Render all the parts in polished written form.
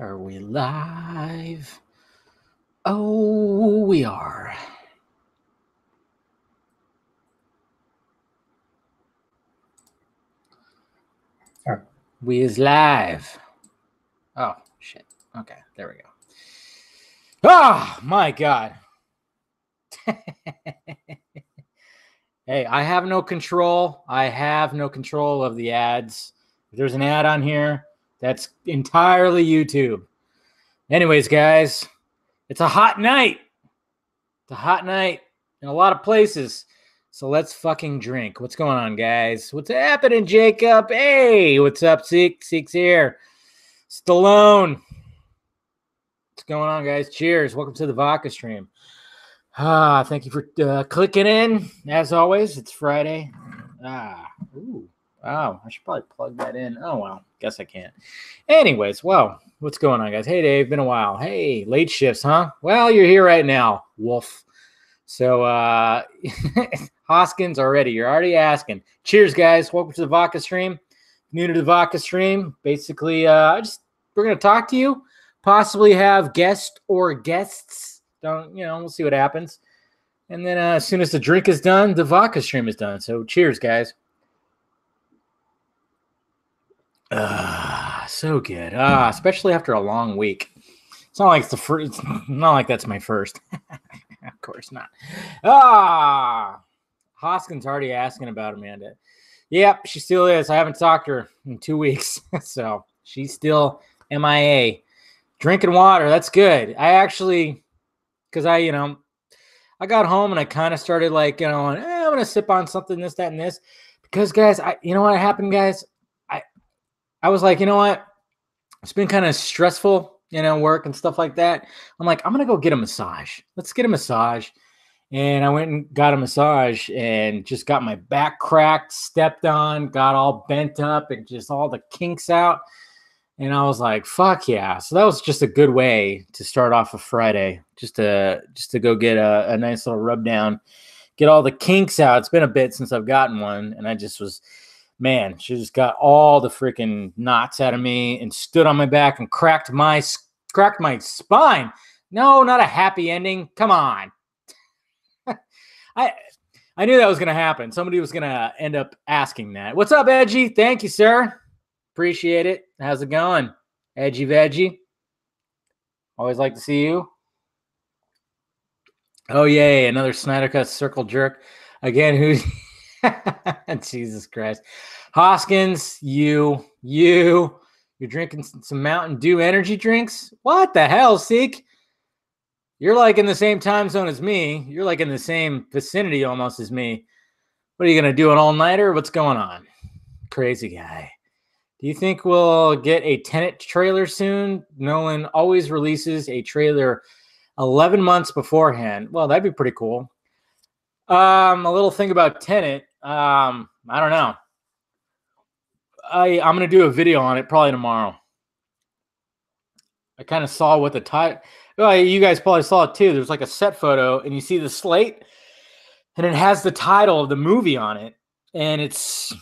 Are we live? Oh, we are. We is live. Oh, shit. Okay, there we go. Oh, my God. Hey, I have no control. I have no control of the ads. If there's an ad on here, that's entirely YouTube. Anyways, guys, it's a hot night. It's a hot night in a lot of places. So let's fucking drink. What's going on, guys? What's happening, Jacob? Hey, what's up, Seek? Seek's here. Stallone. What's going on, guys? Cheers. Welcome to the Vodka stream. Thank you for clicking in. As always, it's Friday. Ooh. Wow, I should probably plug that in. Oh, well, guess I can't. Anyways, well, what's going on, guys? Hey, Dave, been a while. Hey, late shifts, huh? Well, you're here right now, wolf. So, Hoskins already. You're already asking. Cheers, guys. Welcome to the Vodka stream. New to the Vodka stream. Basically, we're going to talk to you. Possibly have guest or guests. We'll see what happens. And then as soon as the drink is done, the Vodka stream is done. So, cheers, guys. So good. Especially after a long week. It's not like it's the first. It's not like that's my first. Of course not. Hoskins already asking about Amanda. Yep, she still is. I haven't talked to her in 2 weeks. So she's still MIA. Drinking water. That's good. I actually, because I got home and I kind of started I'm going to sip on something, this, that, and this. Because, guys, you know what happened, guys? I was like, you know what? It's been kind of stressful, work and stuff like that. I'm like, I'm going to go get a massage. Let's get a massage. And I went and got a massage and just got my back cracked, stepped on, got all bent up and just all the kinks out. And I was like, fuck yeah. So that was just a good way to start off a Friday, just to go get a nice little rub down, get all the kinks out. It's been a bit since I've gotten one. And I just was, man, she just got all the freaking knots out of me and stood on my back and cracked my spine. No, not a happy ending. Come on. I knew that was going to happen. Somebody was going to end up asking that. What's up, Edgy? Thank you, sir. Appreciate it. How's it going? Edgy Veggie. Always like to see you. Oh, yay. Another Snyder Cut circle jerk. Again, who's... Jesus Christ. Hoskins, you're drinking some Mountain Dew energy drinks? What the hell, Seek? You're like in the same time zone as me. You're like in the same vicinity almost as me. What are you going to do, an all-nighter? What's going on? Crazy guy. Do you think we'll get a Tenet trailer soon? Nolan always releases a trailer 11 months beforehand. Well, that'd be pretty cool. A little thing about Tenet. I don't know. I'm going to do a video on it probably tomorrow. I kind of saw what the title... Well, you guys probably saw it too. There's like a set photo, and you see the slate, and it has the title of the movie on it, and it's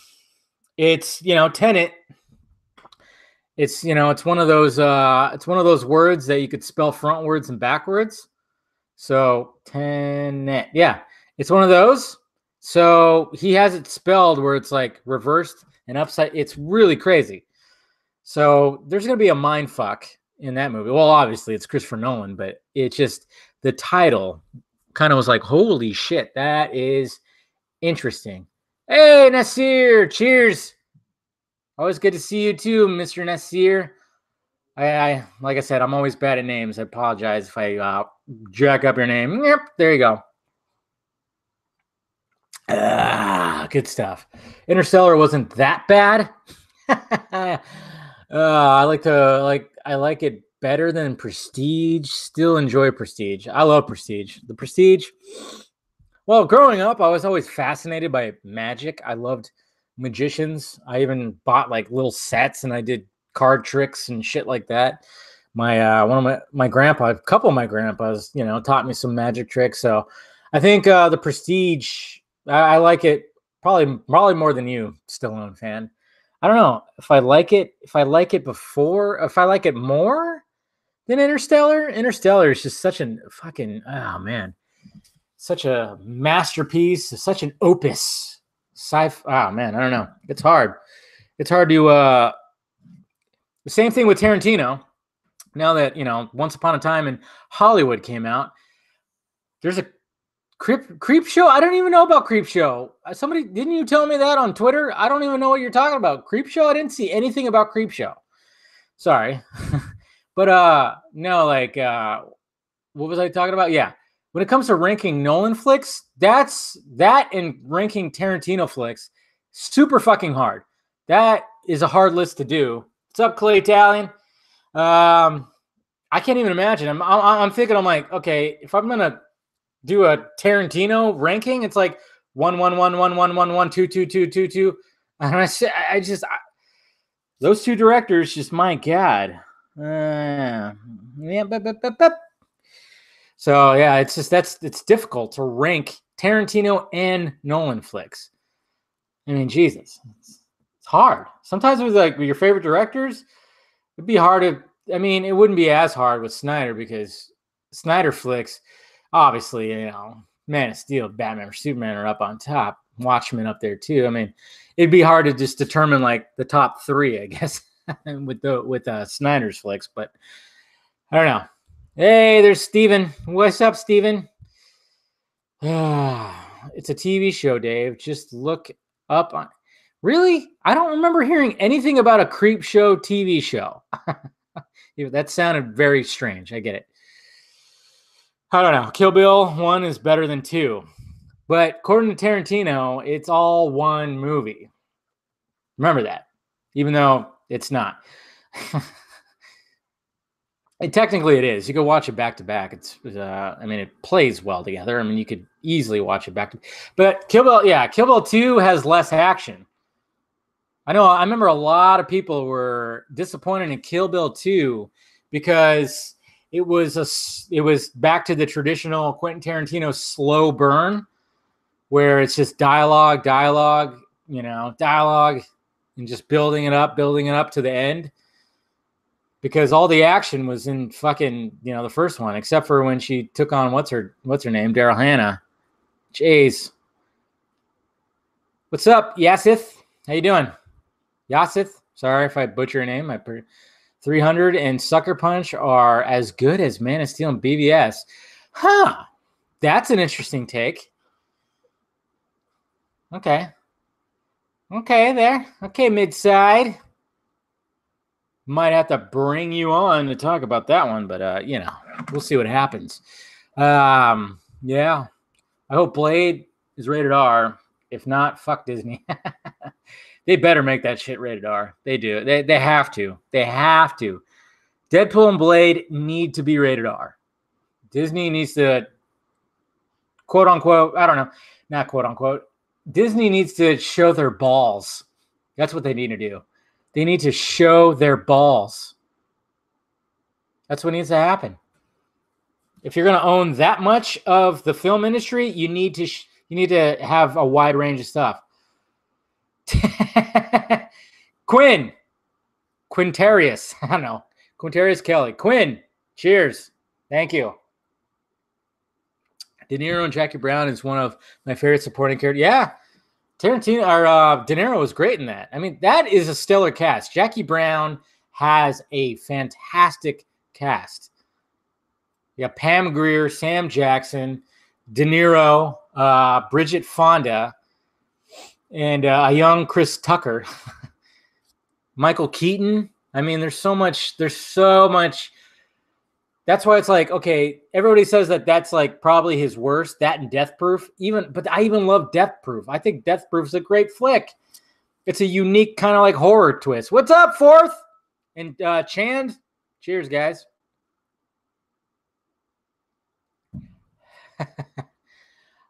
Tenet. It's it's one of those words that you could spell frontwards and backwards. So Tenet, yeah, it's one of those. So he has it spelled where it's like reversed and upside. It's really crazy. So there's gonna be a mind fuck in that movie. Well, obviously it's Christopher Nolan, but it's just the title kind of was like, holy shit, that is interesting. Hey, Nasir, cheers. Always good to see you too, Mr. Nasir. I like I said, I'm always bad at names. I apologize if I jack up your name. Yep, there you go. Good stuff. Interstellar wasn't that bad. I like it better than Prestige. Still enjoy Prestige. I love Prestige. The Prestige. Well, growing up, I was always fascinated by magic. I loved magicians. I even bought like little sets and I did card tricks and shit like that. My grandpa, a couple of my grandpas, taught me some magic tricks. So I think the Prestige, I like it probably more than you, Stallone fan. I don't know if I like it. If I like it before, if I like it more than Interstellar. Interstellar is just such a fucking such a masterpiece, such an opus. Oh man, I don't know. It's hard. It's hard to. The same thing with Tarantino. Now that Once Upon a Time in Hollywood came out, there's a Creep Show. I don't even know about Creep Show. Somebody didn't you tell me that on Twitter? I don't even know what you're talking about. Creep Show. I didn't see anything about Creep Show. Sorry, but no, like what was I talking about? Yeah, when it comes to ranking Nolan flicks, that and ranking Tarantino flicks, super fucking hard. That is a hard list to do. What's up, Clay Italian? I can't even imagine. I'm thinking. I'm like, okay, if I'm gonna do a Tarantino ranking, it's like 1-1-1-1-1-1-1 2-2-2-2-2, and I just those two directors, just my God. Yeah, So yeah, it's just it's difficult to rank Tarantino and Nolan flicks. I mean, Jesus, it's hard. Sometimes with like your favorite directors, it'd be hard to. I mean, it wouldn't be as hard with Snyder because Snyder flicks, obviously, Man of Steel, Batman or Superman are up on top. Watchmen up there too. I mean, it'd be hard to just determine like the top three, I guess, with Snyder's flicks. But I don't know. Hey, there's Steven. What's up, Steven? It's a TV show, Dave. Just look up on. Really? I don't remember hearing anything about a Creep Show TV show. That sounded very strange. I get it. I don't know. Kill Bill 1 is better than 2. But according to Tarantino, it's all one movie. Remember that. Even though it's not. Technically it is. You could watch it back to back. It plays well together. I mean, you could easily watch it back to. But Kill Bill 2 has less action. I know. I remember a lot of people were disappointed in Kill Bill 2 because it was back to the traditional Quentin Tarantino slow burn, where it's just dialogue, and just building it up to the end. Because all the action was in fucking, the first one, except for when she took on what's her name, Daryl Hannah. Jeez. What's up, Yasith? How you doing? Yasith? Sorry if I butcher your name. 300 and Sucker Punch are as good as Man of Steel and BVS. Huh. That's an interesting take. Okay. Okay, there. Okay, mid-side. Might have to bring you on to talk about that one, but we'll see what happens. Yeah. I hope Blade is rated R. If not, fuck Disney. They better make that shit rated R. They do. They have to. They have to. Deadpool and Blade need to be rated R. Disney needs to, quote unquote, I don't know, not quote unquote. Disney needs to show their balls. That's what they need to do. They need to show their balls. That's what needs to happen. If you're going to own that much of the film industry, you need to have a wide range of stuff. Quintarius. I don't know. Quintarius Kelly. Quinn. Cheers. Thank you. De Niro and Jackie Brown is one of my favorite supporting characters. Yeah. Tarantino or De Niro was great in that. I mean, that is a stellar cast. Jackie Brown has a fantastic cast. You got Pam Grier, Sam Jackson, De Niro, Bridget Fonda, and a young Chris Tucker. Michael Keaton. I mean, there's so much. That's why it's like, okay, everybody says that's like probably his worst, that and Death Proof. But I even love Death Proof. I think Death Proof's a great flick. It's a unique kind of like horror twist. What's up, Fourth? And Chand? Cheers, guys.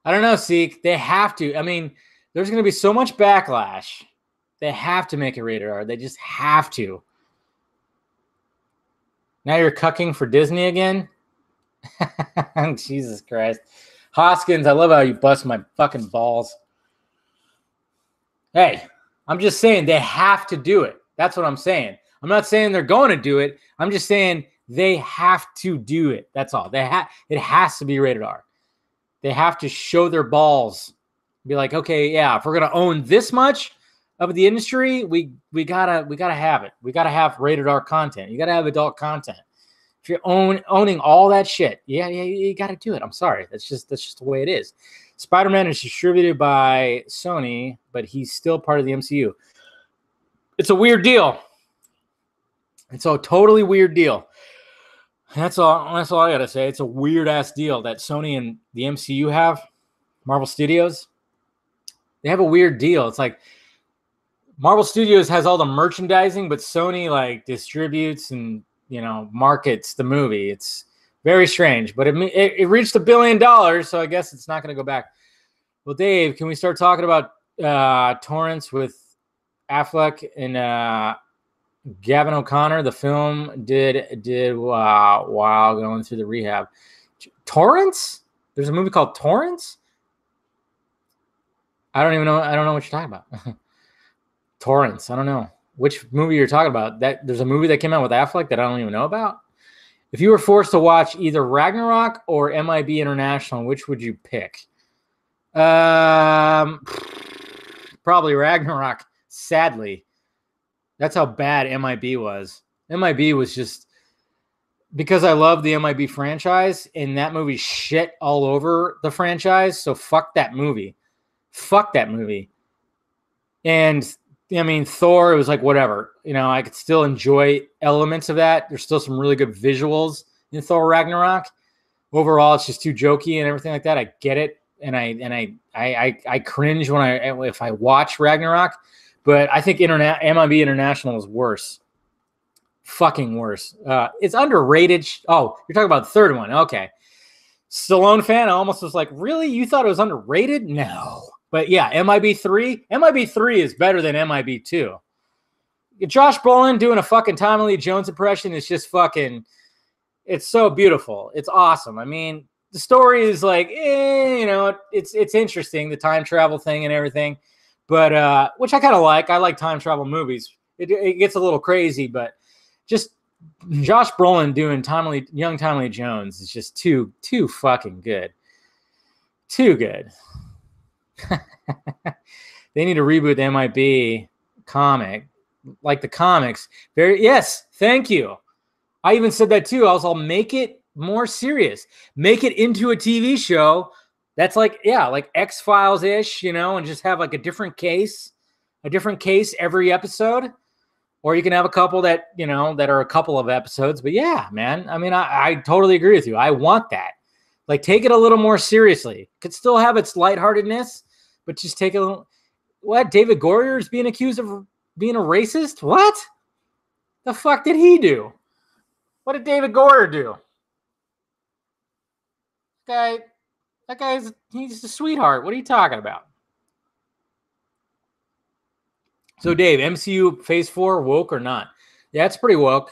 I don't know, Seek. They have to. I mean, there's going to be so much backlash. They have to make it rated R. They just have to. Now you're cucking for Disney again? Jesus Christ. Hoskins, I love how you bust my fucking balls. Hey, I'm just saying they have to do it. That's what I'm saying. I'm not saying they're going to do it. I'm just saying they have to do it. That's all. It has to be rated R. They have to show their balls. Be like, okay, yeah, if we're gonna own this much of the industry, we gotta have it. We gotta have rated R content. You gotta have adult content. If you're owning all that shit, yeah, you gotta do it. I'm sorry. That's just the way it is. Spider-Man is distributed by Sony, but he's still part of the MCU. It's a weird deal. It's a totally weird deal. That's all I gotta say. It's a weird ass deal that Sony and the MCU have. Marvel Studios. They have a weird deal. It's like Marvel Studios has all the merchandising, but Sony like distributes and markets the movie. It's very strange, but it reached $1 billion, so I guess it's not going to go back. Well, Dave, can we start talking about Torrance with Affleck and Gavin O'Connor? The film did while going through the rehab. Torrance? There's a movie called Torrance? I don't even know. I don't know what you're talking about. Torrance. I don't know which movie you're talking about. That there's a movie that came out with Affleck that I don't even know about. If you were forced to watch either Ragnarok or MIB International, which would you pick? Probably Ragnarok. Sadly, that's how bad MIB was. MIB was just because I love the MIB franchise, and that movie shit all over the franchise. So fuck that movie. Fuck that movie. And I mean, Thor, it was like whatever. I could still enjoy elements of that. There's still some really good visuals in Thor Ragnarok. Overall, it's just too jokey and everything like that. I get it, and I cringe if I watch Ragnarok. But I think MIB International is worse. Fucking worse. It's underrated. Oh, you're talking about the third one. Okay. Stallone fan. I almost was like, really? You thought it was underrated? No. But yeah, MIB 3 is better than MIB 2. Josh Brolin doing a fucking Tommy Lee Jones impression is just fucking, it's so beautiful. It's awesome. I mean, the story is like, it's interesting, the time travel thing and everything, but which I kind of like. I like time travel movies. It gets a little crazy, but just Josh Brolin doing young Tommy Lee Jones is just too fucking good. Too good. They need to reboot the MIB comic, like the comics. Yes, thank you. I even said that too. I'll make it more serious. Make it into a TV show that's like X-Files ish, and just have like a different case every episode. Or you can have a couple that are a couple of episodes. But yeah, man, I mean, I totally agree with you. I want that. Like, take it a little more seriously. Could still have its lightheartedness, but just take a little. What? David Goyer is being accused of being a racist? What? The fuck did he do? What did David Goyer do? That guy's he's a sweetheart. What are you talking about? So, Dave, MCU Phase 4, woke or not? Yeah, it's pretty woke.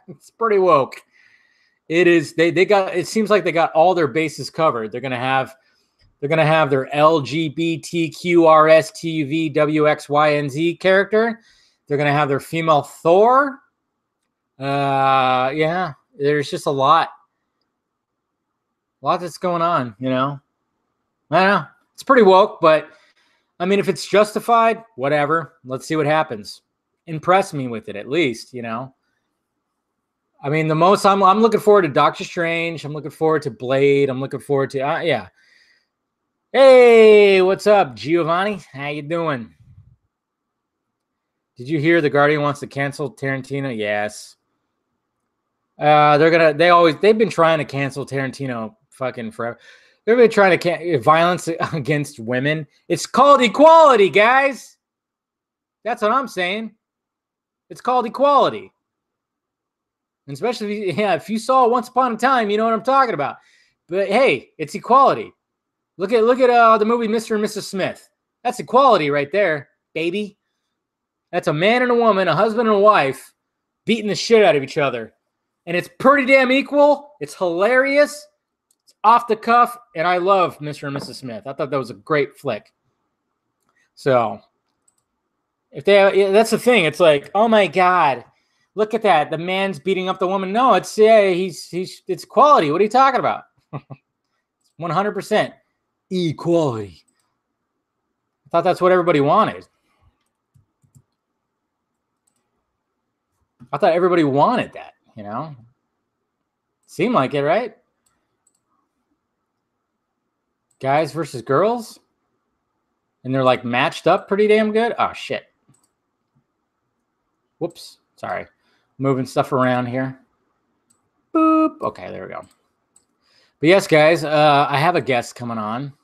It's pretty woke. It is. They got. It seems like they got all their bases covered. They're gonna have their LGBTQRSTUVWXYNZ character. They're gonna have their female Thor. Yeah. There's just a lot that's going on. I don't know. It's pretty woke, but I mean, if it's justified, whatever. Let's see what happens. Impress me with it, at least. I mean, the most I'm looking forward to Doctor Strange. I'm looking forward to Blade. I'm looking forward to yeah. Hey, what's up, Giovanni? How you doing? Did you hear the Guardian wants to cancel Tarantino? Yes. They've been trying to cancel Tarantino fucking forever. They've been trying to violence against women. It's called equality, guys. That's what I'm saying. It's called equality. And especially, if you saw Once Upon a Time, you know what I'm talking about. But hey, it's equality. Look at the movie Mr. and Mrs. Smith. That's equality right there, baby. That's a man and a woman, a husband and a wife, beating the shit out of each other. And it's pretty damn equal. It's hilarious. It's off the cuff. And I love Mr. and Mrs. Smith. I thought that was a great flick. So, If they, yeah, that's the thing. It's like, oh my God, look at that. The man's beating up the woman. No, it's it's equality. What are you talking about? 100% equality. I thought that's what everybody wanted. I thought everybody wanted that, you know? Seemed like it, right? Guys versus girls? And they're like matched up pretty damn good? Oh, shit. Whoops. Sorry. Moving stuff around here. Boop. Okay, there we go. But yes, guys, I have a guest coming on.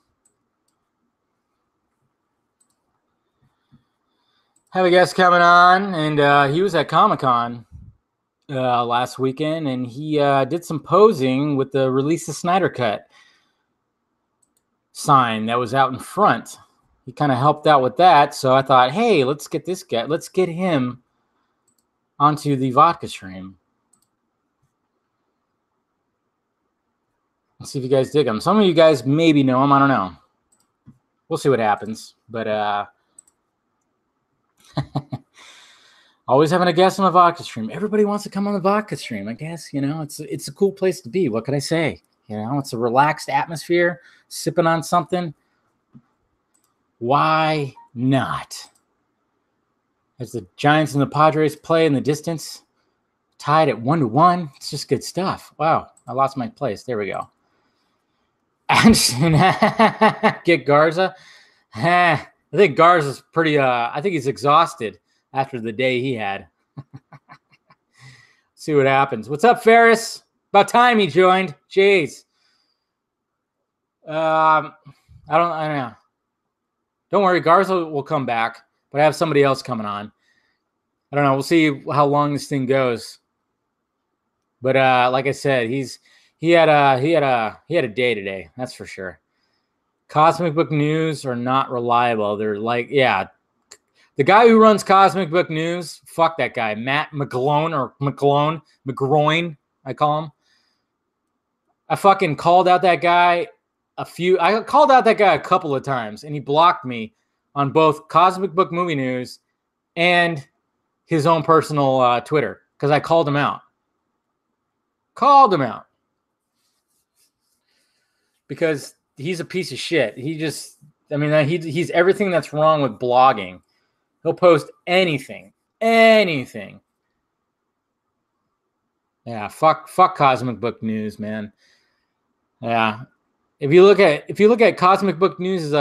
And he was at Comic-Con last weekend, and he did some posing with the Release the Snyder Cut sign that was out in front. He kind of helped out with that, so I thought, hey, let's get this guy, let's get him onto the vodka stream. Let's see if you guys dig him. Some of you guys maybe know him. I don't know. We'll see what happens. But always having a guest on the vodka stream. Everybody wants to come on the vodka stream, I guess. You know, it's a cool place to be. What can I say? You know, it's a relaxed atmosphere, sipping on something. Why not? As the Giants and the Padres play in the distance, tied at 1-1. It's just good stuff. Wow, I lost my place. There we go. And get Garza. I think Garza's pretty. I think he's exhausted after the day he had. See what happens. What's up, Ferris? About time he joined. Jeez. I don't know. Don't worry, Garza will come back, but I have somebody else coming on. I don't know. We'll see how long this thing goes. But like I said, he had a day today. That's for sure. Cosmic Book News are not reliable. They're like, yeah, the guy who runs Cosmic Book News, fuck that guy, Matt McGlone or McGroin, I call him. I fucking called out that guy I called out that guy a couple of times, and he blocked me on both Cosmic Book Movie News and his own personal Twitter because I called him out. Because he's a piece of shit. He's everything that's wrong with blogging. He'll post anything. Yeah, fuck Cosmic Book News, man. Yeah. If you look at Cosmic Book News,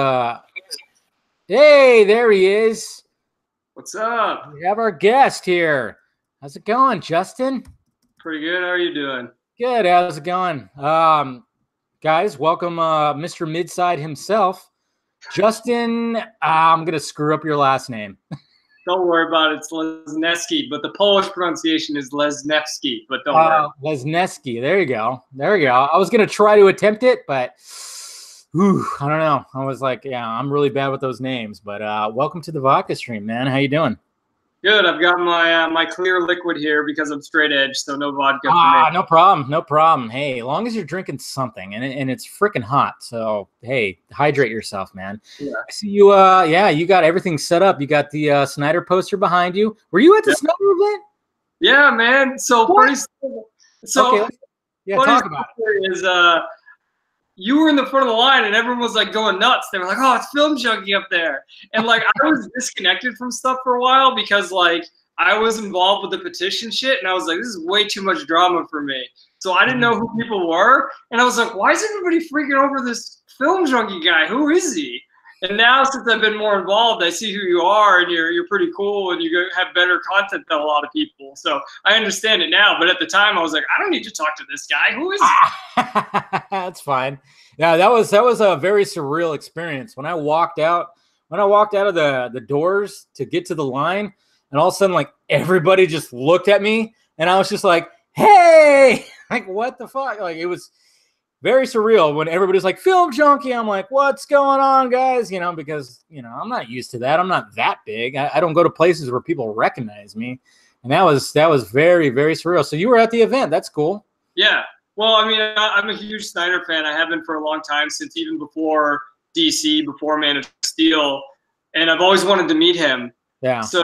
hey, there he is. What's up? We have our guest here. How's it going, Justin? Pretty good. How are you doing? Good. How's it going? Guys, welcome Mr. Midside himself. Justin, I'm going to screw up your last name. Don't worry about it. It's Lesniewski, but the Polish pronunciation is Lesniewski, but don't worry. Lesniewski. There you go. I was going to try to attempt it, but I don't know. I was like, yeah, I'm really bad with those names. But welcome to the vodka stream, man. How you doing? Good. I've got my clear liquid here because I'm straight edge, so no vodka for me. No problem. Hey, as long as you're drinking something, and it's freaking hot, so hey, hydrate yourself, man. Yeah. I see you. You got everything set up. You got the Snyder poster behind you. Were you at the Snyder event? Yeah, man. So what? So okay, yeah, talk about it. Is you were in the front of the line and everyone was like going nuts. They were like, oh, it's Film Junkee up there. And like, I was disconnected from stuff for a while because like I was involved with the petition shit. And I was like, this is way too much drama for me. So I didn't know who people were. And I was like, why is everybody freaking over this Film Junkee guy? Who is he? And now since I've been more involved, I see who you are and you're pretty cool and you have better content than a lot of people. So I understand it now. But at the time I was like, I don't need to talk to this guy. Who is he? That's fine. Yeah, that was a very surreal experience. When I walked out of the doors to get to the line, and all of a sudden like everybody just looked at me and I was just like, hey, like what the fuck? Like it was very surreal when everybody's like, Film Junkee. I'm like, what's going on, guys? You know, because, you know, I'm not used to that. I'm not that big. I don't go to places where people recognize me. And that was very, very surreal. So you were at the event. That's cool. Yeah. Well, I mean, I'm a huge Snyder fan. I have been for a long time, since even before DC, before Man of Steel. And I've always wanted to meet him. Yeah. So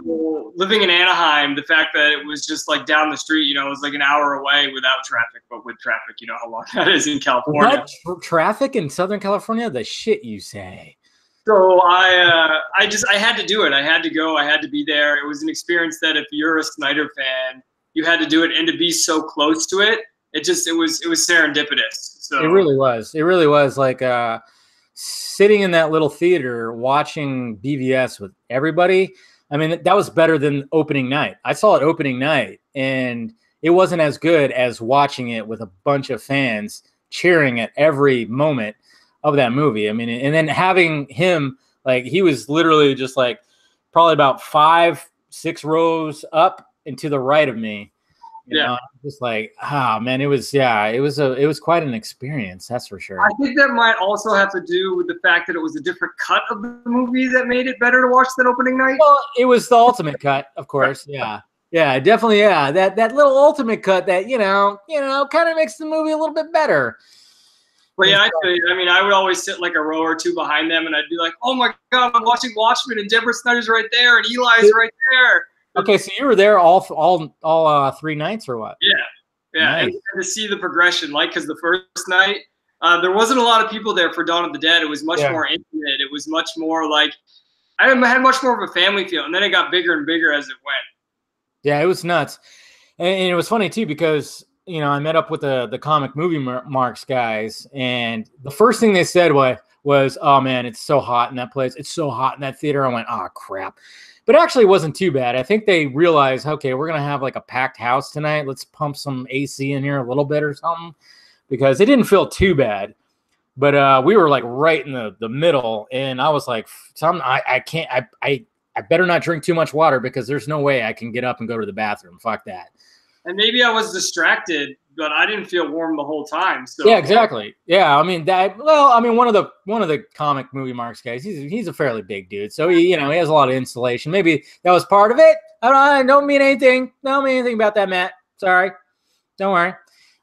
living in Anaheim, the fact that it was just like down the street, you know, it was like an hour away without traffic, but with traffic, you know how long that is in California. What traffic in Southern California? The shit you say. So I had to do it. I had to go. I had to be there. It was an experience that if you're a Snyder fan, you had to do it, and to be so close to it, it was serendipitous. So It really was. It really was like sitting in that little theater watching BVS with everybody. I mean, that was better than opening night. I saw it opening night, and it wasn't as good as watching it with a bunch of fans cheering at every moment of that movie. I mean, and then having him, like, he was literally just like probably about 5-6 rows up and to the right of me. You know, just like, oh man, it was quite an experience, that's for sure. I think that might also have to do with the fact that it was a different cut of the movie that made it better to watch than opening night. Well, it was the ultimate cut, of course. Yeah. Yeah, definitely. Yeah. That little ultimate cut that, you know, kind of makes the movie a little bit better. But yeah, I mean, I would always sit like a row or two behind them, and I'd be like, oh my God, I'm watching Watchmen, and Deborah Snyder's right there, and Eli's right there. Okay, so you were there all 3 nights or what? Yeah, Nice. And to see the progression, like, because the first night there wasn't a lot of people there for Dawn of the Dead. It was much more intimate. It was much more like I had much more of a family feel, and then it got bigger and bigger as it went. Yeah, it was nuts, and it was funny too because you know I met up with the comic movie marks guys, and the first thing they said was, "Oh man, it's so hot in that place. It's so hot in that theater." I went, "Oh crap." But actually, it wasn't too bad. I think they realized, okay, we're going to have like a packed house tonight. Let's pump some AC in here a little bit or something, because it didn't feel too bad. But we were like right in the middle, and I was like, I better not drink too much water because there's no way I can get up and go to the bathroom. Fuck that. And maybe I was distracted, but I didn't feel warm the whole time. So yeah, exactly. Yeah, I mean one of the comic movie marks guys, he's a fairly big dude, so he has a lot of insulation. Maybe that was part of it. I don't mean anything. Don't mean anything about that, Matt. Sorry. Don't worry.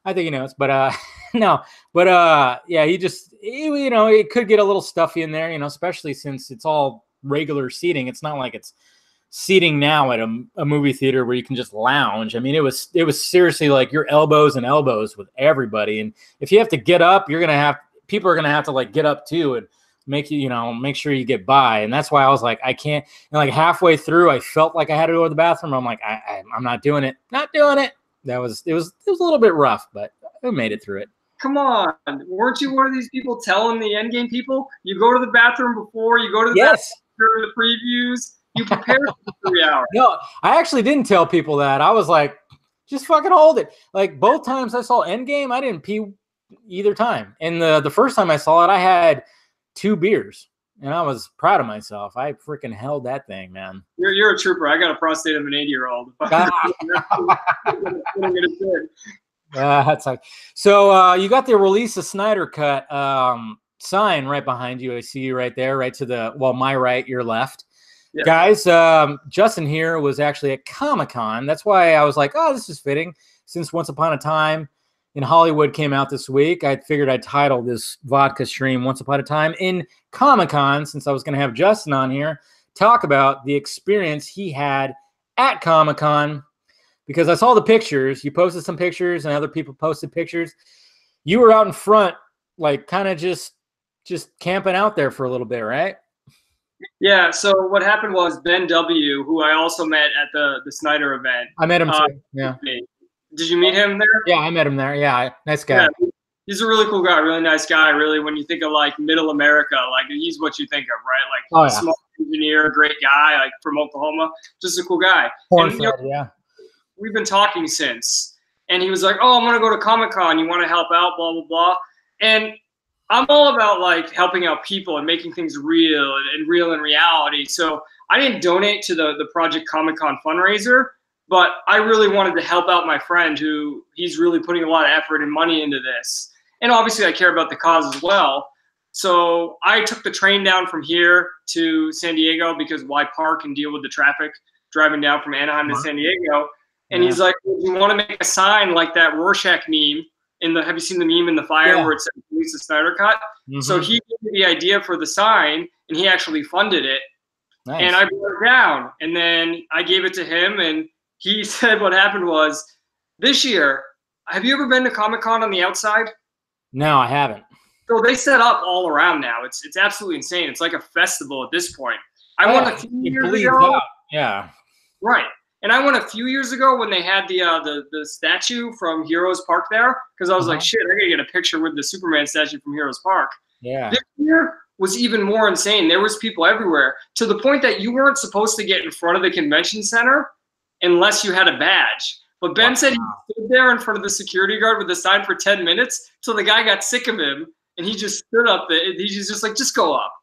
I think he knows, but no. But yeah, it could get a little stuffy in there, especially since it's all regular seating. It's not like it's seating now at a movie theater where you can just lounge. I mean, it was seriously like your elbows and elbows with everybody. And if you have to get up, people are gonna have to like get up too and make sure you get by. And that's why I was like, I can't. And like halfway through, I felt like I had to go to the bathroom. I'm like, I'm not doing it. Not doing it. It was a little bit rough, but we made it through it. Come on, weren't you one of these people telling the Endgame people you go to the bathroom before you go to the bathroom during the previews? You prepared for 3 hours. No, I actually didn't tell people that. I was like, just fucking hold it. Like both times I saw Endgame, I didn't pee either time. And the first time I saw it, I had 2 beers, and I was proud of myself. I freaking held that thing, man. You're a trooper. I got a prostate of an 80-year-old. That's like so. You got the release of Snyder Cut sign right behind you. I see you right there, right to my right, your left. Yeah. Guys, Justin here was actually at Comic-Con. That's why I was like, oh, this is fitting. Since Once Upon a Time in Hollywood came out this week, I figured I'd title this vodka stream Once Upon a Time in Comic-Con, since I was going to have Justin on here, talk about the experience he had at Comic-Con, because I saw the pictures. You posted some pictures, and other people posted pictures. You were out in front, like kind of just camping out there for a little bit, right? Yeah, so what happened was Ben W., who I also met at the Snyder event. I met him too, yeah. Did you meet him there? Yeah, I met him there. Yeah, nice guy. Yeah, he's a really cool guy, really nice guy, really. When you think of, like, middle America, like, he's what you think of, right? Like, small engineer, great guy, like, from Oklahoma. Just a cool guy. Yeah. We've been talking since. And he was like, oh, I'm going to go to Comic-Con. You want to help out, blah, blah, blah. And I'm all about like helping out people and making things real and real in reality. So I didn't donate to the Project Comic-Con fundraiser, but I really wanted to help out my friend who he's really putting a lot of effort and money into this. And obviously I care about the cause as well. So I took the train down from here to San Diego because why park and deal with the traffic driving down from Anaheim to San Diego. And he's like, well, you want to make a sign like that Rorschach meme have you seen the meme in the fire where it says release the Snyder Cut? Mm-hmm. So he gave me the idea for the sign, and he actually funded it. Nice. And I brought it down, and then I gave it to him, and he said what happened was, this year, have you ever been to Comic-Con on the outside? No, I haven't. So they set up all around now. It's absolutely insane. It's like a festival at this point. I went a few years ago. Yeah. Right. And I went a few years ago when they had the statue from Heroes Park there, because I was like, shit, I gotta get a picture with the Superman statue from Heroes Park. Yeah. This year was even more insane. There was people everywhere, to the point that you weren't supposed to get in front of the convention center unless you had a badge. But Ben said he stood there in front of the security guard with the sign for 10 minutes till the guy got sick of him, and he just stood up there. He's just like, just go up.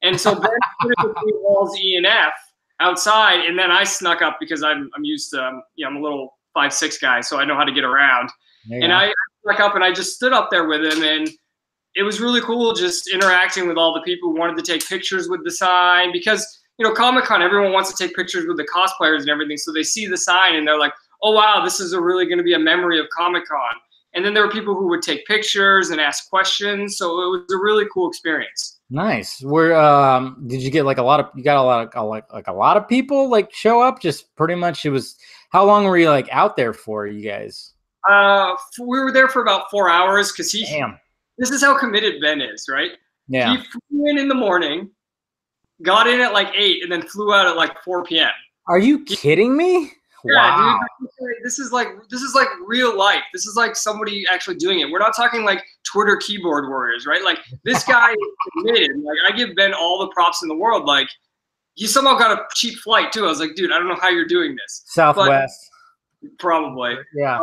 And so Ben put it between walls E and F outside, and then I snuck up because I'm used to, I'm a little 5'6" guy, so I know how to get around. And I snuck up, and I just stood up there with him, and it was really cool just interacting with all the people who wanted to take pictures with the sign, because, Comic-Con, everyone wants to take pictures with the cosplayers and everything, so they see the sign, and they're like, oh, wow, this is really going to be a memory of Comic-Con. And then there were people who would take pictures and ask questions, so it was a really cool experience. Nice. Where did you get like a lot of people like show up? Just pretty much it was. How long were you like out there for, you guys? We were there for about 4 hours because this is how committed Ben is, right? Yeah. He flew in the morning, got in at like 8, and then flew out at like 4 p.m. Are you kidding me? Yeah, wow. Dude, this is like real life. This is like somebody actually doing it. We're not talking like Twitter keyboard warriors, right? Like this guy is committed. Like I give Ben all the props in the world. Like he somehow got a cheap flight too. I was like, dude, I don't know how you're doing this. Southwest. But probably. Yeah.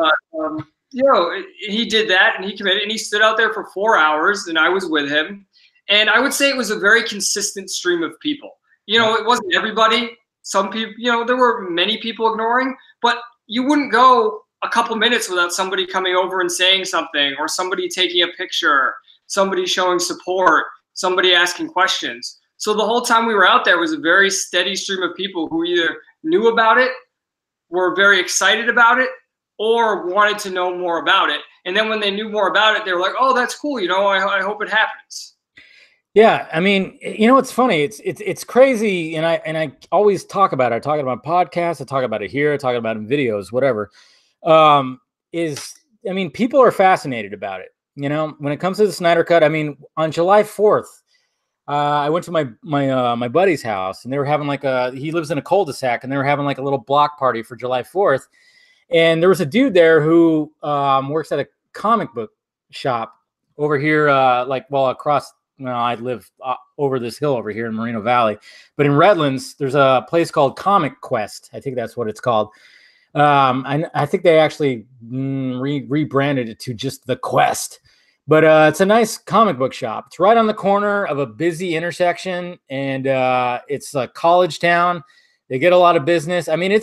He did that, and he committed, and he stood out there for 4 hours, and I was with him. And I would say it was a very consistent stream of people. It wasn't everybody. Some people, there were many people ignoring, but you wouldn't go a couple minutes without somebody coming over and saying something, or somebody taking a picture, somebody showing support, somebody asking questions. So the whole time we were out there was a very steady stream of people who either knew about it, were very excited about it, or wanted to know more about it. And then when they knew more about it, they were like, oh, that's cool. I hope it happens. Yeah, I mean, it's funny. It's crazy, and I always talk about it. I talk about podcasts. I talk about it here. I talk about it in videos, whatever. People are fascinated about it. When it comes to the Snyder Cut. I mean, on July 4th, I went to my buddy's house, and they were having he lives in a cul-de-sac, and they were having like a little block party for July 4th, and there was a dude there who works at a comic book shop over here, across. No, I live over this hill over here in Moreno Valley, but in Redlands, there's a place called Comic Quest. I think that's what it's called. I think they actually rebranded it to just The Quest, but it's a nice comic book shop. It's right on the corner of a busy intersection, and it's a college town. They get a lot of business. I mean,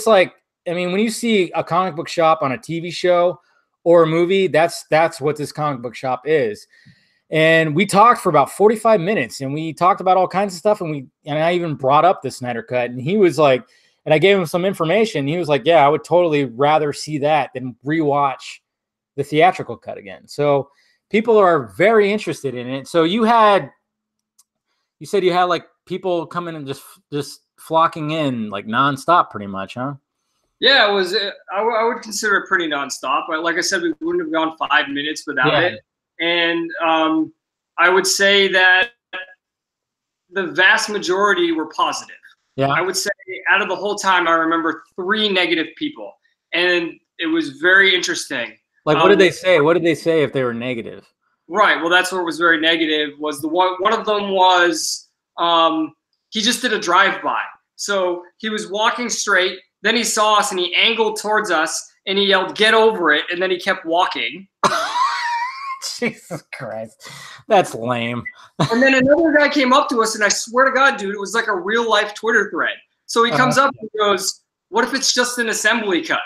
when you see a comic book shop on a TV show or a movie, that's what this comic book shop is. And we talked for about 45 minutes, and we talked about all kinds of stuff. And I even brought up the Snyder Cut, and he was like, and I gave him some information. He was like, yeah, I would totally rather see that than rewatch the theatrical cut again. So people are very interested in it. So you said you had like people coming and just flocking in like nonstop pretty much, huh? Yeah, it was, I would consider it pretty nonstop. Like I said, we wouldn't have gone 5 minutes without it. And I would say that the vast majority were positive. Yeah. I would say out of the whole time, I remember 3 negative people. And it was very interesting. Like, what did they say? What did they say if they were negative? Right. Well, that's what was very negative. Was one of them was he just did a drive-by. So he was walking straight. Then he saw us, and he angled towards us, and he yelled, "Get over it." And then he kept walking. Jesus Christ. That's lame. And then another guy came up to us, and I swear to God, dude, it was like a real life Twitter thread. So he comes up and goes, "What if it's just an assembly cut?"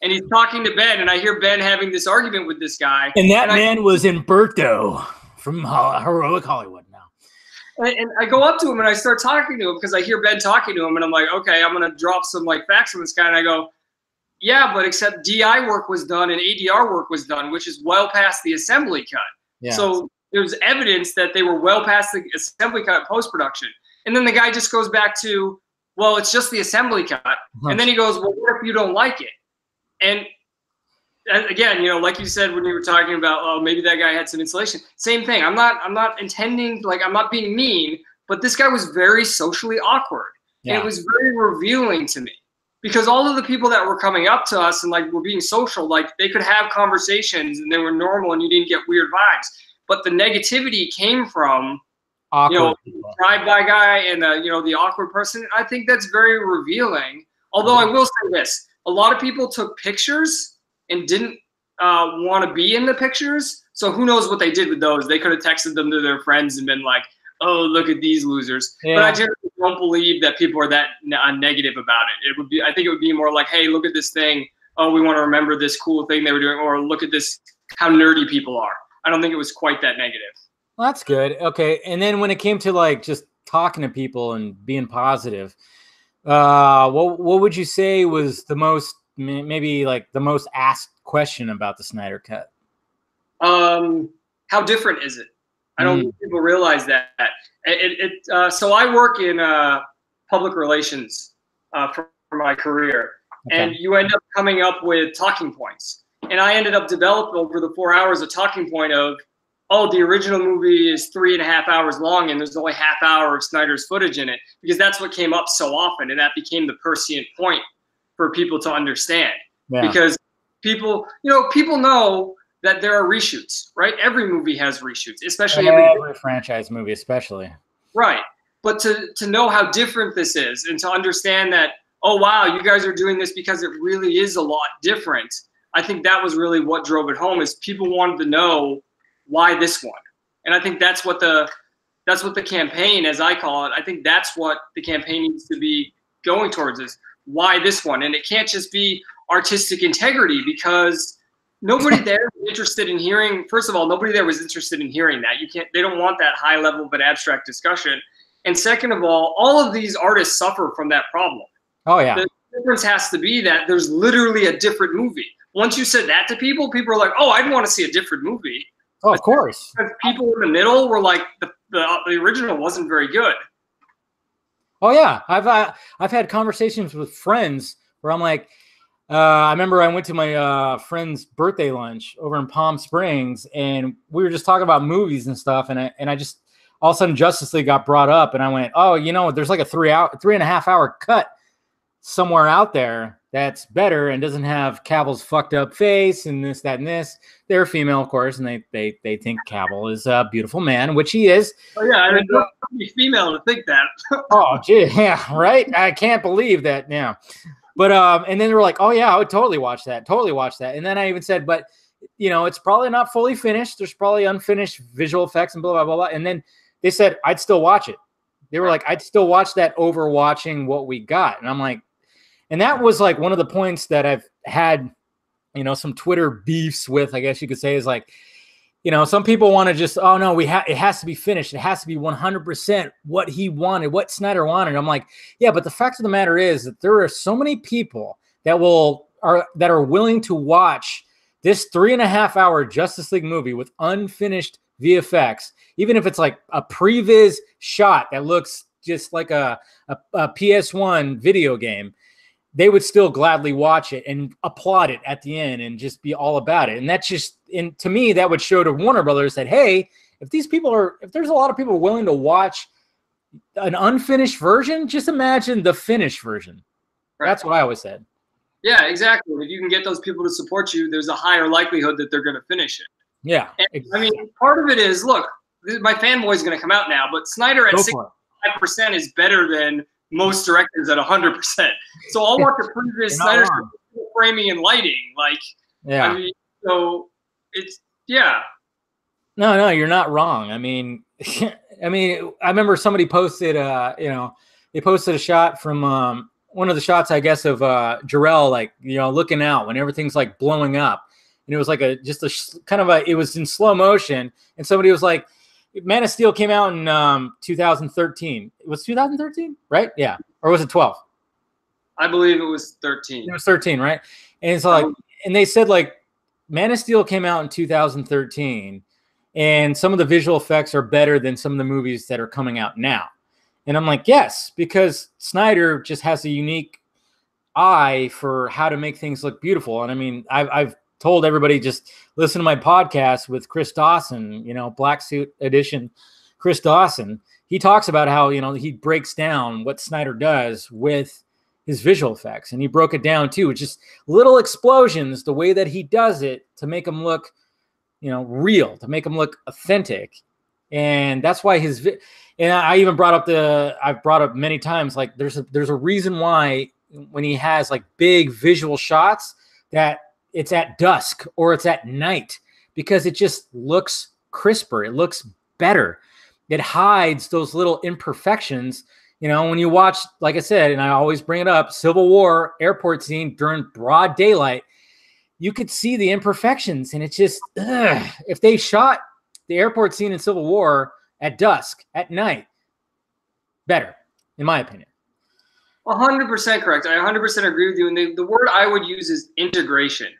And he's talking to Ben, and I hear Ben having this argument with this guy. And that man was Umberto from Heroic Hollywood now. And I go up to him, and I start talking to him because I hear Ben talking to him, and I'm like, okay, I'm going to drop some like facts on this guy. And I go, yeah, but except DI work was done and ADR work was done, which is well past the assembly cut. Yeah. So there's evidence that they were well past the assembly cut post-production. And then the guy just goes back to, well, it's just the assembly cut. And then he goes, well, what if you don't like it? And again, you know, like you said when you were talking about, oh, maybe that guy had some insulation. Same thing. I'm not intending, like, I'm not being mean, but this guy was very socially awkward. Yeah. And it was very revealing to me. Because all of the people that were coming up to us and like were being social, like they could have conversations and they were normal and you didn't get weird vibes. But the negativity came from, awkward, you know, drive-by guy and you know, the awkward person. I think that's very revealing. Although I will say this, a lot of people took pictures and didn't want to be in the pictures. So who knows what they did with those? They could have texted them to their friends and been like, oh, look at these losers. Yeah. But I just don't believe that people are that negative about it. It would be, I think it would be more like, hey, look at this thing. Oh, we want to remember this cool thing they were doing. Or look at this, how nerdy people are. I don't think it was quite that negative. Well, that's good. Okay. And then when it came to like just talking to people and being positive, what would you say was the most, maybe like the most asked question about the Snyder Cut? How different is it? I don't think people realize that. So I work in public relations for my career, and you end up coming up with talking points. And I ended up developing over the 4 hours a talking point of, oh, the original movie is 3.5 hours long, and there's only half hour of Snyder's footage in it, because that's what came up so often, and that became the prescient point for people to understand. Yeah. Because people, you know, people know that there are reshoots, right? Every movie has reshoots, especially every franchise movie, especially. Right. But to know how different this is and to understand that, oh, wow, you guys are doing this because it really is a lot different. I think that was really what drove it home, is people wanted to know why this one. And I think that's what the campaign, as I call it, I think that's what the campaign needs to be going towards, is why this one. And it can't just be artistic integrity, because nobody there was interested in hearing, first of all, nobody there was interested in hearing that. They don't want that high level but abstract discussion. And second of all of these artists suffer from that problem. Oh yeah. The difference has to be that there's literally a different movie. Once you said that to people, people are like, oh, I'd want to see a different movie. Oh, of course. People in the middle were like, the original wasn't very good. Oh yeah. I've had conversations with friends where I'm like, I remember I went to my friend's birthday lunch over in Palm Springs, and we were just talking about movies and stuff. And I just, all of a sudden Justice League got brought up, and I went, oh, you know, there's like a 3.5 hour cut somewhere out there that's better and doesn't have Cavill's fucked up face and this, that, and this. They're female, of course, and they think Cavill is a beautiful man, which he is. Oh yeah, I mean, don't be female to think that. Oh gee, yeah, right. I can't believe that now. But and then they were like, oh yeah, I would totally watch that. And then I even said, but you know, it's probably not fully finished. There's probably unfinished visual effects and blah blah blah blah. And then they said I'd still watch it. They were like, I'd still watch that over watching what we got. And I'm like, and that was like one of the points that I've had, you know, some Twitter beefs with, I guess you could say, is like, you know, some people want to just, oh no, it has to be finished. It has to be 100% what he wanted, what Snyder wanted. I'm like, yeah, but the fact of the matter is that there are so many people that are willing to watch this 3.5 hour Justice League movie with unfinished VFX, even if it's like a previs shot that looks just like a PS1 video game. They would still gladly watch it and applaud it at the end and just be all about it. And that's just, and to me, that would show to Warner Brothers that, hey, if there's a lot of people willing to watch an unfinished version, just imagine the finished version. Right. That's what I always said. Yeah, exactly. If you can get those people to support you, there's a higher likelihood that they're going to finish it. Yeah. And, exactly. I mean, part of it is, look, my fanboy is going to come out now, but Snyder at 65% is better than most directors at 100%. So I'll watch the previous Snyder framing and lighting. Like, yeah. I mean, so it's, yeah. No, you're not wrong. I mean, I remember somebody posted, they posted a shot from one of the shots, I guess, of Jor-El, like, you know, looking out when everything's like blowing up. And it was like it was in slow motion. And somebody was like, Man of Steel came out in 2013. It was 2013, right? Yeah. Or was it 12? I believe it was 13. It was 13, right? And it's like, and they said like Man of Steel came out in 2013, and some of the visual effects are better than some of the movies that are coming out now. And I'm like, yes, because Snyder just has a unique eye for how to make things look beautiful. And I mean, I've told everybody, just listen to my podcast with Chris Dawson, Black Suit Edition, Chris Dawson. He talks about how, he breaks down what Snyder does with his visual effects. And he broke it down too. It's just little explosions, the way that he does it to make them look, real, to make them look authentic. And that's why and I even I've brought up many times, like there's a reason why when he has like big visual shots that it's at dusk or it's at night, because it just looks crisper. It looks better. It hides those little imperfections. When you watch, like I said, and I always bring it up, Civil War airport scene during broad daylight, you could see the imperfections. And it's just, if they shot the airport scene in Civil War at dusk, at night, better, in my opinion. 100% correct. I 100% agree with you. And the word I would use is integration.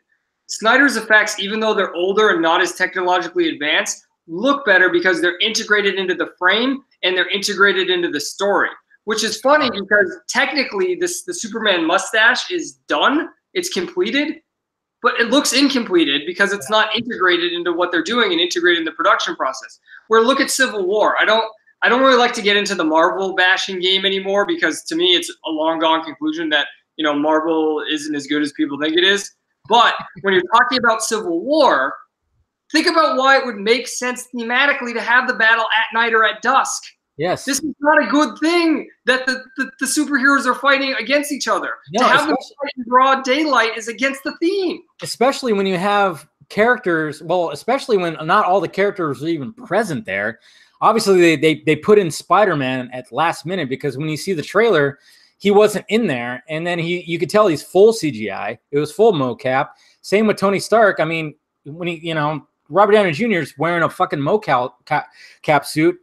Snyder's effects, even though they're older and not as technologically advanced, look better because they're integrated into the frame and they're integrated into the story, which is funny because technically the Superman mustache is done. It's completed, but it looks incompleted because it's not integrated into what they're doing and integrated in the production process. Where look at Civil War. I don't really like to get into the Marvel bashing game anymore because to me it's a long gone conclusion that, Marvel isn't as good as people think it is. But when you're talking about Civil War, think about why it would make sense thematically to have the battle at night or at dusk. Yes. This is not a good thing that the superheroes are fighting against each other. No, to have them fight in broad daylight is against the theme. Especially when you have characters, especially when not all the characters are even present there. Obviously, they put in Spider-Man at last minute because when you see the trailer, he wasn't in there. And then you could tell he's full CGI. It was full mocap. Same with Tony Stark. I mean, when Robert Downey Jr. is wearing a fucking mocap cap suit.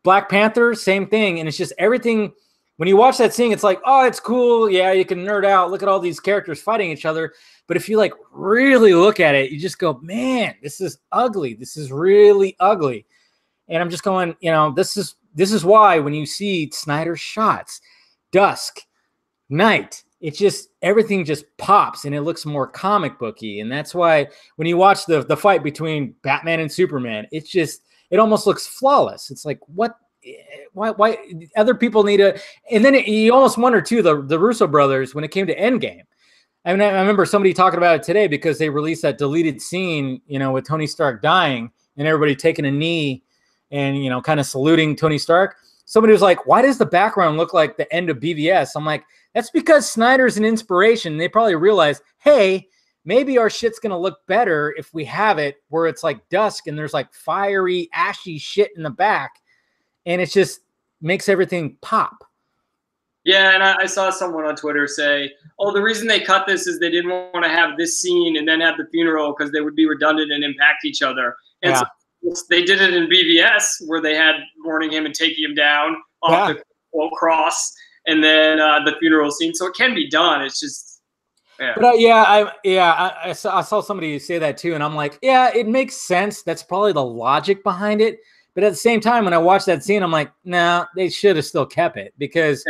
Black Panther, same thing. And it's just everything. When you watch that scene, it's like, oh, it's cool. Yeah, you can nerd out. Look at all these characters fighting each other. But if you like really look at it, you just go, man, this is ugly. This is really ugly. And I'm just going, this is why when you see Snyder's shots, dusk, night, everything just pops and it looks more comic booky. And that's why when you watch the fight between Batman and Superman, it almost looks flawless. It's like, why other people need to, and then you almost wonder too, the Russo brothers, when it came to Endgame. I mean, I remember somebody talking about it today because they released that deleted scene, with Tony Stark dying and everybody taking a knee and, kind of saluting Tony Stark. Somebody was like, why does the background look like the end of BVS? I'm like, that's because Snyder's an inspiration. They probably realized, hey, maybe our shit's going to look better if we have it where it's like dusk and there's like fiery, ashy shit in the back. And it just makes everything pop. Yeah, and I saw someone on Twitter say, oh, the reason they cut this is they didn't want to have this scene and then have the funeral because they would be redundant and impact each other. And yeah. So they did it in BVS where they had mourning him and taking him down off the cross and then the funeral scene. So it can be done. It's just, yeah. But I saw somebody say that too. And I'm like, yeah, it makes sense. That's probably the logic behind it. But at the same time, when I watched that scene, I'm like, nah, they should have still kept it because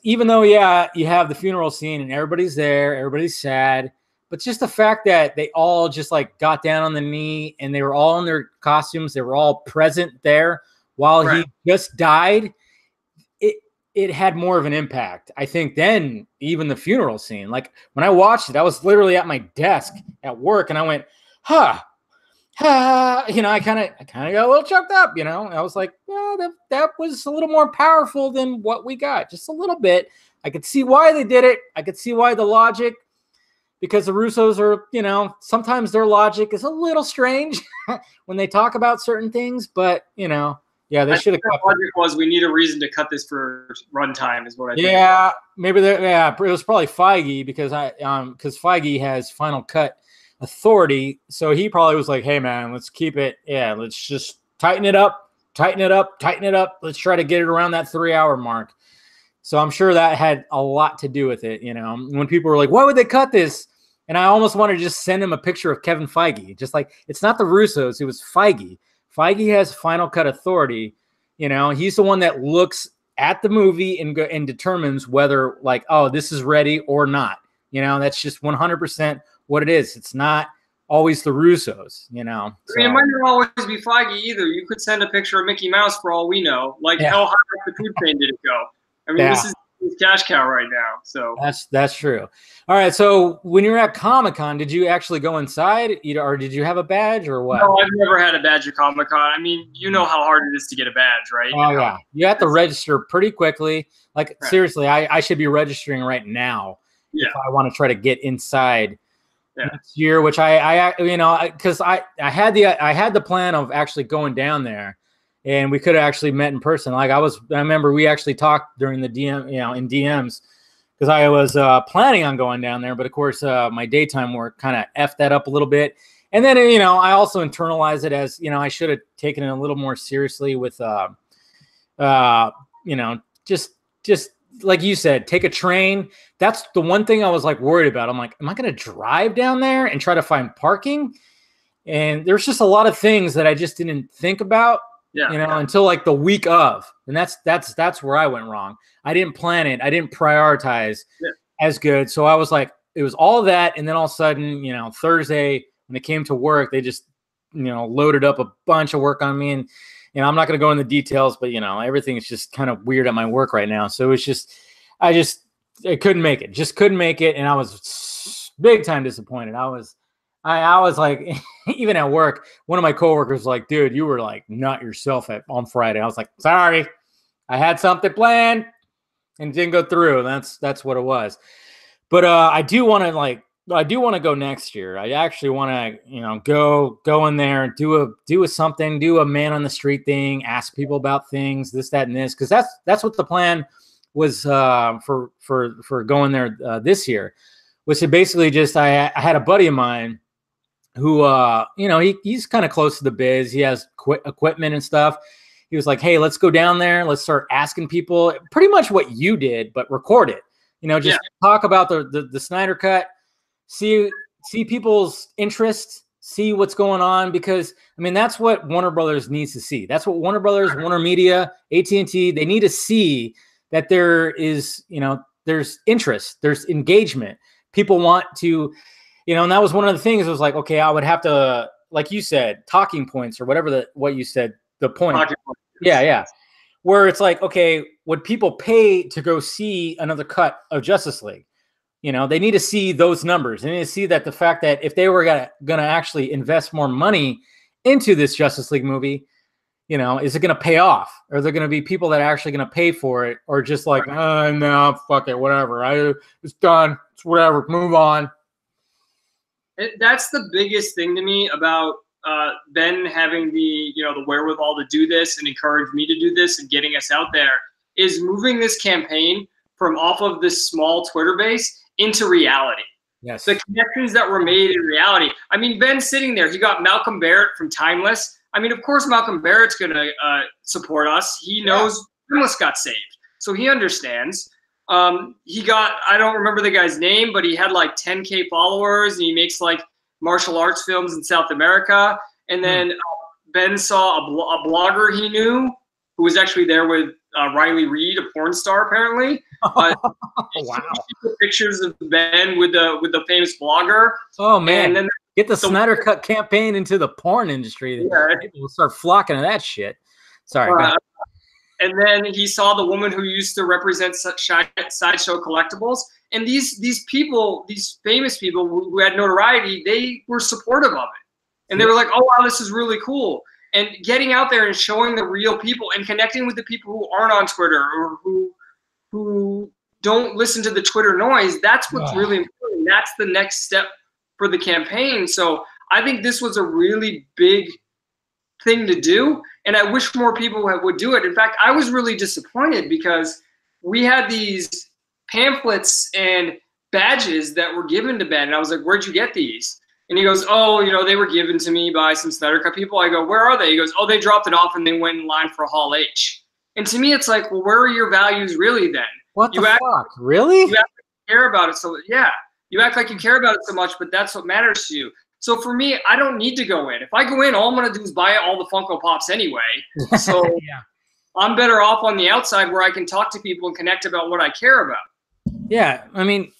even though, you have the funeral scene and everybody's there, everybody's sad, but just the fact that they all just like got down on the knee and they were all in their costumes, they were all present there while he just died, it had more of an impact, I think, than even the funeral scene. Like when I watched it, I was literally at my desk at work and I went, I kind of got a little choked up, I was like, yeah, that was a little more powerful than what we got, just a little bit. I could see why they did it. I could see why the logic, because the Russos are, sometimes their logic is a little strange when they talk about certain things, but, they should have cut. Logic was we need a reason to cut this for runtime is what I think. Yeah, maybe it was probably Feige because Feige has Final Cut authority, so he probably was like, hey man, let's keep it, let's just tighten it up, let's try to get it around that 3-hour mark. So I'm sure that had a lot to do with it. When people were like, why would they cut this, and I almost wanted to just send him a picture of Kevin Feige, just like, it's not the Russos, it was Feige has Final Cut authority You know, he's the one that looks at the movie and determines whether like, oh, this is ready or not. You know, that's just 100% what it is. It's not always the Russos, you know. So. I mean, it might not always be Feige either. You could send a picture of Mickey Mouse for all we know. Like, how high up the food chain did it go? I mean, this is cash cow right now. So that's true. All right. So when you were at Comic-Con, did you actually go inside, or did you have a badge, or what? No, I've never had a badge at Comic-Con. I mean, you know how hard it is to get a badge, right? Oh, yeah. You have to register pretty quickly. Like, seriously, I should be registering right now if I want to try to get inside next year, which I you know, because I had the plan of actually going down there, and we could have actually met in person. Like I remember we actually talked during the DM, you know, in DMs, because I was planning on going down there, but of course my daytime work kind of effed that up a little bit. And then, you know, I also internalized it as, you know, I should have taken it a little more seriously with, you know, just like you said, take a train. That's the one thing I was like worried about. I'm like, am I going to drive down there and try to find parking? And there's just a lot of things that I just didn't think about, you know, until like the week of. And that's where I went wrong. I didn't plan it. I didn't prioritize as good. So I was like, it was all that. And then all of a sudden, you know, Thursday when it came to work, they just, you know, loaded up a bunch of work on me. And, you know, I'm not going to go into the details, but, you know, everything is just kind of weird at my work right now. So it's just, I couldn't make it, just couldn't make it. And I was big time disappointed. I was like, even at work, one of my coworkers was like, dude, you were like not yourself on Friday. I was like, sorry, I had something planned and didn't go through. That's what it was. But I do want to go next year. I actually want to, you know, go in there and do a man on the street thing, ask people about things, this, that, and this, because that's what the plan was for going there this year. Was to basically just I had a buddy of mine who you know, he's kind of close to the biz. He has equipment and stuff. He was like, hey, let's go down there. Let's start asking people pretty much what you did, but record it. You know, just talk about the Snyder Cut, see people's interest, see what's going on, because I mean that's what Warner Brothers needs to see. That's what Warner Brothers, Warner Media, AT&T, they need to see that there is, you know, there's interest, there's engagement. People want to, you know, and that was one of the things. It was like, okay, I would have to, like you said, talking points or whatever what you said, the point. Yeah. Where it's like, okay, would people pay to go see another cut of Justice League? You know, they need to see those numbers. They need to see that the fact that if they were gonna actually invest more money into this Justice League movie, you know, is it going to pay off? Are there going to be people that are actually going to pay for it, or just like, no, fuck it, whatever. It's done. It's whatever. Move on. That's the biggest thing to me about Ben having the wherewithal to do this and encourage me to do this and getting us out there, is moving this campaign from off of this small Twitter base into reality. Yes. The connections that were made in reality. I mean, Ben's sitting there. He got Malcolm Barrett from Timeless. I mean, of course, Malcolm Barrett's going to support us. He knows Timeless got saved, so he understands. He got, I don't remember the guy's name, but he had like 10K followers, and he makes like martial arts films in South America. And then Ben saw a blogger he knew who was actually there with Riley Reid, a porn star, apparently. Wow. Pictures of Ben with the famous blogger. Oh man! And then get the Snyder Cut campaign into the porn industry. People will start flocking to that shit. Sorry. And then he saw the woman who used to represent Sideshow Collectibles, and these people, these famous people who had notoriety, they were supportive of it, and they were like, "Oh wow, this is really cool." And getting out there and showing the real people and connecting with the people who aren't on Twitter or who don't listen to the Twitter noise, that's what's really important. That's the next step for the campaign. So I think this was a really big thing to do, and I wish more people would do it. In fact, I was really disappointed because we had these pamphlets and badges that were given to Ben, and I was like, where'd you get these? And he goes, oh, you know, they were given to me by some Snyder Cut people. I go, where are they? He goes, oh, they dropped it off and they went in line for Hall H. And to me, it's like, well, where are your values really then? What the fuck? Really? You act like you care about it. So yeah, you act like you care about it so much, but that's what matters to you. So for me, I don't need to go in. If I go in, all I'm going to do is buy all the Funko Pops anyway. So I'm better off on the outside where I can talk to people and connect about what I care about. Yeah, I mean,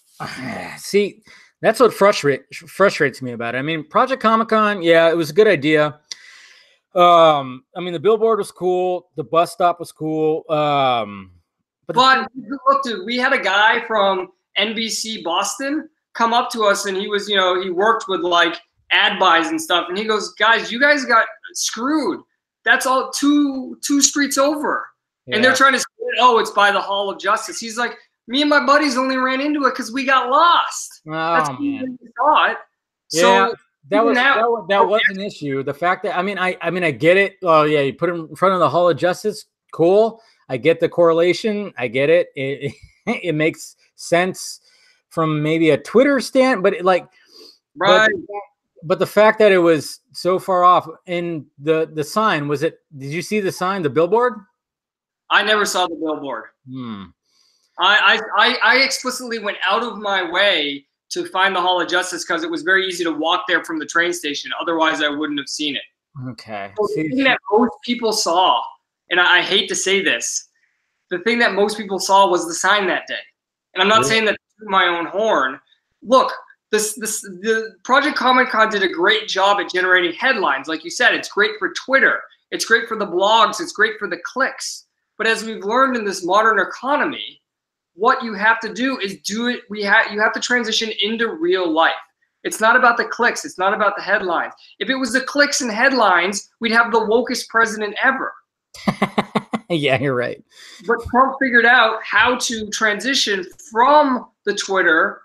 see, that's what frustrates me about it. I mean, Project Comic-Con, yeah, it was a good idea. I mean, the billboard was cool. The bus stop was cool. But look, dude, we had a guy from NBC Boston come up to us, and he was, you know, he worked with like ad buys and stuff, and he goes, guys, you guys got screwed. That's all two streets over. Yeah. And they're trying to say, oh, it's by the Hall of Justice. He's like, me and my buddies only ran into it because we got lost. Oh, that's what we thought. Yeah, so that was an issue. The fact that I mean I get it. Oh yeah, you put it in front of the Hall of Justice. Cool. I get the correlation. I get it. It makes sense from maybe a Twitter stand, but right. But the fact that it was so far off, and the sign, did you see the sign, the billboard? I never saw the billboard. I explicitly went out of my way to find the Hall of Justice because it was very easy to walk there from the train station. Otherwise, I wouldn't have seen it. Okay. So the thing that most people saw, and I hate to say this, the thing that most people saw was the sign that day. And I'm not saying that to my own horn. Look, the Project Comic-Con did a great job at generating headlines. Like you said, it's great for Twitter. It's great for the blogs. It's great for the clicks. But as we've learned in this modern economy, what you have to do is you have to transition into real life. It's not about the clicks. It's not about the headlines. If it was the clicks and headlines, we'd have the wokest president ever. Yeah, you're right. But Trump figured out how to transition from the Twitter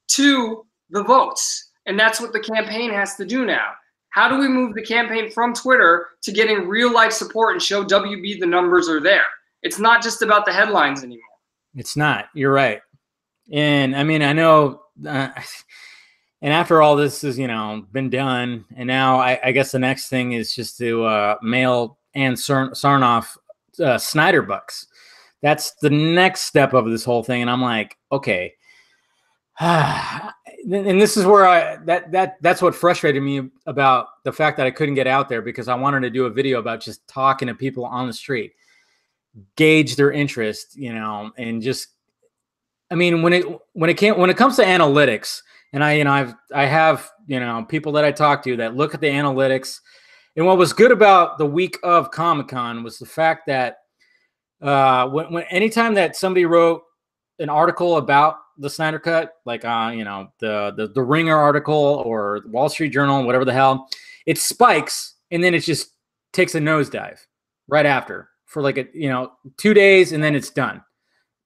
to the votes. And that's what the campaign has to do now. How do we move the campaign from Twitter to getting real life support and show WB the numbers are there? It's not just about the headlines anymore. It's not. You're right. And I mean, I know, and after all this is, been done, and now I guess the next thing is just to mail Ann Sarnoff Snyder bucks. That's the next step of this whole thing. And I'm like, okay. And this is where that's what frustrated me about the fact that I couldn't get out there, because I wanted to do a video about just talking to people on the street, gauge their interest, and just, I mean, when it comes to analytics, and I have people that I talk to that look at the analytics, and what was good about the week of Comic-Con was the fact that when anytime that somebody wrote an article about the Snyder Cut, like the Ringer article or the Wall Street Journal, whatever the hell, it spikes and then it just takes a nosedive right after for 2 days, and then it's done.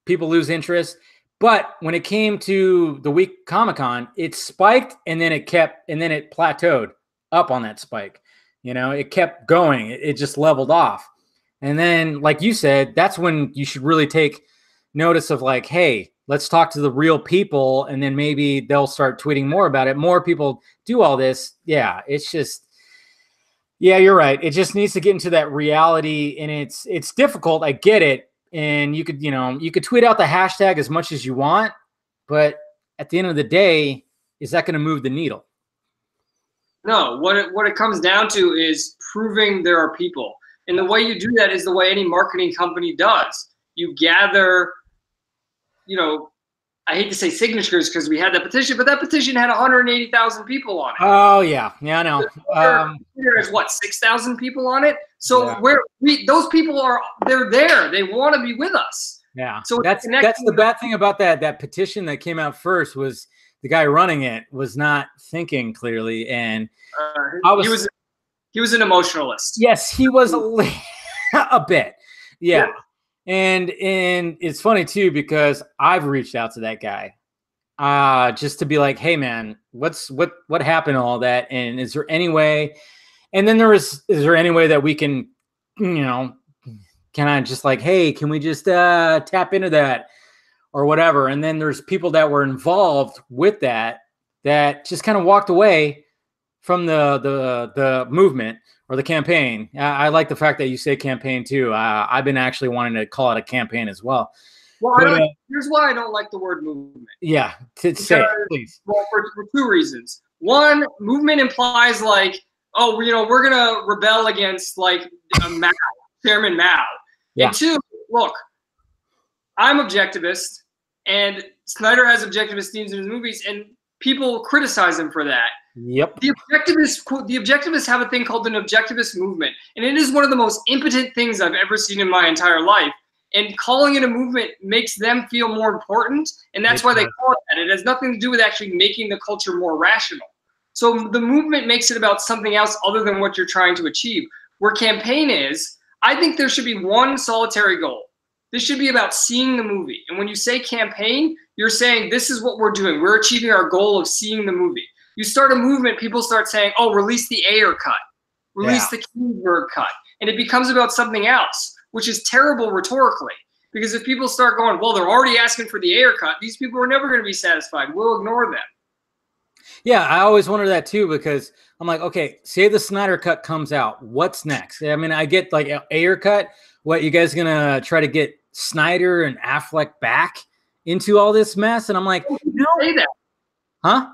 People lose interest. But when it came to the week Comic-Con, it spiked and then it plateaued up on that spike. It kept going. It just leveled off. And then, like you said, that's when you should really take notice of hey, let's talk to the real people, and then maybe they'll start tweeting more about it. More people do all this. Yeah, it's just, yeah, you're right. It just needs to get into that reality, and it's difficult. I get it. And you could tweet out the hashtag as much as you want, but at the end of the day, is that going to move the needle? No, what it comes down to is proving there are people. And the way you do that is the way any marketing company does. You gather, I hate to say signatures because we had that petition, but that petition had 180,000 people on it. Oh, yeah. Yeah, I know. There's 6,000 people on it. So those people they're there. They want to be with us. Yeah. So that's the bad thing about that petition that came out first was the guy running it was not thinking clearly. And he was an emotionalist. Yes, he was a bit. Yeah. And it's funny too, because I've reached out to that guy just to be like, hey man, what happened to all that? And is there any way? And then is there any way that we can, can I just hey, can we just tap into that or whatever? And then there's people that were involved with that just kind of walked away from the movement or the campaign. I like the fact that you say campaign too. I've been actually wanting to call it a campaign as well. Well, here's why I don't like the word movement. Yeah, say it, please. Well, for two reasons. One, movement implies we're gonna rebel against Mao, Chairman Mao. Yeah. And two, look, I'm objectivist, and Snyder has objectivist themes in his movies, and people criticize him for that. Yep. The objectivists have a thing called an objectivist movement, and it is one of the most impotent things I've ever seen in my entire life. And calling it a movement makes them feel more important, and that's why they call it that. It has nothing to do with actually making the culture more rational. So the movement makes it about something else other than what you're trying to achieve. Where campaign is, I think there should be one solitary goal. This should be about seeing the movie. And when you say campaign, you're saying this is what we're doing. We're achieving our goal of seeing the movie. You start a movement, people start saying, oh, release the Ayer cut. Release the Kingsburg cut. And it becomes about something else, which is terrible rhetorically. Because if people start going, well, they're already asking for the Ayer cut, these people are never going to be satisfied. We'll ignore them. Yeah, I always wonder that too, because I'm like, okay, say the Snyder cut comes out. What's next? I mean, I get like Ayer cut. What, you guys going to try to get Snyder and Affleck back into all this mess? And I'm like, no. Say that. Huh?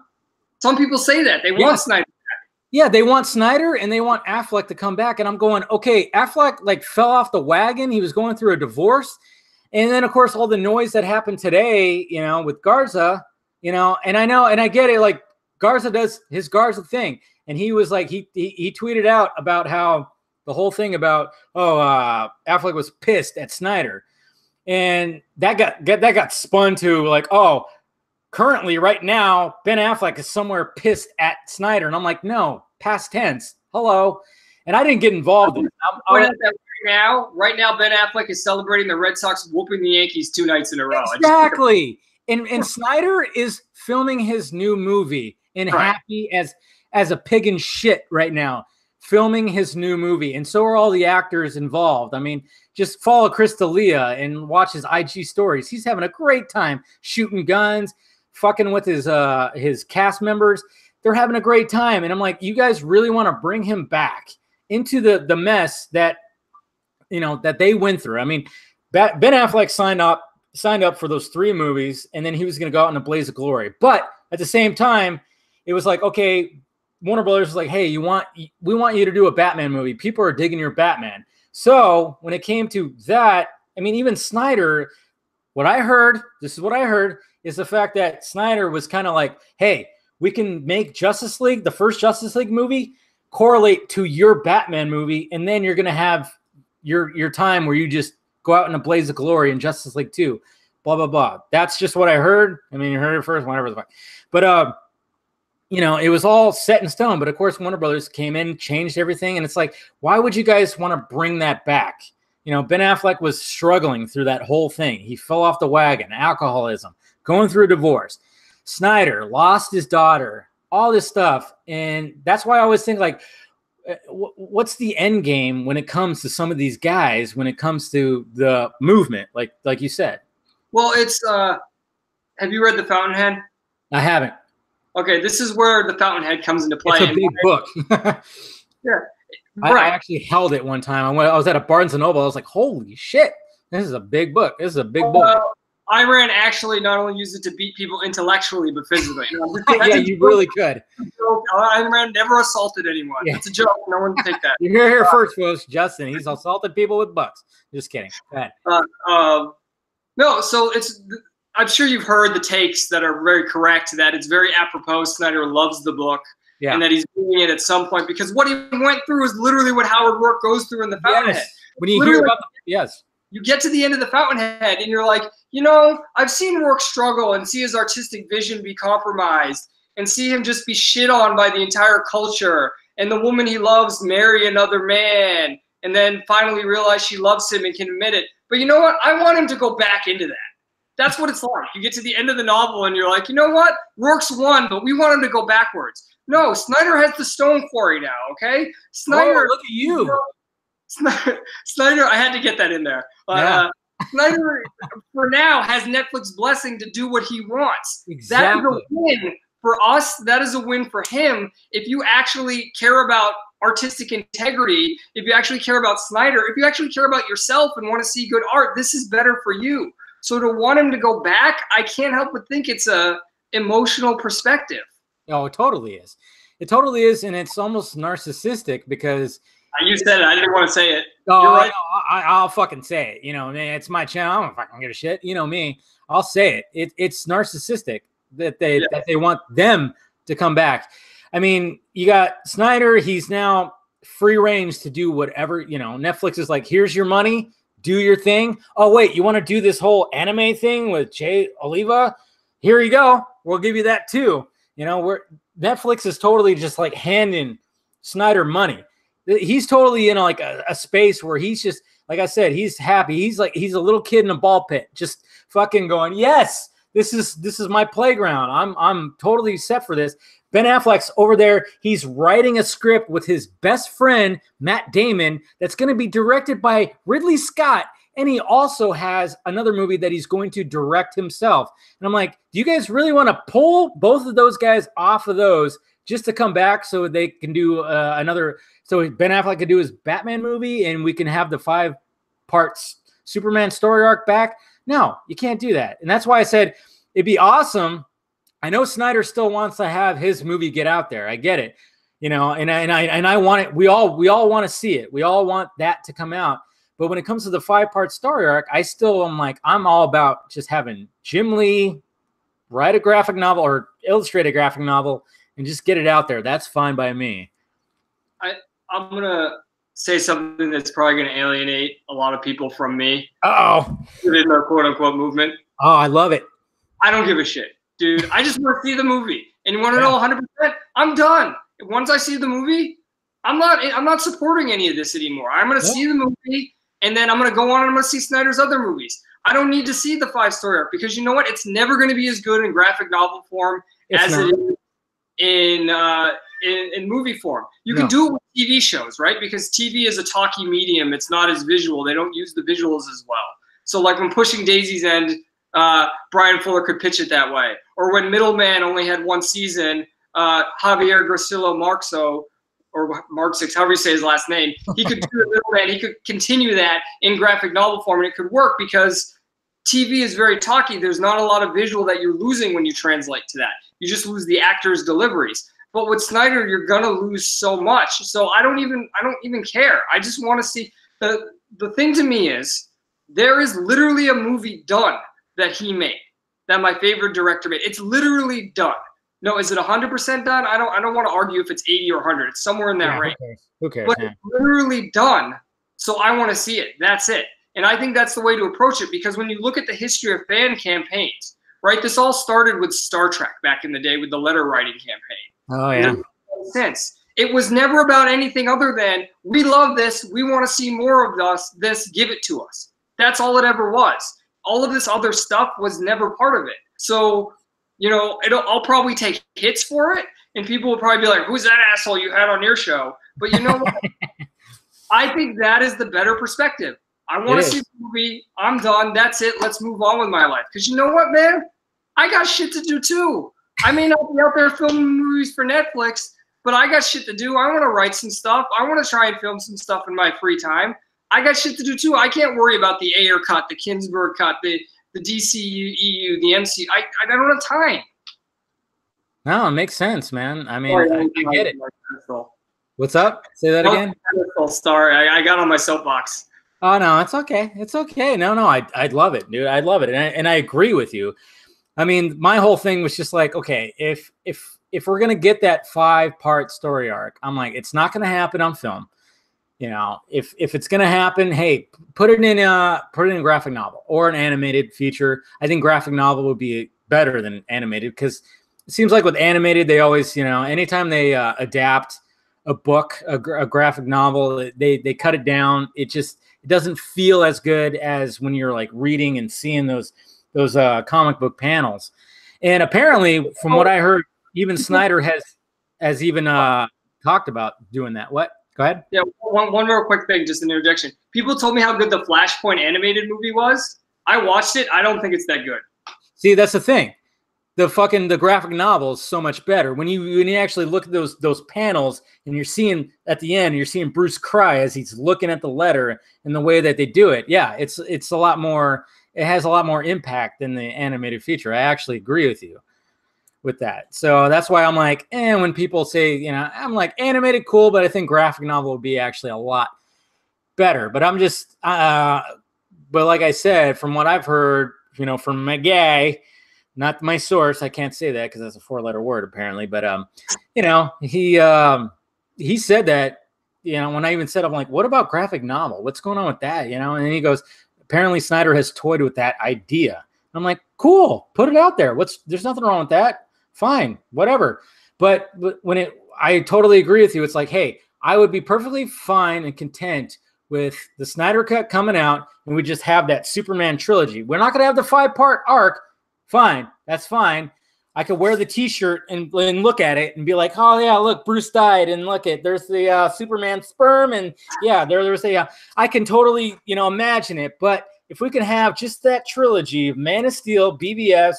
Some people say that. They want Snyder back. Yeah, they want Snyder and they want Affleck to come back. And I'm going, okay, Affleck like fell off the wagon. He was going through a divorce. And then, of course, all the noise that happened today, you know, with Garza, you know, and I know, and I get it, like Garza does his Garza thing. And he was like, he tweeted out about how the whole thing about, Affleck was pissed at Snyder. And that got spun to like, oh, currently right now, Ben Affleck is somewhere pissed at Snyder. And I'm like, no, past tense. Hello. And I didn't get involved in it. Right now, Ben Affleck is celebrating the Red Sox whooping the Yankees 2 nights in a row. Exactly. And Snyder is filming his new movie and happy as a pig in shit right now, filming his new movie. And so are all the actors involved. I mean, just follow Chris D'Elia and watch his IG stories. He's having a great time shooting guns, fucking with his cast members. They're having a great time. And I'm like, you guys really want to bring him back into the mess that, you know, that they went through. I mean, Ben Affleck signed up for those 3 movies, and then he was going to go out in a blaze of glory. But at the same time, it was like, okay, Warner Brothers was like, hey, we want you to do a Batman movie. People are digging your Batman. So when it came to that, I mean, even Snyder, this is what I heard, is the fact that Snyder was kind of like, hey, we can make Justice League, the first Justice League movie, correlate to your Batman movie, and then you're going to have your time where you just go out in a blaze of glory in Justice League 2, blah, blah, blah. That's just what I heard. I mean, you heard it first, whatever the fuck. But, you know, it was all set in stone. But, of course, Warner Brothers came in, changed everything. And it's like, why would you guys want to bring that back? You know, Ben Affleck was struggling through that whole thing. He fell off the wagon, alcoholism, going through a divorce. Snyder lost his daughter, all this stuff. And that's why I always think, like, what's the end game when it comes to some of these guys, when it comes to the movement, like you said? Well, it's have you read The Fountainhead? I haven't. Okay, this is where The Fountainhead comes into play. It's a big book. Yeah, I actually held it one time. I was at a Barnes & Noble. I was like, holy shit, this is a big book. This is a big book. Iran actually not only used it to beat people intellectually, but physically. You know, yeah, you really could. Iran never assaulted anyone. Yeah. It's a joke. No one can take that. You're here first, folks. Justin, he's assaulted people with bucks. Just kidding. Go ahead. No, so I'm sure you've heard the takes that are very correct, that it's very apropos. Snyder loves the book, and that he's doing it at some point, because what he went through is literally what Howard Rourke goes through in The Fountainhead. Yes. When you hear about you get to the end of The Fountainhead, and you're like, you know, I've seen Rourke struggle and see his artistic vision be compromised and see him just be shit on by the entire culture, and the woman he loves marry another man and then finally realize she loves him and can admit it. But you know what? I want him to go back into that. That's what it's like. You get to the end of the novel and you're like, you know what? Rourke's won, but we want him to go backwards. No, Snyder has the stone quarry now, okay? Snyder, look at you. Snyder, I had to get that in there. Snyder, for now, has Netflix blessing to do what he wants. Exactly. That is a win for us. That is a win for him. If you actually care about artistic integrity, if you actually care about Snyder, if you actually care about yourself and want to see good art, this is better for you. So to want him to go back, I can't help but think it's a emotional perspective. Oh, it totally is. It totally is, and it's almost narcissistic because you said it. I didn't want to say it. Oh, you're right. I'll fucking say it. You know, man, it's my channel. I don't fucking give a shit. You know me. I'll say it. It's narcissistic that they want them to come back. I mean, you got Snyder. He's now free range to do whatever. You know, Netflix is like, here's your money. Do your thing. Oh wait, you want to do this whole anime thing with Jay Oliva? Here you go. We'll give you that too. You know, Netflix is totally just like handing Snyder money. He's totally in like a space where he's just, like I said, he's happy. He's a little kid in a ball pit, just fucking going, yes, this is my playground. I'm totally set for this. Ben Affleck's over there. He's writing a script with his best friend, Matt Damon, that's going to be directed by Ridley Scott. And he also has another movie that he's going to direct himself. And I'm like, do you guys really want to pull both of those guys off of those just to come back so they can do another? So Ben Affleck could do his Batman movie and we can have the 5 parts Superman story arc back? No, you can't do that. And that's why I said it'd be awesome. I know Snyder still wants to have his movie get out there. I get it, you know, and I want it. We all want to see it. We all want that to come out. But when it comes to the 5-part story arc, I still am like, I'm all about just having Jim Lee write a graphic novel or illustrate a graphic novel and just get it out there. That's fine by me. I'm gonna say something that's probably gonna alienate a lot of people from me. Uh-oh. In the quote unquote movement. Oh, I love it. I don't give a shit, dude. I just want to see the movie. And you want to know 100%? I'm done. Once I see the movie, I'm not supporting any of this anymore. I'm gonna see the movie, and then I'm gonna go on and I'm gonna see Snyder's other movies. I don't need to see the 5-story arc because you know what? It's never gonna be as good in graphic novel form as it is in movie form. You can do it with TV shows, right? Because TV is a talkie medium. It's not as visual. They don't use the visuals as well. So like when Pushing Daisy's end, Brian Fuller could pitch it that way. Or when Middleman only had 1 season, Javier Grasillo Marxo, or Marxix, however you say his last name, he could do the Middleman. He could continue that in graphic novel form, and it could work because TV is very talky. There's not a lot of visual that you're losing when you translate to that. You just lose the actors' deliveries. But with Snyder, you're gonna lose so much. So I don't even care. I just want to see the thing to me is there is literally a movie done that he made that my favorite director made. It's literally done. No, is it 100% done? I don't want to argue if it's 80 or 100. It's somewhere in that range. Who cares? But it's literally done. So I want to see it. That's it. And I think that's the way to approach it because when you look at the history of fan campaigns, right? This all started with Star Trek back in the day with the letter writing campaign. Oh yeah. Sense. It was never about anything other than we love this. We want to see more of this. Give it to us. That's all it ever was. All of this other stuff was never part of it. So, you know, I'll probably take hits for it, and people will probably be like, "Who's that asshole you had on your show?" But you know what? I think that is the better perspective. I want to see the movie. I'm done. That's it. Let's move on with my life. Because you know what, man? I got shit to do too. I may not be out there filming movies for Netflix, but I got shit to do. I want to write some stuff. I want to try and film some stuff in my free time. I got shit to do too. I can't worry about the Ayer cut, the Kinsberg cut, the DCEU, the MC. I don't have time. No, it makes sense, man. I mean, I get it. What's up? Say that again. Sorry, I got on my soapbox. Oh no, it's okay. It's okay. No, I'd love it, dude. I'd love it, and I agree with you. I mean, my whole thing was just like, okay, if we're gonna get that 5-part story arc, I'm like, it's not gonna happen on film. You know, if it's gonna happen, hey, put it in a graphic novel or an animated feature. I think graphic novel would be better than animated because it seems like with animated, they always, you know, anytime they adapt a book, a graphic novel, they cut it down. It doesn't feel as good as when you're like reading and seeing those comic book panels. And apparently, from what I heard, even Snyder has even talked about doing that. What? Go ahead. Yeah, one more quick thing, just an interjection. People told me how good the Flashpoint animated movie was. I watched it. I don't think it's that good. See, that's the thing. The graphic novel is so much better. When you actually look at those panels and you're seeing at the end, you're seeing Bruce cry as he's looking at the letter and the way that they do it. Yeah, it's a lot more. It has a lot more impact than the animated feature. I actually agree with you with that. So that's why I'm like, when people say, you know, I'm like animated cool, but I think graphic novel would be actually a lot better. But I'm just, but like I said, from what I've heard, you know, from my guy, not my source, I can't say that because that's a 4-letter word apparently. But you know, he said that, you know, when I even said, I'm like, what about graphic novel? What's going on with that? You know, and then he goes, apparently Snyder has toyed with that idea. I'm like, cool, put it out there. There's nothing wrong with that. Fine, whatever. But when I totally agree with you. It's like, hey, I would be perfectly fine and content with the Snyder Cut coming out, and we just have that Superman trilogy. We're not going to have the 5-part arc. Fine, that's fine. I could wear the T-shirt and look at it and be like, oh yeah, look, Bruce died, and look at there's the Superman sperm, and yeah, there's a. I can totally, you know, imagine it. But if we can have just that trilogy of Man of Steel, BVS,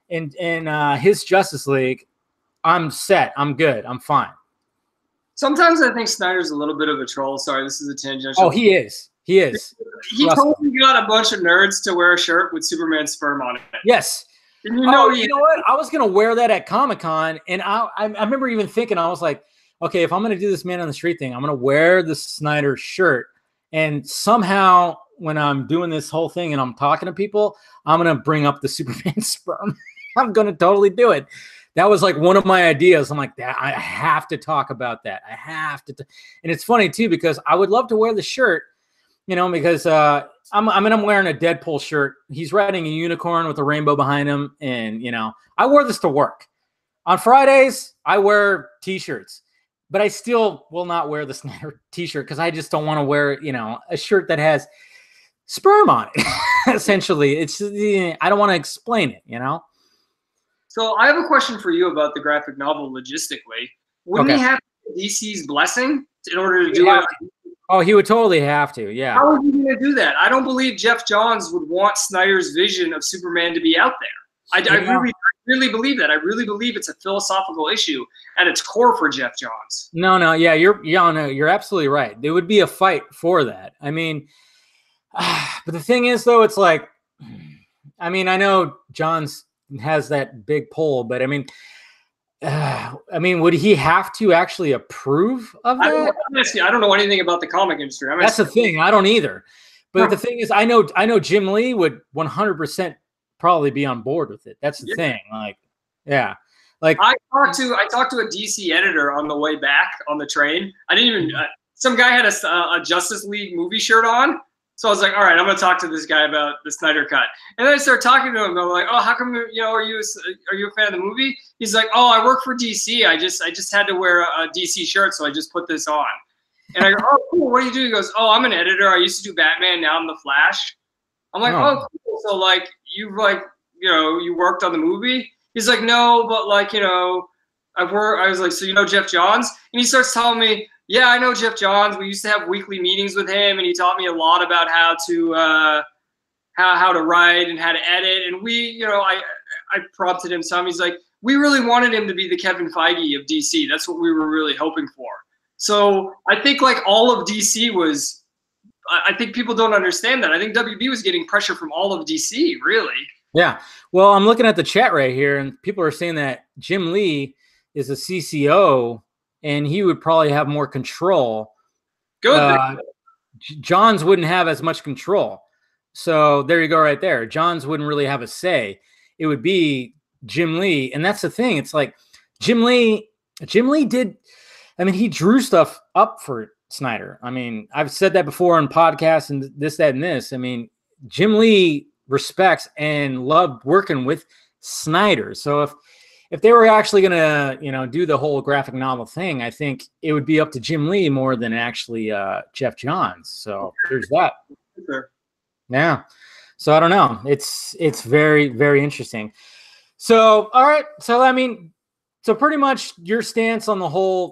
and his Justice League, I'm set. I'm good. I'm fine. Sometimes I think Snyder's a little bit of a troll. Sorry, this is a tangential. Oh, he is. He is. He totally got a bunch of nerds to wear a shirt with Superman sperm on it. Yes. And you know what? I was going to wear that at Comic-Con, and I remember even thinking, I was like, okay, if I'm going to do this Man on the Street thing, I'm going to wear the Snyder shirt. And somehow when I'm doing this whole thing and I'm talking to people, I'm going to bring up the Superman sperm. I'm going to totally do it. That was like one of my ideas. I'm like, I have to talk about that. I have to. And it's funny too, because I would love to wear the shirt, you know, because I'm wearing a Deadpool shirt. He's riding a unicorn with a rainbow behind him. And, you know, I wore this to work. On Fridays, I wear T-shirts, but I still will not wear the Snyder T-shirt because I just don't want to wear, you know, a shirt that has sperm on it. Essentially, it's, I don't want to explain it, you know. So I have a question for you about the graphic novel logistically. Wouldn't he have DC's blessing in order to do it? Oh, he would totally have to, yeah. How are you going to do that? I don't believe Jeff Johns would want Snyder's vision of Superman to be out there. I really believe that. I really believe it's a philosophical issue at its core for Jeff Johns. No, yeah, you're absolutely right. There would be a fight for that. I mean, but the thing is, though, it's like, I mean, I know Johns has that big pull, but I mean, would he have to actually approve of that? I don't know anything about the comic industry. That's the thing. I don't either. But the thing is, I know Jim Lee would 100% probably be on board with it. That's the thing. Like, yeah. Like I talked to a DC editor on the way back on the train. I didn't even. Some guy had a Justice League movie shirt on. So I was like, all right, I'm going to talk to this guy about the Snyder Cut. And then I started talking to him. I'm like, oh, how come, you know, are you a fan of the movie? He's like, oh, I work for DC. I just had to wear a DC shirt, so I just put this on. And I go, oh, cool. What do you do? He goes, oh, I'm an editor. I used to do Batman. Now I'm the Flash. I'm like, oh, cool. So like, you worked on the movie? He's like, no, but like, you know, I was like, so you know Jeff Johns? And he starts telling me, yeah, I know Jeff Johns. We used to have weekly meetings with him, and he taught me a lot about how to write and how to edit. And we, you know, I prompted him some. He's like, we really wanted him to be the Kevin Feige of DC. That's what we were really hoping for. So I think like all of DC was, I think people don't understand that. I think WB was getting pressure from all of DC, really. Yeah. Well, I'm looking at the chat right here, and people are saying that Jim Lee is a CCO, and he would probably have more control. Good. Johns wouldn't have as much control. So there you go right there. Johns wouldn't really have a say. It would be Jim Lee. And that's the thing. It's like Jim Lee did, I mean, he drew stuff up for Snyder. I mean, I've said that before on podcasts and this, that, and this. I mean, Jim Lee respects and loved working with Snyder. So if they were actually going to, you know, do the whole graphic novel thing, I think it would be up to Jim Lee more than actually Jeff Johns. So there's that. Sure. Yeah. So I don't know. It's very, very interesting. So, all right. So, I mean, so pretty much your stance on the whole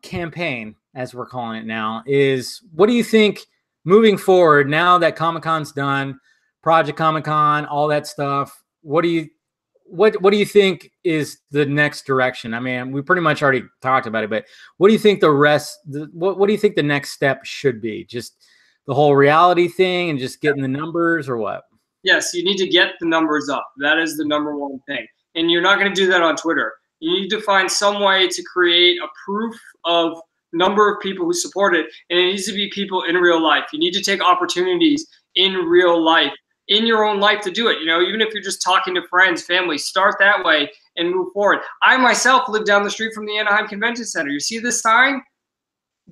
campaign, as we're calling it now, is what do you think moving forward now that Comic-Con's done, Project Comic-Con, all that stuff? What do you think is the next direction? I mean, we pretty much already talked about it, but what do you think what do you think the next step should be? Just the whole reality thing and just getting the numbers, or what? Yes, you need to get the numbers up. That is the number one thing. And you're not going to do that on Twitter. You need to find some way to create a proof of number of people who support it, and it needs to be people in real life. You need to take opportunities in real life, in your own life to do it. You know, even if you're just talking to friends, family, start that way and move forward. I myself live down the street from the Anaheim Convention Center. You see this sign?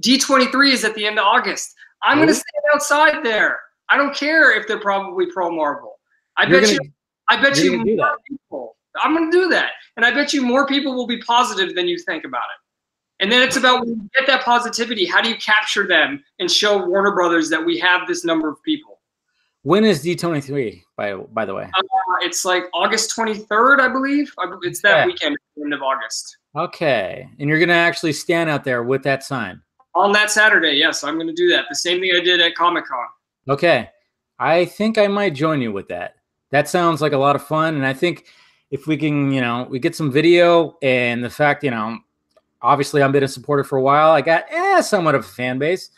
D23 is at the end of August. I'm going to stand outside there. I don't care if they're probably pro-Marvel. I bet you more people. I'm going to do that. And I bet you more people will be positive than you think about it. And then it's about, when you get that positivity, how do you capture them and show Warner Brothers that we have this number of people? When is D23, by the way? It's like August 23rd, I believe. It's that weekend at the end of August. Okay. And you're going to actually stand out there with that sign? On that Saturday, yes. I'm going to do that. The same thing I did at Comic-Con. Okay. I think I might join you with that. That sounds like a lot of fun. And I think if we can, you know, we get some video, and the fact, you know, obviously I've been a supporter for a while. I got somewhat of a fan base.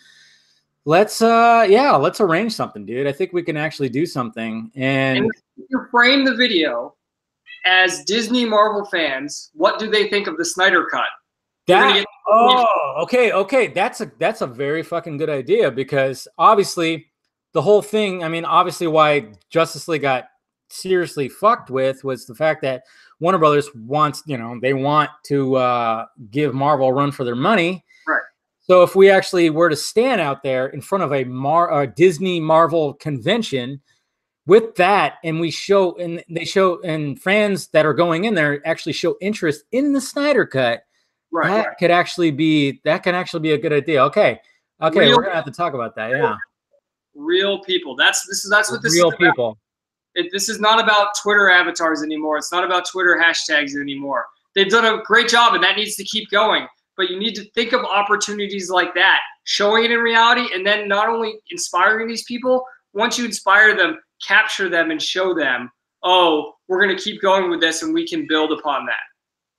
Let's arrange something, dude. I think we can actually do something. And if you frame the video as Disney Marvel fans, what do they think of the Snyder Cut? Okay. That's a very fucking good idea, because obviously the whole thing, I mean, obviously why Justice League got seriously fucked with was the fact that Warner Brothers wants, you know, they want to give Marvel a run for their money. Right. So if we actually were to stand out there in front of a Disney Marvel convention with that, and we show, and they show, and fans that are going in there actually show interest in the Snyder Cut, that can actually be a good idea. Okay, we're gonna have to talk about that. Yeah, real people. That's what this real is people. About. This is not about Twitter avatars anymore. It's not about Twitter hashtags anymore. They've done a great job, and that needs to keep going. But you need to think of opportunities like that, showing it in reality, and then not only inspiring these people. Once you inspire them, capture them and show them, oh, we're going to keep going with this, and we can build upon that.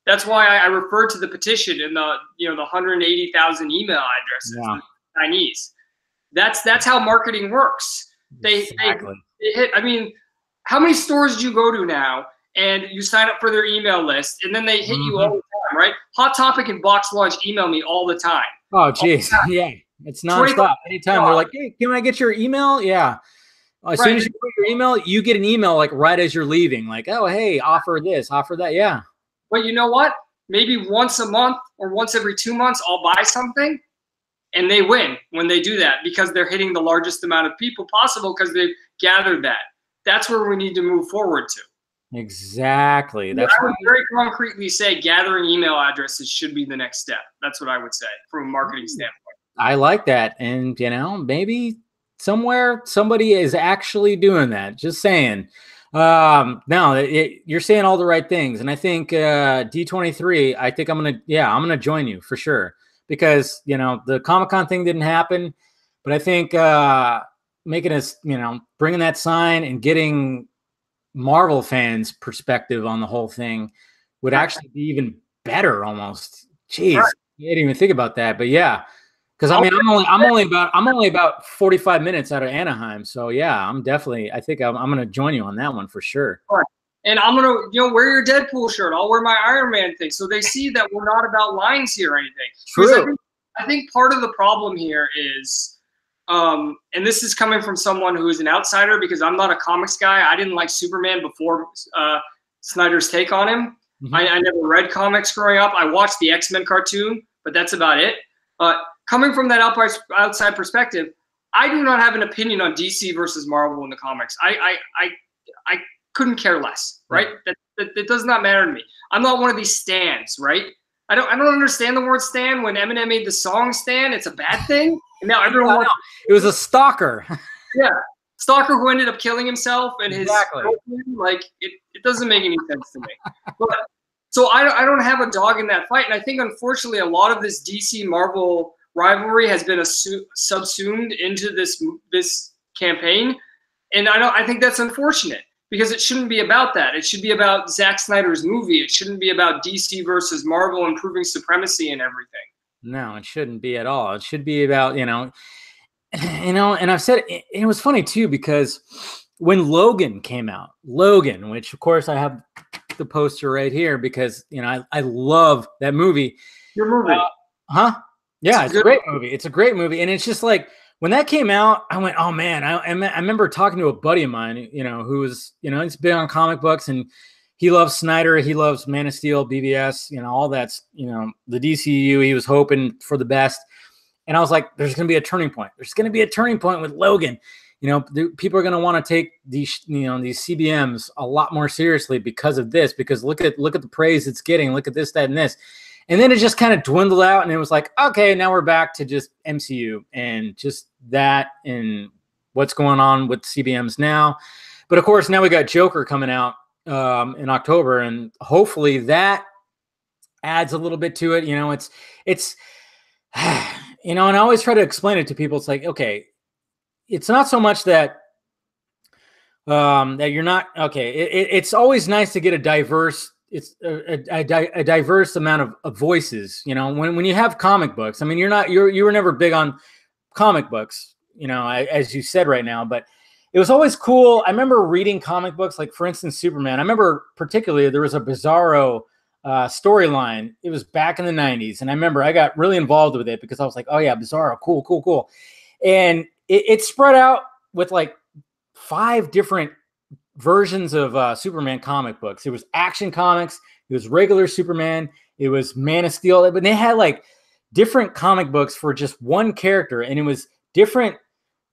That's why I referred to the petition and the 180,000 email addresses, the Chinese. That's how marketing works. They hit. I mean, how many stores do you go to now and you sign up for their email list, and then they hit you all the time, right? Hot Topic and Box Launch email me all the time. Oh, geez. Yeah. It's nonstop. Anytime they're like, hey, can I get your email? Yeah. As soon as you put your email, you get an email like right as you're leaving, like, oh, hey, offer this, offer that. Yeah. But you know what? Maybe once a month or once every 2 months, I'll buy something, and they win when they do that, because they're hitting the largest amount of people possible because they've gathered that. That's where we need to move forward to. Exactly. I would very concretely say gathering email addresses should be the next step. That's what I would say from a marketing standpoint. I like that. And, you know, maybe somewhere somebody is actually doing that. Just saying. No, you're saying all the right things. And I think D23, I think I'm going to join you for sure. Because, you know, the Comic-Con thing didn't happen. But I think making us, you know, bringing that sign and getting Marvel fans' perspective on the whole thing would actually be even better almost. Jeez, I didn't even think about that. But yeah, because I mean, I'm only about 45 minutes out of Anaheim, so yeah, I think I'm going to join you on that one for sure. Right. And I'm going to, wear your Deadpool shirt. I'll wear my Iron Man thing, so they see that we're not about lines here or anything. True. I think part of the problem here is. And this is coming from someone who is an outsider, because I'm not a comics guy. I didn't like Superman before Snyder's take on him. Mm-hmm. I never read comics growing up. I watched the X-Men cartoon, but that's about it. Coming from that outside perspective, I do not have an opinion on DC versus Marvel in the comics. I couldn't care less, right? Mm-hmm. That does not matter to me. I'm not one of these stans, right? I don't understand the word stan. When Eminem made the song Stan, it's a bad thing. And now everyone wants it was a stalker. Yeah. Stalker who ended up killing himself and his girlfriend. Like it doesn't make any sense to me. But so I don't have a dog in that fight. And I think unfortunately a lot of this DC Marvel rivalry has been subsumed into this campaign. And I think that's unfortunate, because it shouldn't be about that. It should be about Zack Snyder's movie. It shouldn't be about DC versus Marvel improving supremacy and everything. No, it shouldn't be at all. It should be about, and I've said it was funny too, because when Logan came out, which of course I have the poster right here, because, I love that movie. Your movie. Huh? Yeah, it's a great movie. It's a great movie, and it's just like when that came out, I went, "Oh man!" I remember talking to a buddy of mine, who was, he's big on comic books, and he loves Snyder, he loves Man of Steel, BVS, all that's, the DCU. He was hoping for the best, and I was like, "There's going to be a turning point. There's going to be a turning point with Logan. People are going to want to take these, these CBMs a lot more seriously because of this. Because look at the praise it's getting. Look at this, that, and this." And then it just kind of dwindled out, and it was like, okay, now we're back to just MCU and just that and what's going on with CBMs now. But of course, now we got Joker coming out in October, and hopefully that adds a little bit to it. It's and I always try to explain it to people. It's like, okay, it's not so much that that you're not okay. It's always nice to get a diverse. It's a diverse amount of voices, when you have comic books. I mean, you were never big on comic books, as you said right now, but it was always cool. I remember reading comic books, like for instance, Superman. I remember particularly there was a Bizarro storyline. It was back in the 90s. And I remember I got really involved with it because I was like, oh yeah, Bizarro, cool. And it spread out with like 5 different versions of Superman comic books. It was Action Comics, it was regular Superman, it was Man of Steel, but they had like different comic books for just one character, and it was different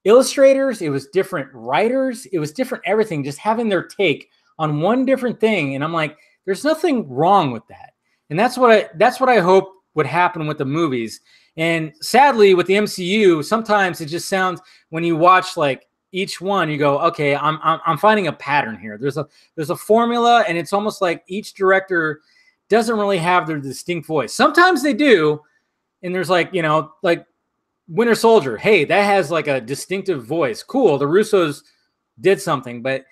illustrators, it was different writers, it was different everything, just having their take on one different thing. And I'm like, there's nothing wrong with that. And that's what I hope would happen with the movies. And sadly with the MCU, sometimes it just sounds, when you watch like each one, you go, okay, I'm finding a pattern here. There's a formula, and it's almost like each director doesn't really have their distinct voice. Sometimes they do, and there's like, like Winter Soldier. Hey, that has like a distinctive voice. Cool, the Russos did something, but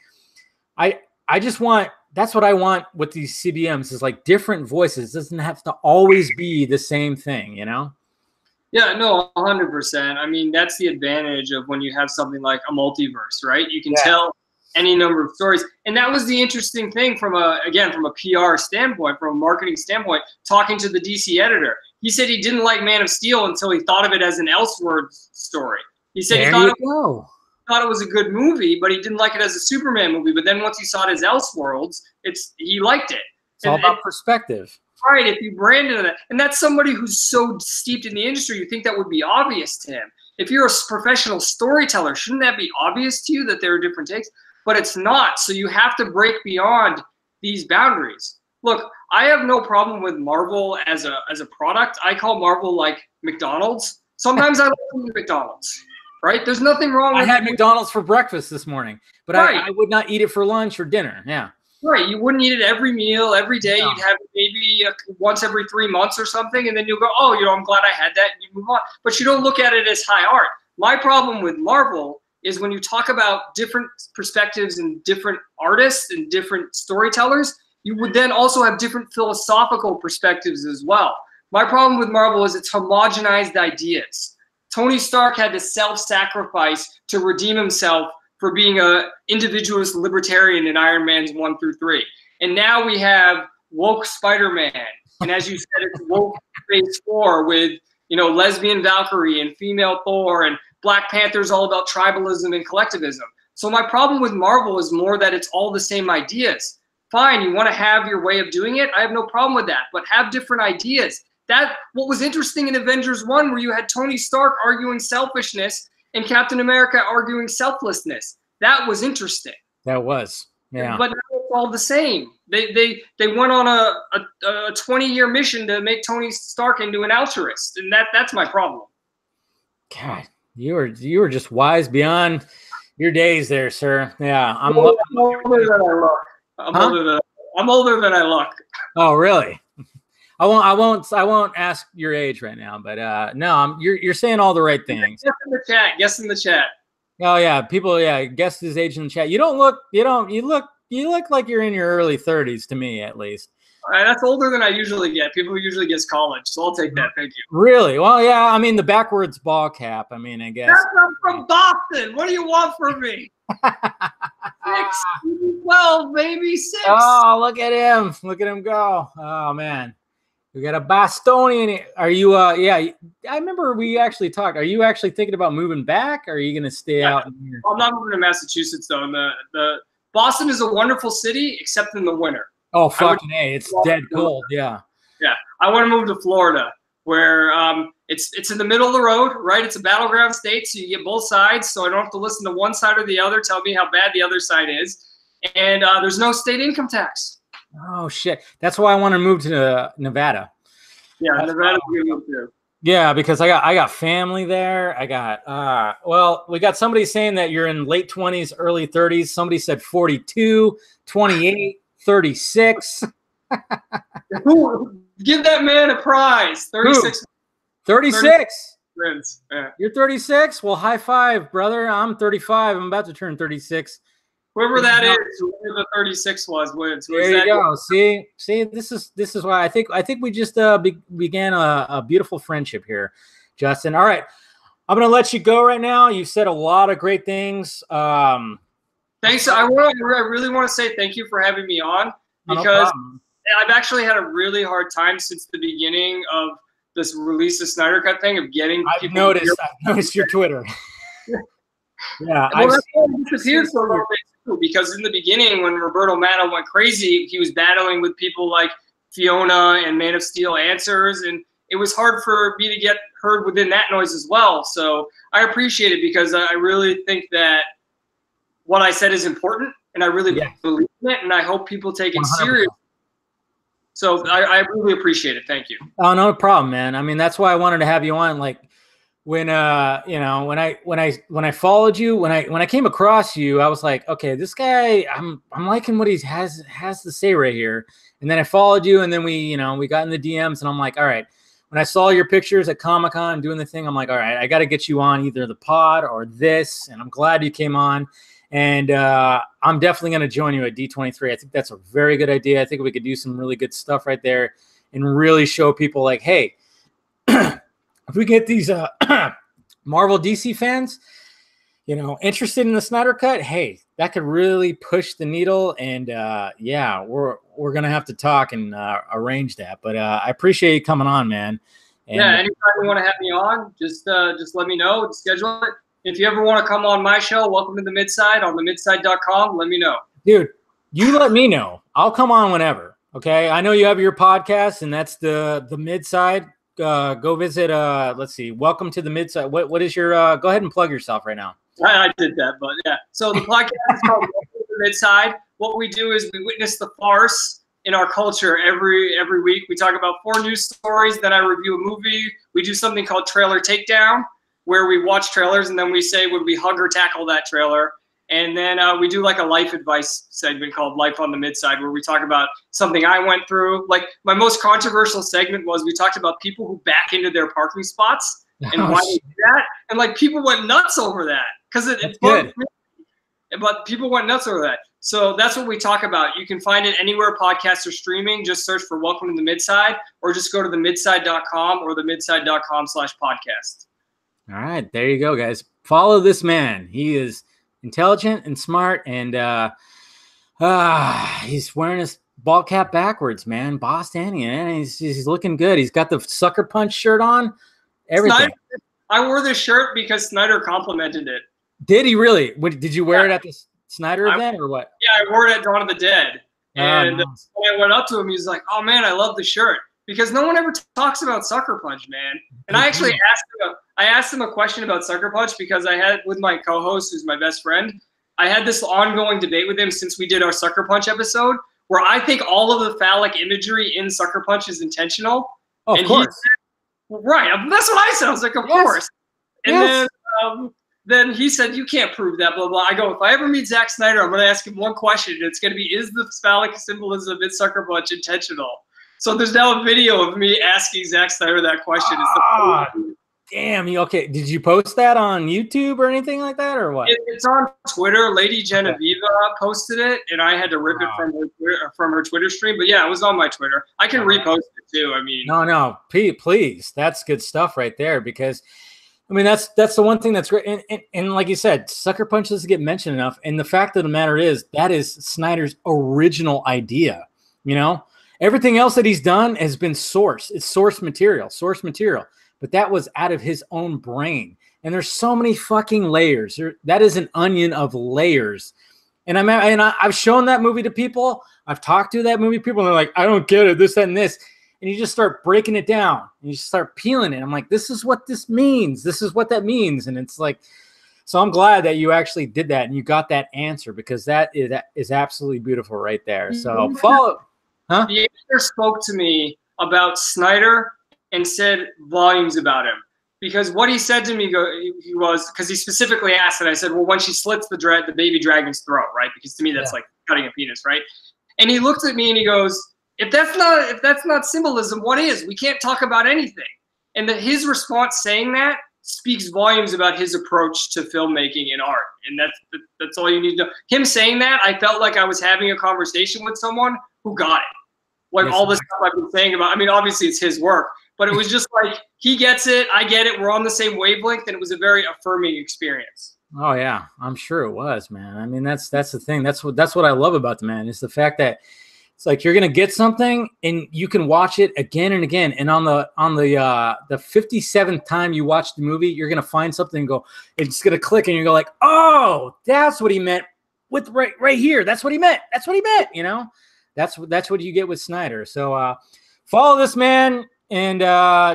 I just want, that's what I want with these CBMs, is like different voices. It doesn't have to always be the same thing, Yeah, no, 100%. I mean, that's the advantage of when you have something like a multiverse, right? You can tell any number of stories. And that was the interesting thing from a PR standpoint, from a marketing standpoint, talking to the DC editor. He said he didn't like Man of Steel until he thought of it as an Elseworlds story. He said he thought it was a good movie, but he didn't like it as a Superman movie. But then once he saw it as Elseworlds, he liked it. It's all about perspective. Right, if you branded it, and that's somebody who's so steeped in the industry, you think that would be obvious to him. If you're a professional storyteller, shouldn't that be obvious to you that there are different takes? But it's not, so you have to break beyond these boundaries. Look, I have no problem with Marvel as a product. I call Marvel like McDonald's. Sometimes I like McDonald's, right? There's nothing wrong with I had McDonald's for breakfast this morning, but I would not eat it for lunch or dinner, yeah. Right, you wouldn't eat it every meal, every day. No. You'd have it maybe once every 3 months or something, and then you'll go, oh, I'm glad I had that, and you move on. But you don't look at it as high art. My problem with Marvel is when you talk about different perspectives and different artists and different storytellers, you would then also have different philosophical perspectives as well. My problem with Marvel is it's homogenized ideas. Tony Stark had to self-sacrifice to redeem himself for being a individualist libertarian in Iron Man's 1 through 3. And now we have woke Spider-Man. And as you said, it's woke Phase 4 with, lesbian Valkyrie and female Thor, and Black Panther's all about tribalism and collectivism. So my problem with Marvel is more that it's all the same ideas. Fine, you want to have your way of doing it? I have no problem with that, but have different ideas. What was interesting in Avengers 1, where you had Tony Stark arguing selfishness and Captain America arguing selflessness. That was interesting. That was, yeah. But now it's all the same. They went on a 20-year mission to make Tony Stark into an altruist, and that's my problem. God, you were just wise beyond your days there, sir. Yeah, I'm older than I look. I'm older than I look. Oh, really? I won't ask your age right now, but no, you're saying all the right things. Guess in the chat. Oh yeah, people, guess his age in the chat. You look like you're in your early 30s to me, at least. All right, that's older than I usually get. People usually guess college, so I'll take that. Thank you. Really? Well, yeah. I mean, the backwards ball cap. I mean, I guess. I'm from Boston. What do you want from me? 6, 12, baby, 6. Oh, look at him! Look at him go! Oh man. We got a Bostonian. Are you? Yeah, I remember we actually talked. Are you actually thinking about moving back? Or are you going to stay out here? I'm not moving to Massachusetts though. The Boston is a wonderful city, except in the winter. Oh, fucking A. It's dead cold. Yeah. Yeah. I want to move to Florida, where it's in the middle of the road, right? It's a battleground state, so you get both sides. So I don't have to listen to one side or the other tell me how bad the other side is. And there's no state income tax. Oh, shit. That's why I want to move to Nevada. Yeah, Nevada's a good move too. Yeah, because I got family there. I got well, we got somebody saying that you're in late 20s, early 30s. Somebody said 42, 28, 36. Give that man a prize. 36. 36. Yeah. You're 36? Well, high five, brother. I'm 35. I'm about to turn 36. Whoever that is, whoever the 36 was, wins. There you go. See, this is why I think we just began a beautiful friendship here, Justin. All right, I'm gonna let you go right now. You've said a lot of great things. Thanks. I really want to say thank you for having me on, because I've actually had a really hard time since the beginning of this release the Snyder Cut thing of getting. I've noticed your Twitter. Yeah, well, that's why I disappeared for a little bit too, because in the beginning, when Roberto Matta went crazy, he was battling with people like Fiona and Man of Steel Answers, and it was hard for me to get heard within that noise as well. So I appreciate it, because I really think that what I said is important, and I really believe in it, and I hope people take it 100%. Serious. So I really appreciate it. Thank you. Oh, no problem, man. I mean, that's why I wanted to have you on. Like, when when I followed you, when I came across you, I was like, okay, this guy, I'm liking what he has to say right here. And then I followed you, and then we got in the DMs, and I'm like, all right. When I saw your pictures at Comic-Con doing the thing, I'm like, all right, I got to get you on either the pod or this. And I'm glad you came on. And I'm definitely going to join you at D23. I think that's a very good idea. I think we could do some really good stuff right there and really show people like, hey, if we get these Marvel DC fans, interested in the Snyder Cut, hey, that could really push the needle. And yeah, we're gonna have to talk and arrange that. But I appreciate you coming on, man. And, yeah, anytime you want to have me on, just let me know. Schedule it. If you ever want to come on my show, welcome to the Midside on themidside.com. Let me know, dude. You let me know. I'll come on whenever. Okay, I know you have your podcast, and that's the Midside. Go visit. Let's see. Welcome to the Midside. What is your? Go ahead and plug yourself right now. I did that, but yeah. So the podcast is called Welcome to the Midside. What we do is we witness the farce in our culture every week. We talk about 4 news stories. Then I review a movie. We do something called Trailer Takedown, where we watch trailers and then we say would we hug or tackle that trailer. And then we do like a life advice segment called Life on the Midside, where we talk about something I went through. Like my most controversial segment was we talked about people who back into their parking spots and why they do that. And like people went nuts over that because it's good. But people went nuts over that. So that's what we talk about. You can find it anywhere podcasts are streaming. Just search for Welcome to the Midside, or just go to themidside.com or themidside.com/podcast. All right, there you go, guys. Follow this man. He is intelligent and smart, and he's wearing his ball cap backwards, man. Bostonian, and he's looking good. He's got the Sucker Punch shirt on. Everything. Snyder, I wore this shirt because Snyder complimented it. Did he really? Did you wear it at the Snyder event or what? Yeah, I wore it at Dawn of the Dead. And nice. When I went up to him, he was like, "Oh man, I love the shirt," because no one ever talks about Sucker Punch, man. And I actually asked him a question about Sucker Punch because I had with my co-host, who's my best friend. I had this ongoing debate with him since we did our Sucker Punch episode, where I think all of the phallic imagery in Sucker Punch is intentional. Oh, of course. Right. That's what I said. I was like, of course. And then he said, you can't prove that, blah, blah. I go, if I ever meet Zack Snyder, I'm going to ask him one question. It's going to be, is the phallic symbolism in Sucker Punch intentional? So there's now a video of me asking Zack Snyder that question. Damn. Okay. Did you post that on YouTube or anything like that, or what? It's on Twitter. Lady Genevieve posted it, and I had to rip it from her Twitter stream. But yeah, it was on my Twitter. I can repost it too. I mean, no, please. That's good stuff right there, because I mean, that's the one thing that's great. And like you said, Sucker Punch doesn't get mentioned enough. And the fact of the matter is that is Snyder's original idea, Everything else that he's done has been source. It's source material. But that was out of his own brain. And there's so many fucking layers. That is an onion of layers. And I've shown that movie to people. I've talked to that movie people, and they're like, I don't get it, this, that, and this. And you just start breaking it down. And you start peeling it. I'm like, this is what this means. This is what that means. And it's like, so I'm glad that you actually did that and you got that answer, because that is absolutely beautiful right there. So follow. Huh? The actor spoke to me about Snyder and said volumes about him. Because what he said to me, he was, because he specifically asked, and I said, well, when she slits the baby dragon's throat, right? Because to me, that's like cutting a penis, right? And he looked at me and he goes, if that's not symbolism, what is? We can't talk about anything. And his response saying that speaks volumes about his approach to filmmaking and art. And that's all you need to know. Him saying that, I felt like I was having a conversation with someone who got it. Like all the stuff I've been saying about, I mean, obviously it's his work, but it was just like, he gets it, I get it, we're on the same wavelength, and it was a very affirming experience. Oh yeah, I'm sure it was, man. I mean, that's the thing. That's what I love about the man, is the fact that it's like you're gonna get something and you can watch it again and again. And on the 57th time you watch the movie, you're gonna find something and go, it's gonna click, and you go like, oh, that's what he meant with right here. That's what he meant. That's what he meant. You know, that's what you get with Snyder. So follow this man. And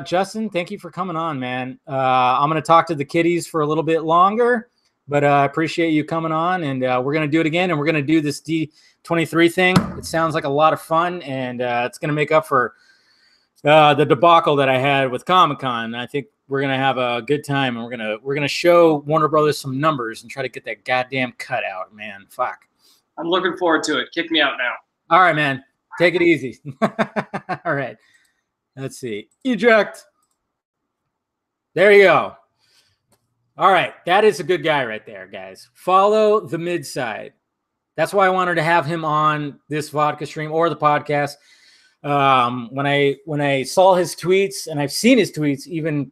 Justin, thank you for coming on, man. I'm going to talk to the kiddies for a little bit longer, but I appreciate you coming on, and we're going to do it again, and we're going to do this D23 thing. It sounds like a lot of fun, and it's going to make up for the debacle that I had with Comic-Con. I think we're going to have a good time, and we're going to show Warner Brothers some numbers and try to get that goddamn cut out, man. Fuck. I'm looking forward to it. Kick me out now. All right, man. Take it easy. All right. Let's see. Eject. There you go. All right. That is a good guy right there, guys. Follow the mid side. That's why I wanted to have him on this vodka stream or the podcast. When I saw his tweets, and I've seen his tweets even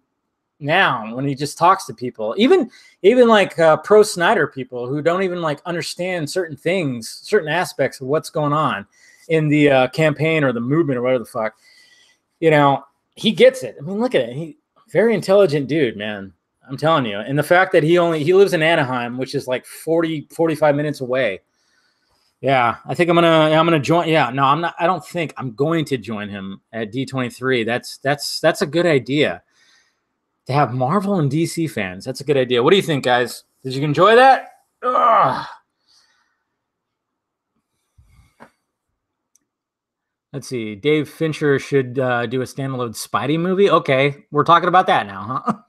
now when he just talks to people, even like pro Snyder people who don't even like understand certain things, certain aspects of what's going on in the campaign or the movement or whatever the fuck. You know, he gets it. I mean, look at it. He very intelligent dude, man. I'm telling you. And the fact that he lives in Anaheim, which is like 45 minutes away. Yeah, I think I'm gonna join. Yeah, no, I'm not. I don't think I'm going to join him at D23. That's a good idea. To have Marvel and DC fans, that's a good idea. What do you think, guys? Did you enjoy that? Ugh. Let's see. Dave Fincher should do a standalone Spidey movie. Okay, we're talking about that now,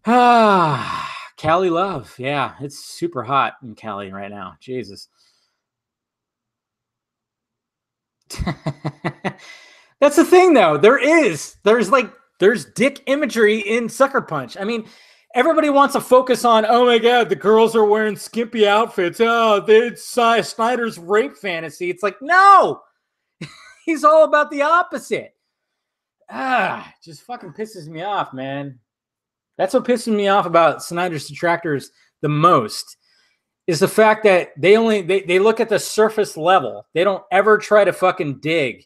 huh? Cali Love. Yeah, it's super hot in Cali right now. Jesus. That's the thing, though. There's dick imagery in Sucker Punch. I mean, everybody wants to focus on, oh my God, the girls are wearing skimpy outfits. Oh, it's Snyder's rape fantasy. It's like, no, he's all about the opposite. Just fucking pisses me off, man. That's what pisses me off about Snyder's detractors the most, is the fact that they look at the surface level. They don't ever try to fucking dig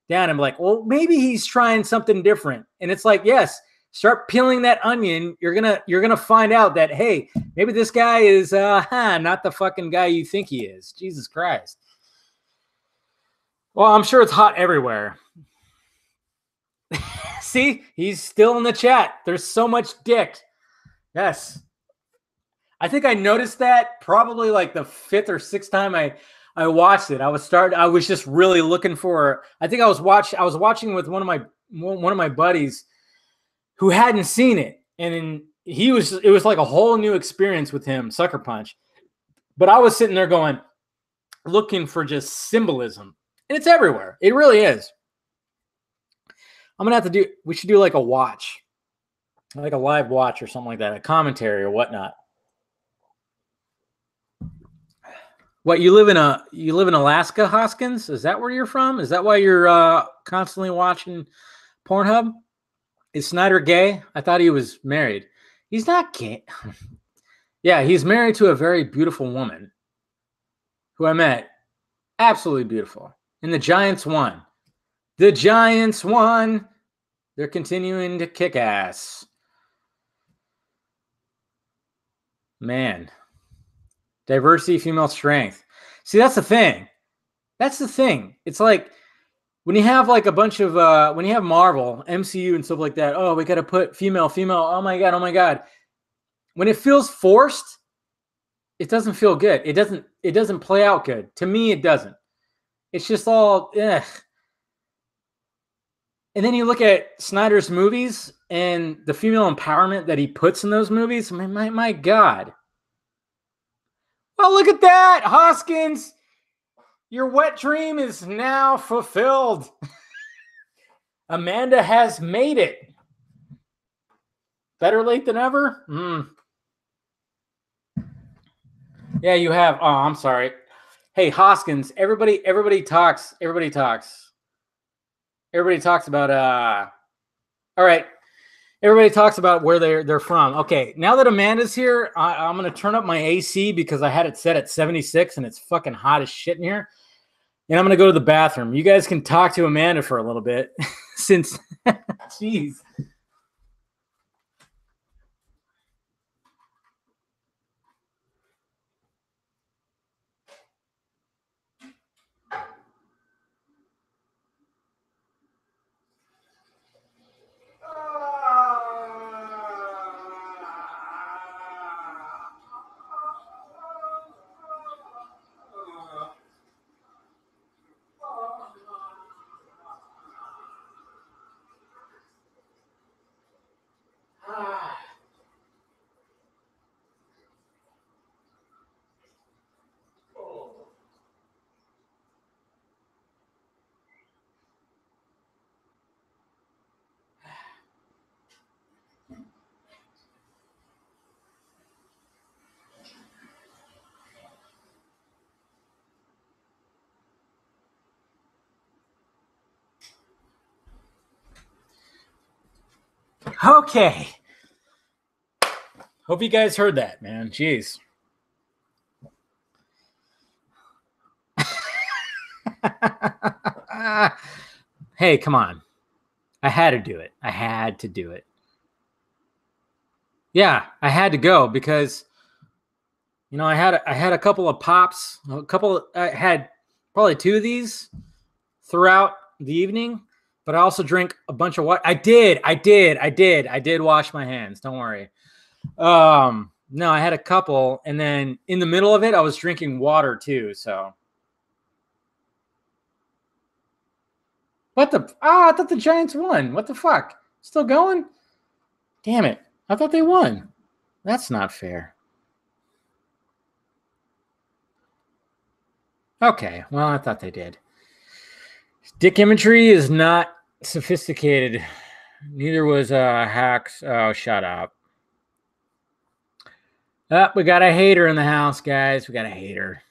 down and be like, well, maybe he's trying something different. And it's like, yes, start peeling that onion. You're gonna find out that, hey, maybe this guy is not the fucking guy you think he is. Jesus Christ. Well, I'm sure it's hot everywhere. See, he's still in the chat. There's so much dick. Yes. I think I noticed that probably like the 5th or 6th time I watched it. I was just really looking for, I think I was watching with one of my buddies who hadn't seen it. And it was like a whole new experience with him, Sucker Punch. But I was sitting there going, looking for just symbolism. And it's everywhere. It really is. We should do like a watch, like a live watch or something like that, a commentary or whatnot. What, you live in Alaska, Hoskins? Is that where you're from? Is that why you're constantly watching Pornhub? Is Snyder gay? I thought he was married. He's not gay. Yeah, he's married to a very beautiful woman who I met. Absolutely beautiful. And the Giants won. The Giants won. They're continuing to kick ass. Man. Diversity, female strength. See, that's the thing. That's the thing. It's like when you have like a bunch of when you have Marvel, MCU and stuff like that, oh, we got to put female. Oh my god. When it feels forced, it doesn't feel good. It doesn't play out good. To me, it doesn't. It's just all And then you look at Snyder's movies and the female empowerment that he puts in those movies. My God. Well, look at that, Hoskins. Your wet dream is now fulfilled. Amanda has made it. Better late than ever? Yeah, you have. Oh, I'm sorry. Hey, Hoskins, everybody talks about all right. Everybody talks about where they're from. Okay, now that Amanda's here, I'm gonna turn up my AC because I had it set at 76 and it's fucking hot as shit in here. And I'm gonna go to the bathroom. You guys can talk to Amanda for a little bit since jeez. Okay. Hope you guys heard that, man. Jeez. Hey, come on. I had to do it. Yeah, I had to go because I had a couple of pops, I had probably 2 of these throughout the evening, but I also drink a bunch of water. I did wash my hands. Don't worry. No, I had a couple, and then in the middle of it, I was drinking water too. So, I thought the Giants won. What the fuck? Still going? Damn it! I thought they won. That's not fair. Okay, well, I thought they did. Dick imagery is not sophisticated. Neither was hacks. Oh, shut up. We got a hater in the house, guys. We got a hater.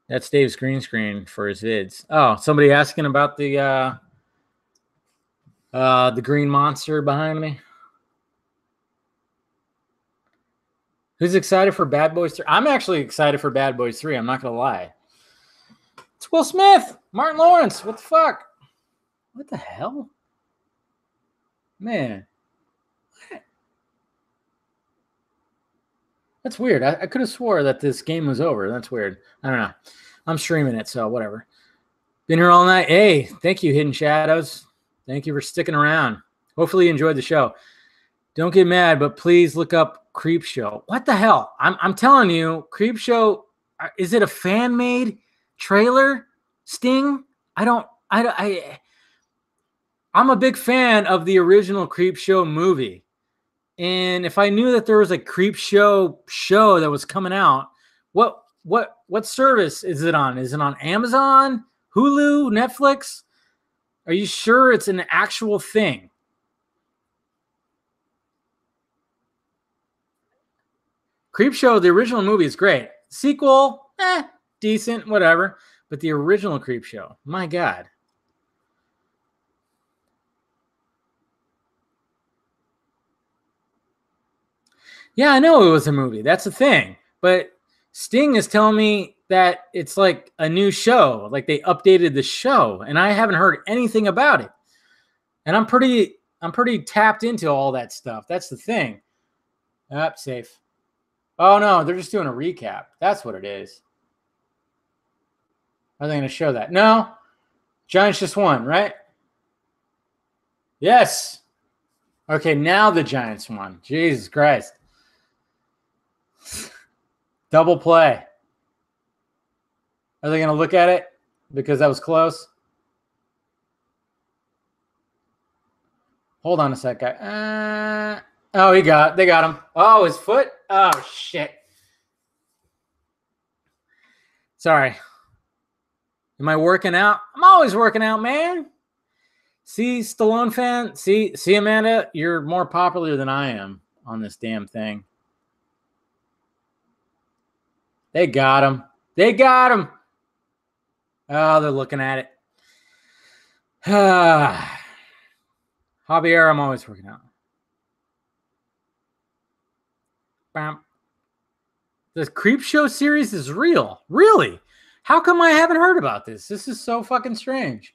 That's Dave's green screen for his vids. Oh, somebody asking about the green monster behind me. Who's excited for Bad Boys 3? I'm actually excited for Bad Boys 3. I'm not going to lie. It's Will Smith. Martin Lawrence. What the fuck? What the hell? Man. What? That's weird. I could have swore that this game was over. That's weird. I don't know. I'm streaming it, so whatever. Been here all night. Hey, thank you, Hidden Shadows. Thank you for sticking around. Hopefully you enjoyed the show. Don't get mad, but please look up Creep Show. What the hell? I'm telling you, Creep Show, is it a fan-made trailer? Sting? I'm a big fan of the original Creep Show movie. And if I knew that there was a Creep Show that was coming out, what service is it on? Is it on Amazon, Hulu, Netflix? Are you sure it's an actual thing? Creep Show, the original movie is great. Sequel, decent, whatever. But the original Creep Show, my God. Yeah, I know it was a movie. That's the thing. But Sting is telling me that it's like a new show, like they updated the show, and I haven't heard anything about it. And I'm pretty tapped into all that stuff. That's the thing. Safe. Oh no, they're just doing a recap. That's what it is. Are they going to show that? No. Giants just won, right? Yes. Okay, now the Giants won. Jesus Christ. Double play. Are they going to look at it because that was close? Hold on a sec, guy. Oh, they got him. Oh, his foot? Oh, shit. Sorry. Am I working out? I'm always working out, man. See, Stallone fan? See, Amanda? You're more popular than I am on this damn thing. They got him. They got him. Oh, they're looking at it. Javier, I'm always working out. Bam. The Creep Show series is real. Really? How come I haven't heard about this? This is so fucking strange.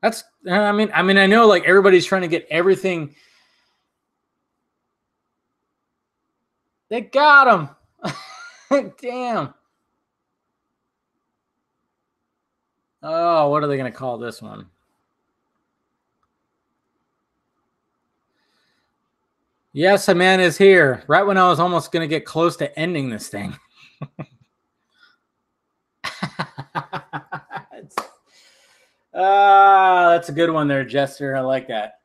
That's, I mean, I know like everybody's trying to get everything. They got him. Damn. Oh, what are they going to call this one? Yes, Amanda's here. Right when I was almost going to get close to ending this thing. That's a good one there, Jester. I like that.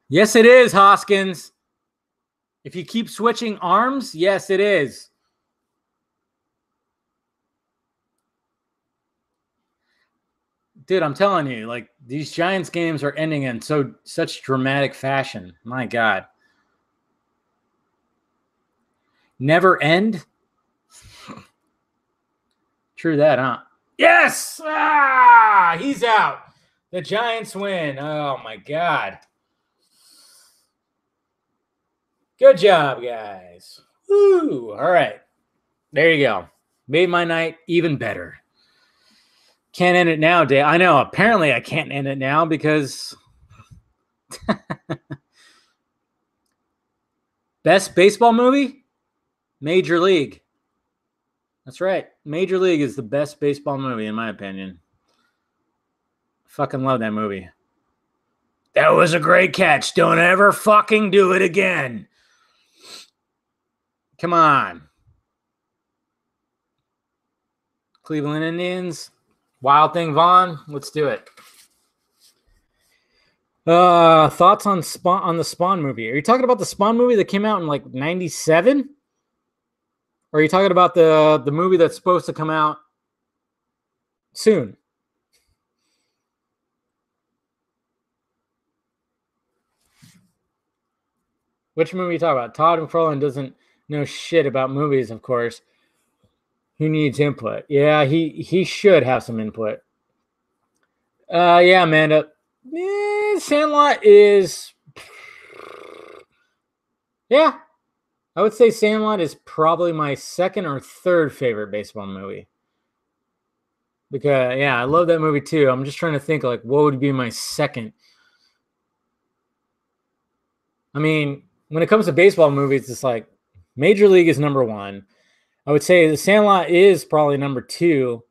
Yes, it is, Hoskins. If you keep switching arms, yes, it is. Dude, I'm telling you, like, these Giants games are ending in such dramatic fashion. My God. Never end? True that, huh? Yes! He's out. The Giants win. Oh, my God. Good job, guys. Woo! All right. There you go. Made my night even better. Can't end it now, Dave. I know. Apparently, I can't end it now because best baseball movie? Major League. That's right. Major League is the best baseball movie, in my opinion. Fucking love that movie. That was a great catch. Don't ever fucking do it again. Come on. Cleveland Indians. Wild Thing Vaughn. Let's do it. Thoughts on the Spawn movie? Are you talking about the Spawn movie that came out in like 97? Or are you talking about the movie that's supposed to come out soon? Which movie are you talking about? Todd McFarlane doesn't know shit about movies, of course. Who needs input? Yeah, he should have some input. Yeah, Amanda. Sandlot is... Yeah. I would say Sandlot is probably my second or third favorite baseball movie. Because, yeah, I love that movie too. I'm just trying to think, like, what would be my second? I mean, when it comes to baseball movies, it's like Major League is number one. I would say The Sandlot is probably number two.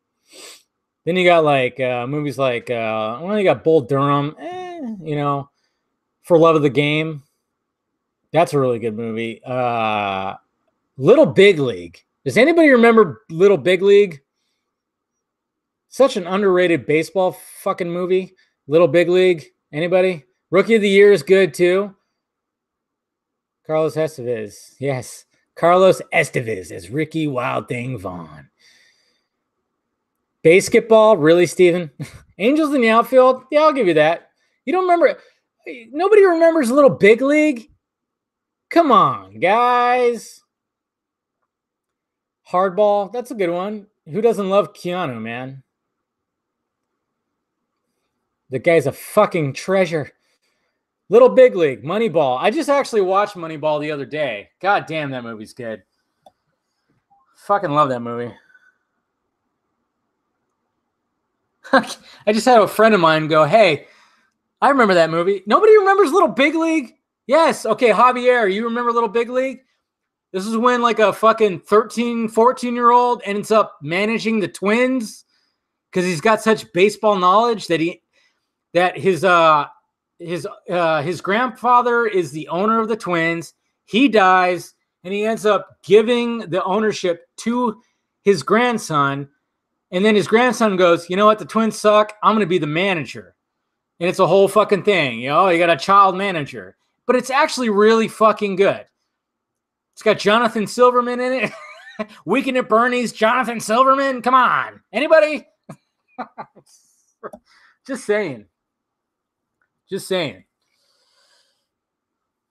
Then you got like movies like, you got Bull Durham, For Love of the Game. That's a really good movie. Little Big League. Does anybody remember Little Big League? Such an underrated baseball fucking movie. Little Big League. Anybody? Rookie of the Year is good too. Carlos Estevez. Yes. Carlos Estevez as Ricky Wild Thing Vaughn. Basketball? Really, Steven? Angels in the Outfield? Yeah, I'll give you that. You don't remember? Nobody remembers Little Big League? Come on, guys. Hardball? That's a good one. Who doesn't love Keanu, man? The guy's a fucking treasure. Little Big League, Moneyball. I just actually watched Moneyball the other day. God damn, that movie's good. Fucking love that movie. I just had a friend of mine go, hey, I remember that movie. Nobody remembers Little Big League? Yes. Okay, Javier, you remember Little Big League? This is when like a fucking 13, 14-year-old ends up managing the Twins because he's got such baseball knowledge that his grandfather is the owner of the Twins. He dies, and he ends up giving the ownership to his grandson. And then his grandson goes, you know what? The Twins suck. I'm going to be the manager. And it's a whole fucking thing. You know, you got a child manager. But it's actually really fucking good. It's got Jonathan Silverman in it. Weekend at Bernie's, Jonathan Silverman. Come on. Anybody? Just saying. Just saying.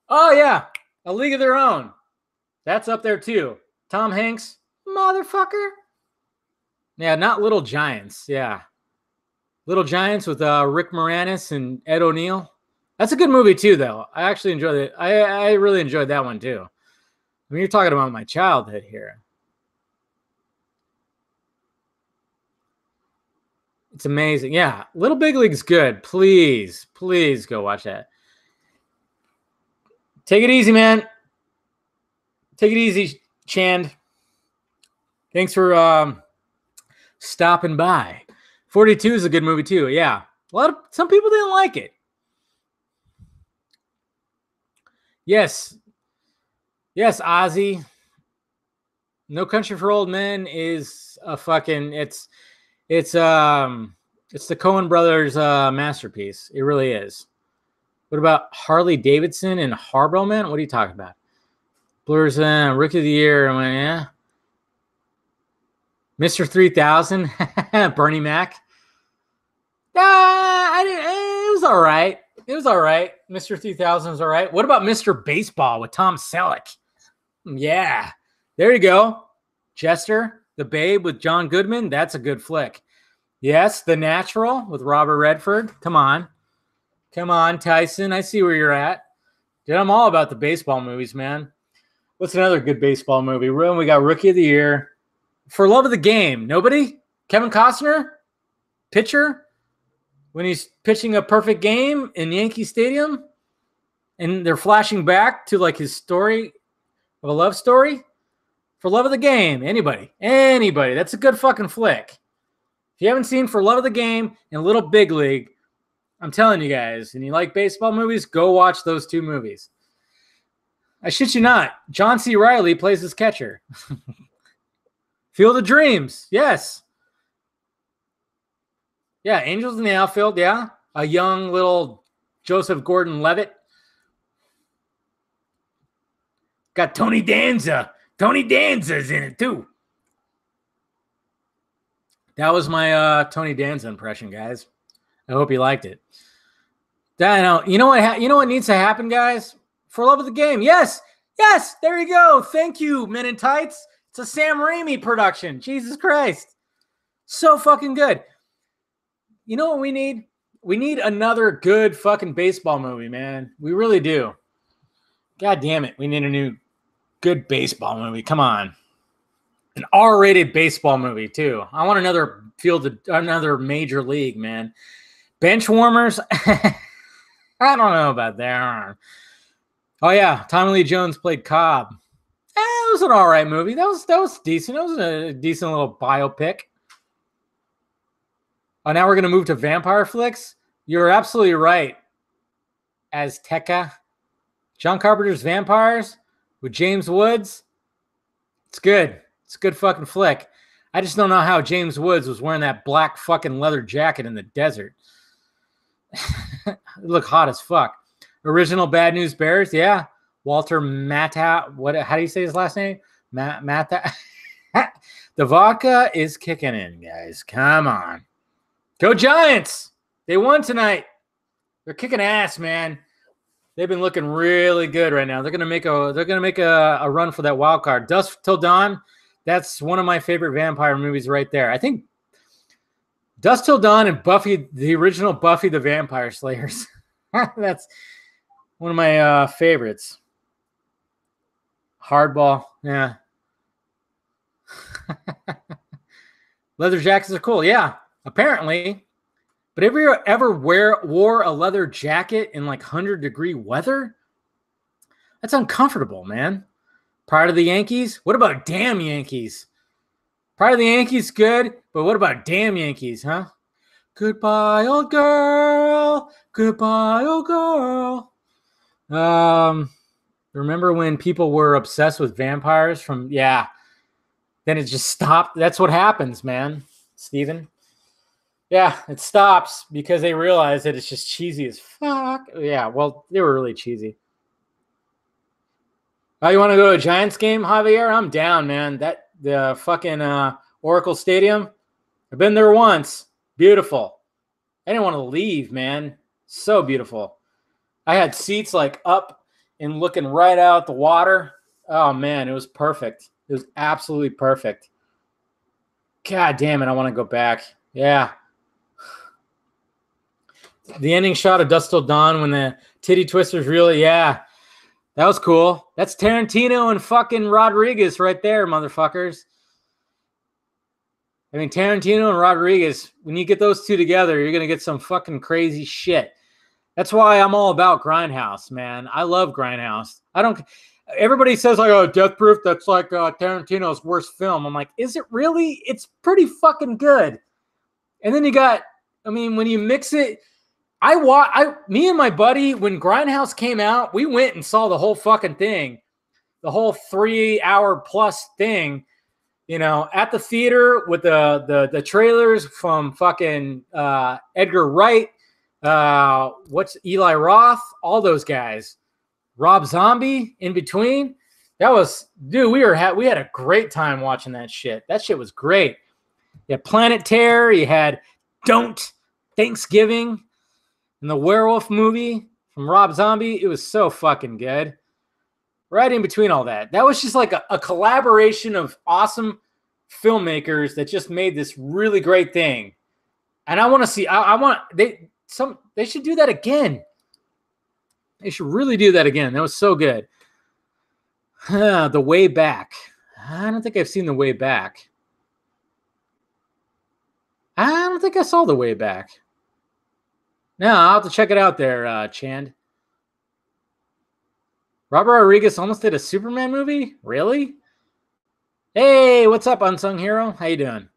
Oh, yeah. A League of Their Own. That's up there, too. Tom Hanks. Motherfucker. Yeah, not Little Giants. Yeah. Little Giants with Rick Moranis and Ed O'Neill. That's a good movie, too, though. I actually enjoyed it. I really enjoyed that one, too. I mean, you're talking about my childhood here. It's amazing. Yeah, Little Big League's good. Please, please go watch that. Take it easy, man. Take it easy, Chand. Thanks for stopping by. 42 is a good movie, too. Yeah. Some people didn't like it. Yes. Yes, Ozzy. No Country for Old Men is a fucking it's the Coen brothers masterpiece. It really is. What about Harley Davidson and Harborough Man? What are you talking about? Blur's Rookie of the Year. I went, yeah. Mr. 3000, Bernie Mac. It was all right. It was all right. Mr. 3000 was all right. What about Mr. Baseball with Tom Selleck? Yeah. There you go. Chester, The Babe with John Goodman. That's a good flick. Yes, The Natural with Robert Redford. Come on. Come on, Tyson. I see where you're at. Dude, I'm all about the baseball movies, man. What's another good baseball movie? We got Rookie of the Year. For Love of the Game. Nobody? Kevin Costner? Pitcher? When he's pitching a perfect game in Yankee Stadium? And they're flashing back to like his story of a love story? For Love of the Game. Anybody. Anybody. That's a good fucking flick. If you haven't seen For Love of the Game and Little Big League, I'm telling you guys, and you like baseball movies, go watch those two movies. I shit you not. John C. Reilly plays his catcher. Field of Dreams. Yes. Yeah, Angels in the Outfield. Yeah. A young little Joseph Gordon-Levitt. Got Tony Danza. Tony Danza's in it, too. That was my Tony Danza impression, guys. I hope you liked it. You know what needs to happen, guys? For Love of the Game. Yes. Yes. There you go. Thank you, Men in Tights. It's a Sam Raimi production. Jesus Christ. So fucking good. You know what we need? We need another good fucking baseball movie, man. We really do. God damn it. We need a new good baseball movie. Come on. An R-rated baseball movie, too. I want another major league, man. Bench warmers. I don't know about that. Oh, yeah. Tommy Lee Jones played Cobb. It was an all right movie. That was decent. It was a decent little biopic. Oh, now we're going to move to vampire flicks? You're absolutely right. Azteca. John Carpenter's Vampires with James Woods. It's good. It's a good fucking flick. I just don't know how James Woods was wearing that black fucking leather jacket in the desert. It looked hot as fuck. Original Bad News Bears, yeah. Walter Matthau. How do you say his last name? Matthau. The vodka is kicking in, guys. Come on. Go Giants. They won tonight. They're kicking ass, man. They've been looking really good right now. They're gonna make a run for that wild card. Dusk Till Dawn. That's one of my favorite vampire movies right there. I think Dusk Till Dawn and Buffy, the original Buffy the Vampire Slayers. That's One of my favorites. Hardball. Yeah. Leather jackets are cool. Yeah, apparently. But have you ever wore a leather jacket in like 100-degree weather? That's uncomfortable, man. Pride of the Yankees? What about damn Yankees? Pride of the Yankees, good. But what about damn Yankees, huh? Goodbye, old girl. Goodbye, old girl. Remember when people were obsessed with vampires from, yeah. Then it just stopped. That's what happens, man, Steven. Yeah, it stops because they realize that it's just cheesy as fuck. Yeah, well, they were really cheesy. Oh, you want to go to a Giants game, Javier? I'm down, man. The fucking Oracle Stadium. I've been there once. Beautiful. I didn't want to leave, man. So beautiful. I had seats like up and looking right out the water. Oh, man, it was perfect. It was absolutely perfect. God damn it, I want to go back. Yeah. The ending shot of Dusk Till Dawn when the titty twisters really, yeah. That was cool. That's Tarantino and fucking Rodriguez right there, motherfuckers. I mean, Tarantino and Rodriguez, when you get those two together, you're going to get some fucking crazy shit. That's why I'm all about Grindhouse, man. I love Grindhouse. Everybody says, like, oh, Death Proof, that's like Tarantino's worst film. I'm like, is it really? It's pretty fucking good. And then you got, I mean, when you mix it, me and my buddy, when Grindhouse came out, we went and saw the whole fucking thing, the whole 3-hour plus thing, you know, at the theater with the trailers from fucking Edgar Wright, what's Eli Roth, all those guys. Rob Zombie in between. That was, dude, we had a great time watching that shit. That shit was great. You had Planet Terror, you had Don't Thanksgiving, and the werewolf movie from Rob Zombie. It was so fucking good. Right in between all that. That was just like a collaboration of awesome filmmakers that just made this really great thing. And I want to see, they should do that again. They should really do that again. That was so good. The Way Back. I don't think I've seen The Way Back. I don't think I saw The Way Back. No, I'll have to check it out there, Chand. Robert Rodriguez almost did a Superman movie? Really? Hey, what's up, Unsung Hero? How you doing?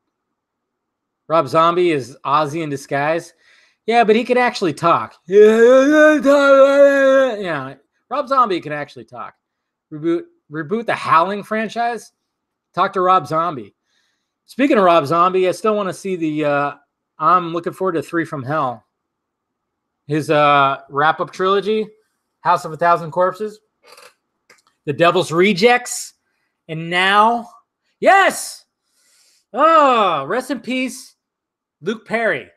Rob Zombie is Ozzy in disguise. Yeah, but he could actually talk. Yeah, Rob Zombie can actually talk. Reboot the Howling franchise. Talk to Rob Zombie. Speaking of Rob Zombie, I still want to see I'm looking forward to 3 from Hell. His wrap-up trilogy, House of a Thousand Corpses, The Devil's Rejects, and now, yes! Oh, rest in peace, Luke Perry.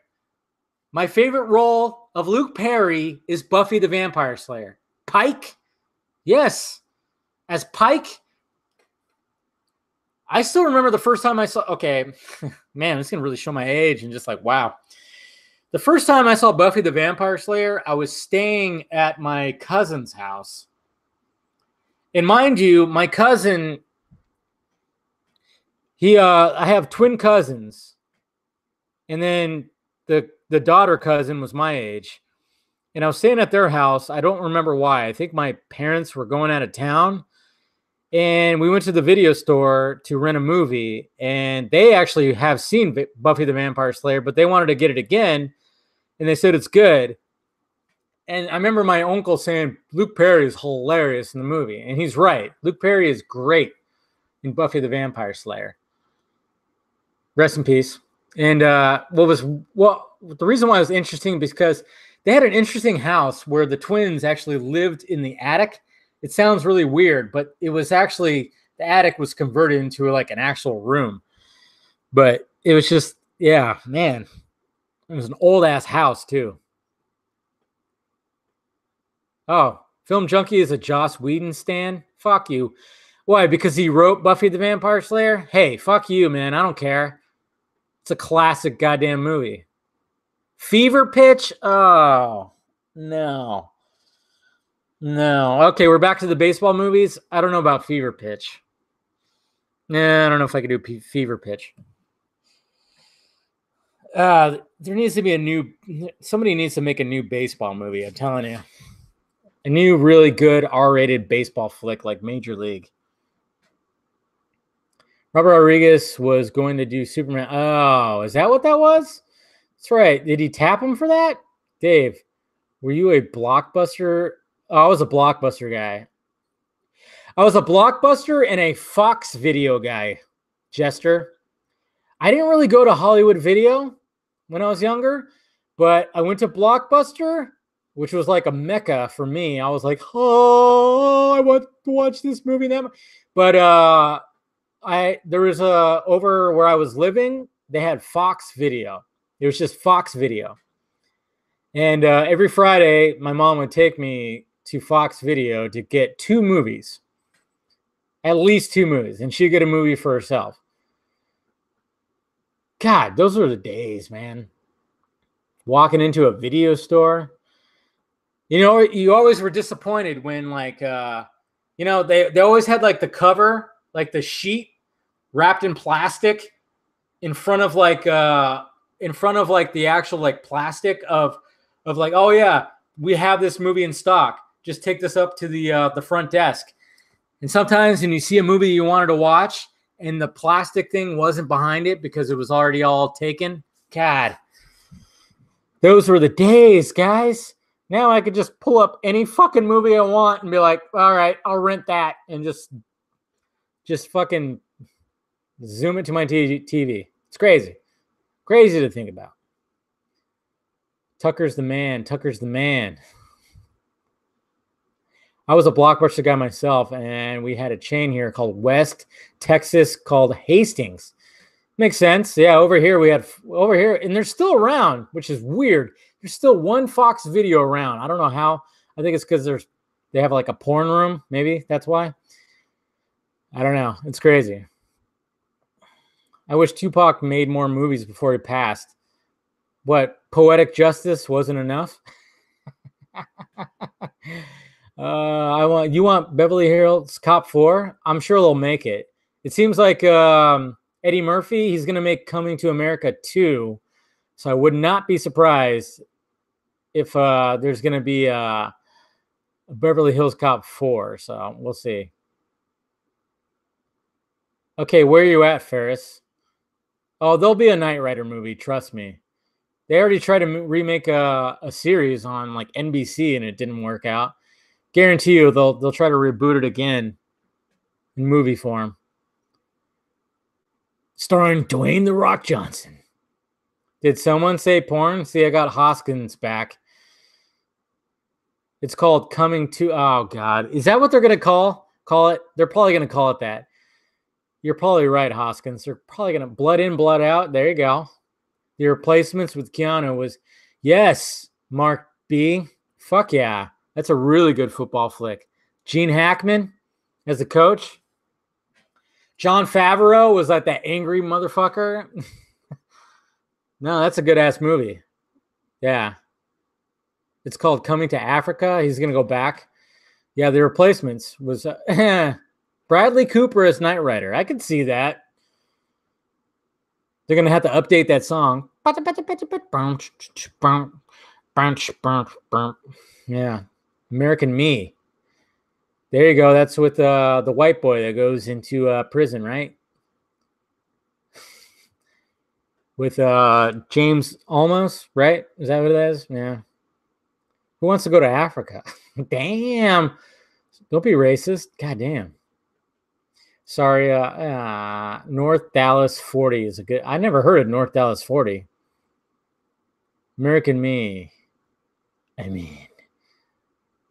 My favorite role of Luke Perry is Buffy the Vampire Slayer. Pike? Yes. As Pike, I still remember the first time I saw, okay, man, it's going to really show my age and just like, wow. The first time I saw Buffy the Vampire Slayer, I was staying at my cousin's house. And mind you, my cousin, I have twin cousins. And then the daughter cousin was my age. And I was staying at their house. I don't remember why. I think my parents were going out of town. And we went to the video store to rent a movie. And they actually have seen Buffy the Vampire Slayer, but they wanted to get it again. And they said it's good. And I remember my uncle saying, Luke Perry is hilarious in the movie. And he's right. Luke Perry is great in Buffy the Vampire Slayer. Rest in peace. And the reason why it was interesting because they had an interesting house where the twins actually lived in the attic. It sounds really weird, but it was actually, the attic was converted into like an actual room. But it was just, yeah, man. It was an old ass house too. Oh, Film Junkie is a Joss Whedon stan? Fuck you. Why? Because he wrote Buffy the Vampire Slayer? Hey, fuck you, man. I don't care. It's a classic goddamn movie. Fever Pitch? Oh, no. No. Okay, we're back to the baseball movies. I don't know about Fever Pitch. Nah, I don't know if I could do Fever Pitch. There needs to be somebody needs to make a new baseball movie. I'm telling you, a new really good R-rated baseball flick like Major League. Robert Rodriguez was going to do Superman. Oh, is that what that was? That's right. Did he tap him for that? Dave, were you a Blockbuster? Oh, I was a Blockbuster guy. I was a Blockbuster and a Fox Video guy, Jester. I didn't really go to Hollywood Video when I was younger, but I went to Blockbuster, which was like a mecca for me. I was like, oh, I want to watch this movie. But there was over where I was living, they had Fox Video. It was just Fox Video. And every Friday, my mom would take me to Fox Video to get 2 movies. At least 2 movies. And she'd get a movie for herself. God, those were the days, man. Walking into a video store. You know, you always were disappointed when, like, they always had, like, the cover, like the sheet wrapped in plastic in front of, like, the actual, like, plastic of like, oh, yeah, we have this movie in stock. Just take this up to the front desk. And sometimes when you see a movie you wanted to watch, and the plastic thing wasn't behind it because it was already all taken. God, those were the days, guys. Now I could just pull up any fucking movie I want and be like, all right, I'll rent that and just fucking zoom it to my TV. It's crazy. Crazy to think about. Tucker's the man. Tucker's the man. I was a Blockbuster guy myself, and we had a chain here called West Texas called Hastings. Makes sense. Yeah, over here, and they're still around, which is weird. There's still one Fox Video around. I don't know how. I think it's because they have like a porn room. Maybe that's why. I don't know. It's crazy. I wish Tupac made more movies before he passed. What, Poetic Justice wasn't enough? You want Beverly Hills Cop 4? I'm sure they'll make it. It seems like Eddie Murphy, he's going to make Coming to America 2. So I would not be surprised if there's going to be a Beverly Hills Cop 4. So we'll see. Okay, where are you at, Ferris? Oh, there'll be a Knight Rider movie. Trust me. They already tried to remake a series on like NBC and it didn't work out. Guarantee you they'll try to reboot it again in movie form. Starring Dwayne The Rock Johnson. Did someone say porn? See, I got Hoskins back. It's called Coming to... Oh, God. Is that what they're going to call it? They're probably going to call it that. You're probably right, Hoskins. They're probably going to... Blood in, blood out. There you go. The replacements with Keanu was... Yes, Mark B. Fuck yeah. That's a really good football flick. Gene Hackman as the coach. Jon Favreau was like that angry motherfucker. No, that's a good-ass movie. Yeah. It's called Coming to Africa. He's going to go back. Yeah, the replacements was Bradley Cooper as Knight Rider. I could see that. They're going to have to update that song. Yeah. American Me. There you go. That's with the white boy that goes into prison, right? With James Olmos, right? Is that what it is? Yeah. Who wants to go to Africa? Damn. Don't be racist. God damn. Sorry. North Dallas 40 is a good... I never heard of North Dallas 40. American Me. I mean...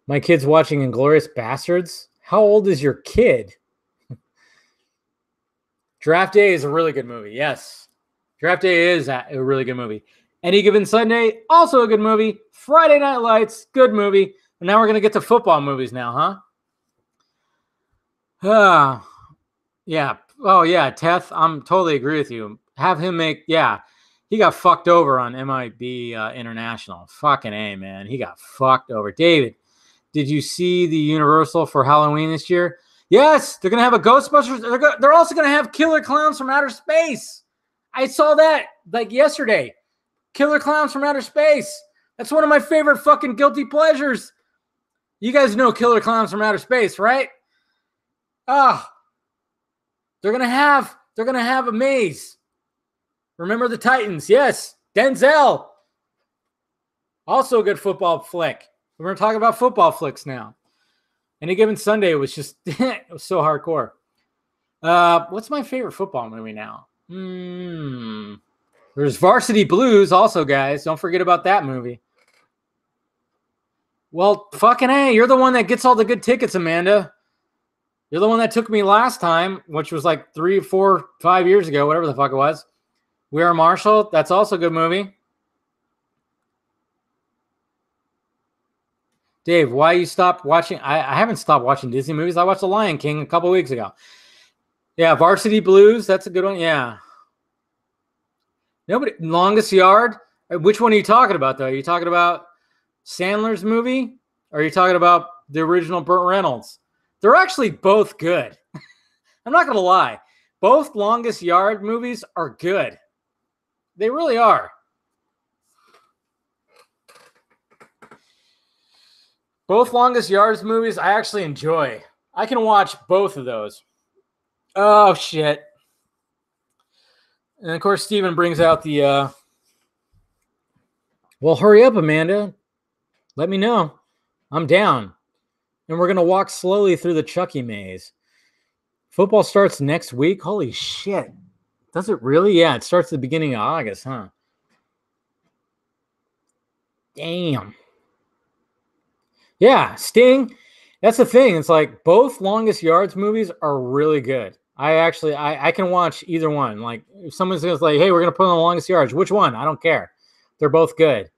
My kid's watching Inglourious Bastards. How old is your kid? Draft Day is a really good movie. Yes. Draft Day is a really good movie. Any Given Sunday, also a good movie. Friday Night Lights, good movie. And now we're going to get to football movies now, huh? Yeah. Oh, yeah, Teth, I'm totally agree with you. Have him make, yeah. He got fucked over on MIB International. Fucking A, man. He got fucked over. David, did you see the Universal for Halloween this year? Yes, they're gonna have a Ghostbusters. They're also gonna have Killer Clowns from Outer Space. I saw that like yesterday. Killer Clowns from Outer Space. That's one of my favorite fucking guilty pleasures. You guys know Killer Clowns from Outer Space, right? They're gonna have a maze. Remember the Titans? Yes, Denzel. Also a good football flick. We're gonna talk about football flicks now. Any Given Sunday was just it was so hardcore. What's my favorite football movie now? There's Varsity Blues also, guys. Don't forget about that movie. Well, fucking A, you're the one that gets all the good tickets, Amanda. You're the one that took me last time, which was like 3, 4, 5 years ago, whatever the fuck it was. We Are Marshall. That's also a good movie. Dave, why you stopped watching? I haven't stopped watching Disney movies. I watched The Lion King a couple weeks ago. Yeah, Varsity Blues. That's a good one. Yeah. Nobody. Longest Yard. Which one are you talking about, though? Are you talking about Sandler's movie? Or are you talking about the original Burt Reynolds? They're actually both good. I'm not going to lie. Both Longest Yard movies are good. They really are. Both Longest Yards movies I actually enjoy. I can watch both of those. Oh, shit. And, of course, Steven brings out the... Well, hurry up, Amanda. Let me know. I'm down. And we're going to walk slowly through the Chucky maze. Football starts next week? Holy shit. Does it really? Yeah, it starts at the beginning of August, huh? Damn. Yeah, Sting. That's the thing. It's like both Longest Yards movies are really good. I can watch either one. Like if someone's like, hey, we're going to put on The Longest Yards. Which one? I don't care. They're both good.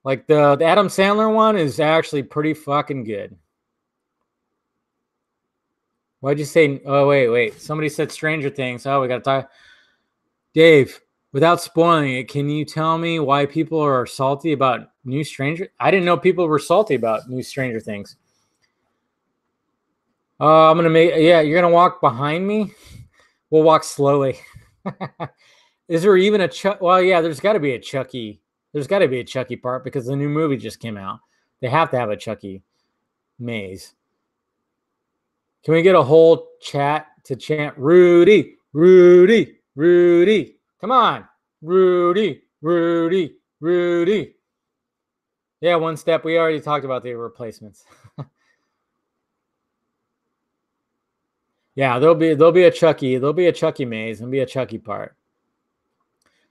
Like the Adam Sandler one is actually pretty fucking good. Why'd you say? Oh, wait. Somebody said Stranger Things. Oh, we got to talk. Dave, without spoiling it, can you tell me why people are salty about new Stranger? I didn't know people were salty about new Stranger Things. I'm going to make, yeah, you're going to walk behind me? We'll walk slowly. Is there even a Chuck? Well, yeah, there's got to be a Chucky. There's got to be a Chucky part because the new movie just came out. They have to have a Chucky maze. Can we get a whole chat to chant Rudy, Rudy, Rudy? Come on. Rudy, Rudy, Rudy. Yeah, one step. We already talked about the replacements. Yeah, there'll be a Chucky. There'll be a Chucky maze and be a Chucky part.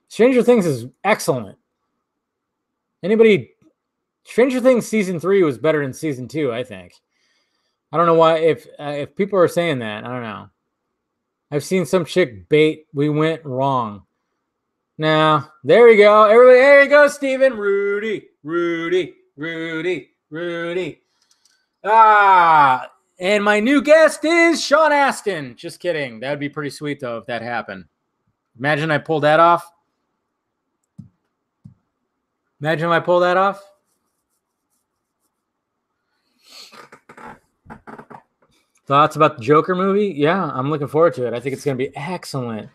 Stranger Things is excellent. Stranger Things season 3 was better than season 2, I think. I don't know why, if people are saying that, I don't know. I've seen some chick bait, we went wrong. Nah, there we go. Everybody, there you go, Steven. Rudy, Rudy, Rudy, Rudy. And my new guest is Sean Astin. Just kidding. That would be pretty sweet, though, if that happened. Imagine I pulled that off. Imagine if I pull that off. Thoughts about the Joker movie? Yeah, I'm looking forward to it. I think it's going to be excellent.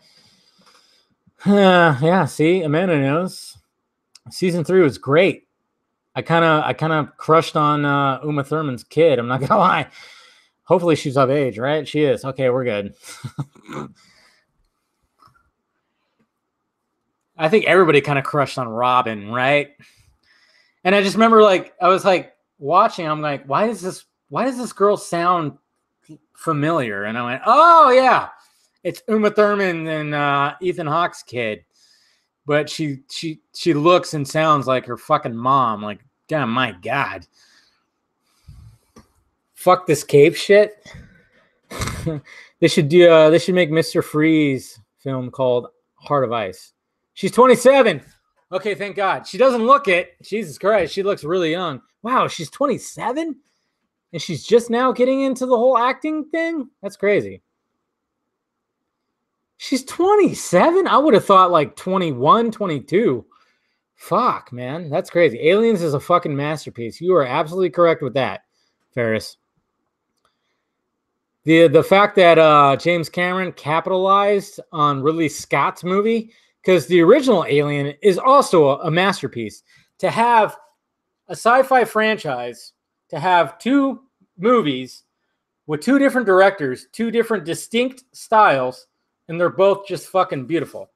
Yeah, see, Amanda knows. Season 3 was great. I kind of crushed on Uma Thurman's kid. I'm not going to lie. Hopefully she's of age, right? She is. Okay, we're good. I think everybody kind of crushed on Robin, right? And I just remember, like, I was like watching. I'm like, why does this girl sound familiar? And I went, oh yeah, it's Uma Thurman and Ethan Hawke's kid. But she looks and sounds like her fucking mom. Like, damn, my God. Fuck this cave shit. They should make Mr. Freeze film called Heart of Ice. She's 27. Okay, thank God. She doesn't look it. Jesus Christ, she looks really young. Wow, she's 27? And she's just now getting into the whole acting thing? That's crazy. She's 27? I would have thought like 21, 22. Fuck, man. That's crazy. Aliens is a fucking masterpiece. You are absolutely correct with that, Ferris. The fact that James Cameron capitalized on Ridley Scott's movie, because the original Alien is also a masterpiece. To have a sci-fi franchise, to have two movies with two different directors, two different distinct styles, and they're both just fucking beautiful.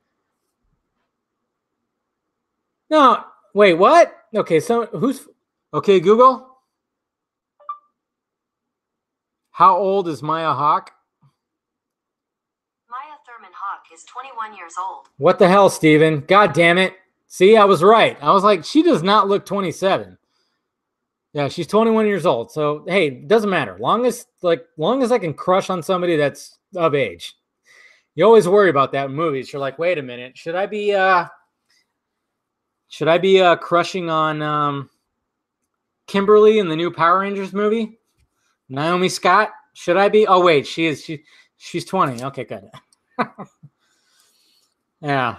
No, wait, what? Okay, so who's... Okay, Google. How old is Maya Hawke? Maya Thurman Hawke is 21 years old. What the hell, Steven? God damn it. See, I was right. I was like, she does not look 27. Yeah, she's 21 years old. So, hey, it doesn't matter. Long as I can crush on somebody that's of age. You always worry about that in movies. You're like, wait a minute. Should I be crushing on Kimberly in the new Power Rangers movie? Naomi Scott? Should I be? Oh, wait, she's 20. Okay, good. Yeah.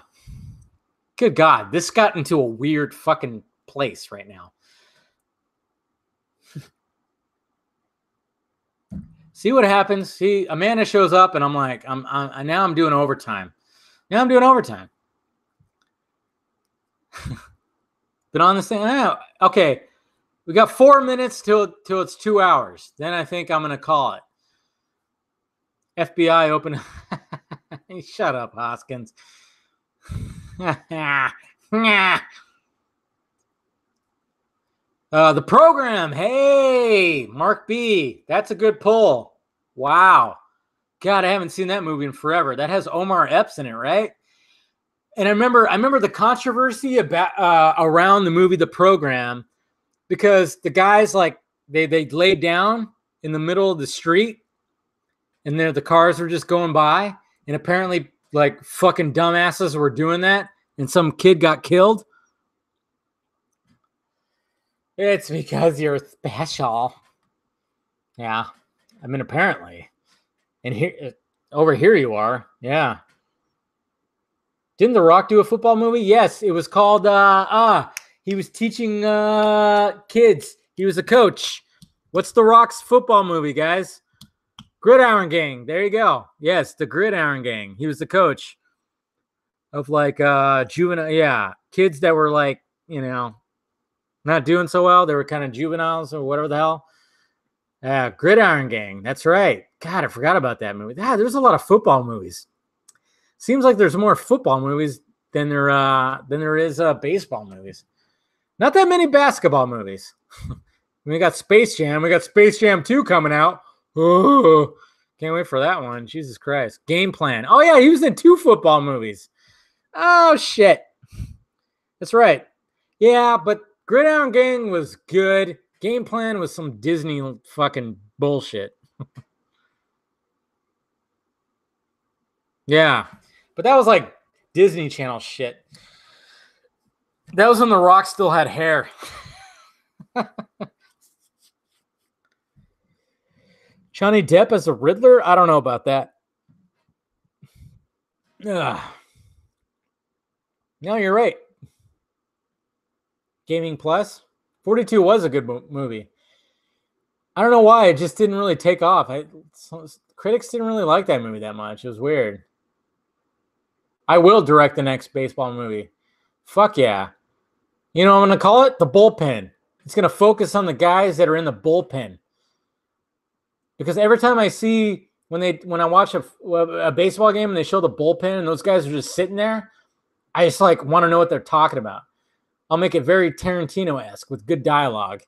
Good God. This got into a weird fucking place right now. See what happens? See, Amanda shows up and I'm like, now I'm doing overtime. Now I'm doing overtime. Been on this thing. Okay. We got 4 minutes till it's 2 hours. Then I think I'm going to call it. FBI open. Shut up, Hoskins. The Program. Hey, Mark B. That's a good pull. Wow. God, I haven't seen that movie in forever. That has Omar Epps in it, right? And I remember the controversy about around the movie The Program, because the guys, like, they laid down in the middle of the street and the cars were just going by, and apparently like fucking dumbasses were doing that and some kid got killed. It's because you're special. Yeah. I mean, apparently. And here, over here you are. Yeah. Didn't The Rock do a football movie? Yes. It was called, he was teaching kids. He was a coach. What's The Rock's football movie, guys? Gridiron Gang. There you go. Yes, the Gridiron Gang. He was the coach of like juvenile, yeah, kids that were like, you know, not doing so well. They were kind of juveniles or whatever the hell. Yeah, Gridiron Gang. That's right. God, I forgot about that movie. Yeah, there's a lot of football movies. Seems like there's more football movies than there is baseball movies. Not that many basketball movies. We got Space Jam. We got Space Jam 2 coming out. Oh, can't wait for that one. Jesus Christ. Game Plan. Oh, yeah, he was in 2 football movies. Oh, shit. That's right. Yeah, but Gridiron Gang was good. Game Plan was some Disney fucking bullshit. Yeah, but that was like Disney Channel shit. That was when The Rock still had hair. Johnny Depp as a Riddler? I don't know about that. Ugh. No, you're right. Gaming Plus. 42 was a good movie. I don't know why. It just didn't really take off. Critics didn't really like that movie that much. It was weird. I will direct the next baseball movie. Fuck yeah. You know what I'm going to call it? The Bullpen. It's going to focus on the guys that are in the bullpen. Because every time I see, when I watch a baseball game and they show the bullpen and those guys are just sitting there, I just like want to know what they're talking about. I'll make it very Tarantino-esque with good dialogue.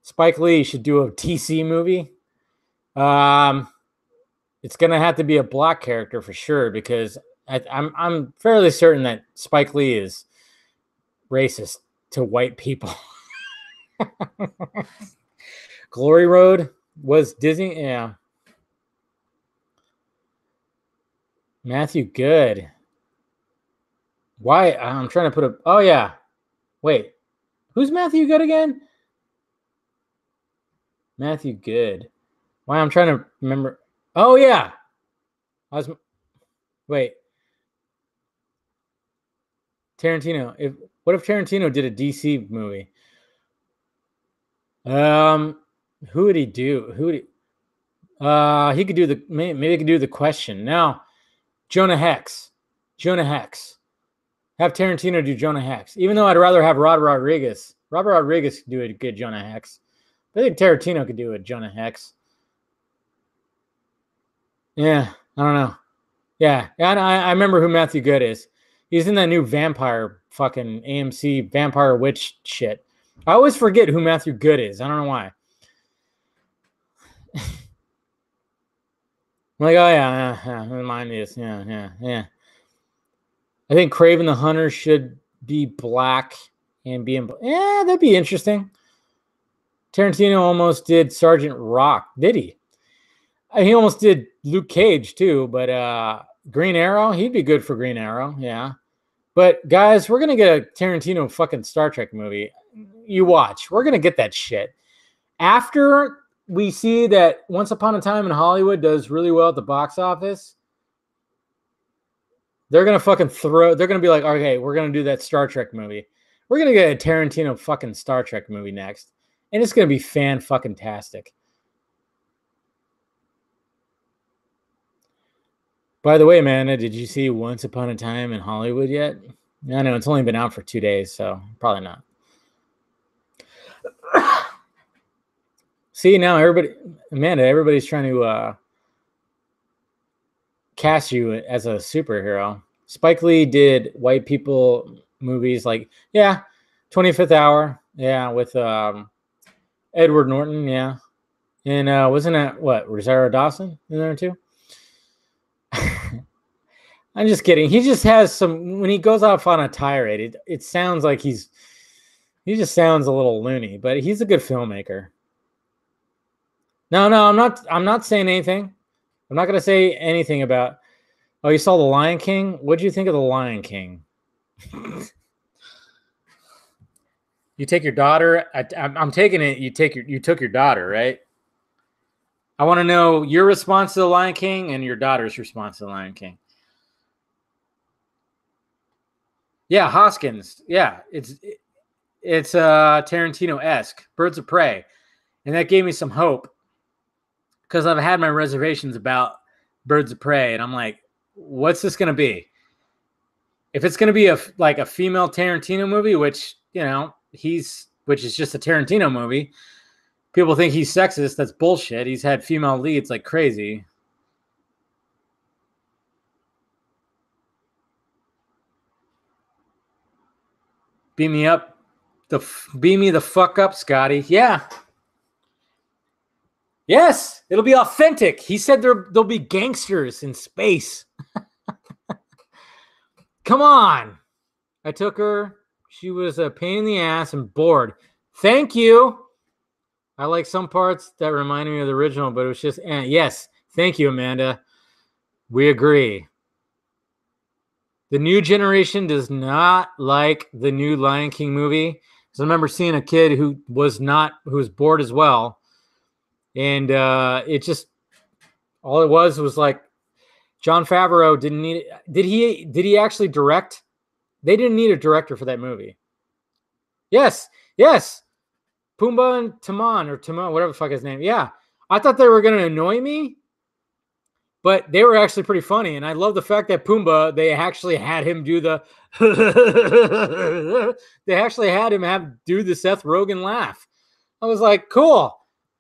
Spike Lee should do a TC movie. It's going to have to be a black character for sure, because I'm fairly certain that Spike Lee is racist to white people. Glory Road was Disney. Yeah. Matthew Good. Why? I'm trying to put a... Oh, yeah. Wait. Who's Matthew Good again? Matthew Good. Why? I'm trying to remember... Oh, yeah. Wait. Tarantino. What if Tarantino did a DC movie? Who would he do? He could do maybe he could do The Question. Now, Jonah Hex. Have Tarantino do Jonah Hex. Even though I'd rather have Robert Rodriguez. Robert Rodriguez could do a good Jonah Hex. I think Tarantino could do a Jonah Hex. Yeah, I don't know. Yeah, I remember who Matthew Good is. He's in that new vampire fucking AMC vampire witch shit. I always forget who Matthew Good is. I don't know why. I'm like, oh yeah, mine is. Yeah. I think Kraven the Hunter should be black and be in. Yeah, that'd be interesting. Tarantino almost did Sergeant Rock. Did he? He almost did Luke Cage too, but Green Arrow, he'd be good for Green Arrow. Yeah. But guys, we're gonna get a Tarantino fucking Star Trek movie. You watch. We're gonna get that shit. After we see that Once Upon a Time in Hollywood does really well at the box office, they're gonna they're gonna be like, okay, we're gonna do that Star Trek movie. We're gonna get a Tarantino fucking Star Trek movie next. And it's gonna be fan-fucking-tastic. By the way, Amanda, did you see Once Upon a Time in Hollywood yet? I know it's only been out for 2 days, so probably not. See, now everybody's trying to cast you as a superhero. Spike Lee did white people movies like, 25th Hour, with Edward Norton, and wasn't that Rosario Dawson in there too? I'm just kidding. He just has when he goes off on a tirade, it sounds like he just sounds a little loony, but he's a good filmmaker. No, I'm not saying anything. I'm not going to say anything about, oh, you saw The Lion King? What did you think of The Lion King? You take your daughter. I'm taking it. You took your daughter, right? I want to know your response to The Lion King and your daughter's response to The Lion King. Yeah, Hoskins. Yeah, it's Tarantino-esque. Birds of Prey, and that gave me some hope because I've had my reservations about Birds of Prey, and I'm like, what's this going to be? If it's going to be a female Tarantino movie, which which is just a Tarantino movie, people think he's sexist. That's bullshit. He's had female leads like crazy. Beam me the fuck up, Scotty. Yeah. Yes, it'll be authentic. He said there'll be gangsters in space. Come on. I took her. She was a pain in the ass and bored. Thank you. I like some parts that reminded me of the original, but it was just, yes. Thank you, Amanda. We agree. The new generation does not like the new Lion King movie. So I remember seeing a kid who was bored as well. And it just, all it was like Jon Favreau didn't need it. Did he actually direct? They didn't need a director for that movie. Yes. Pumbaa and Timon, whatever the fuck his name. Yeah. I thought they were going to annoy me, but they were actually pretty funny. And I love the fact that Pumbaa, they actually had him do the do the Seth Rogen laugh. I was like, cool.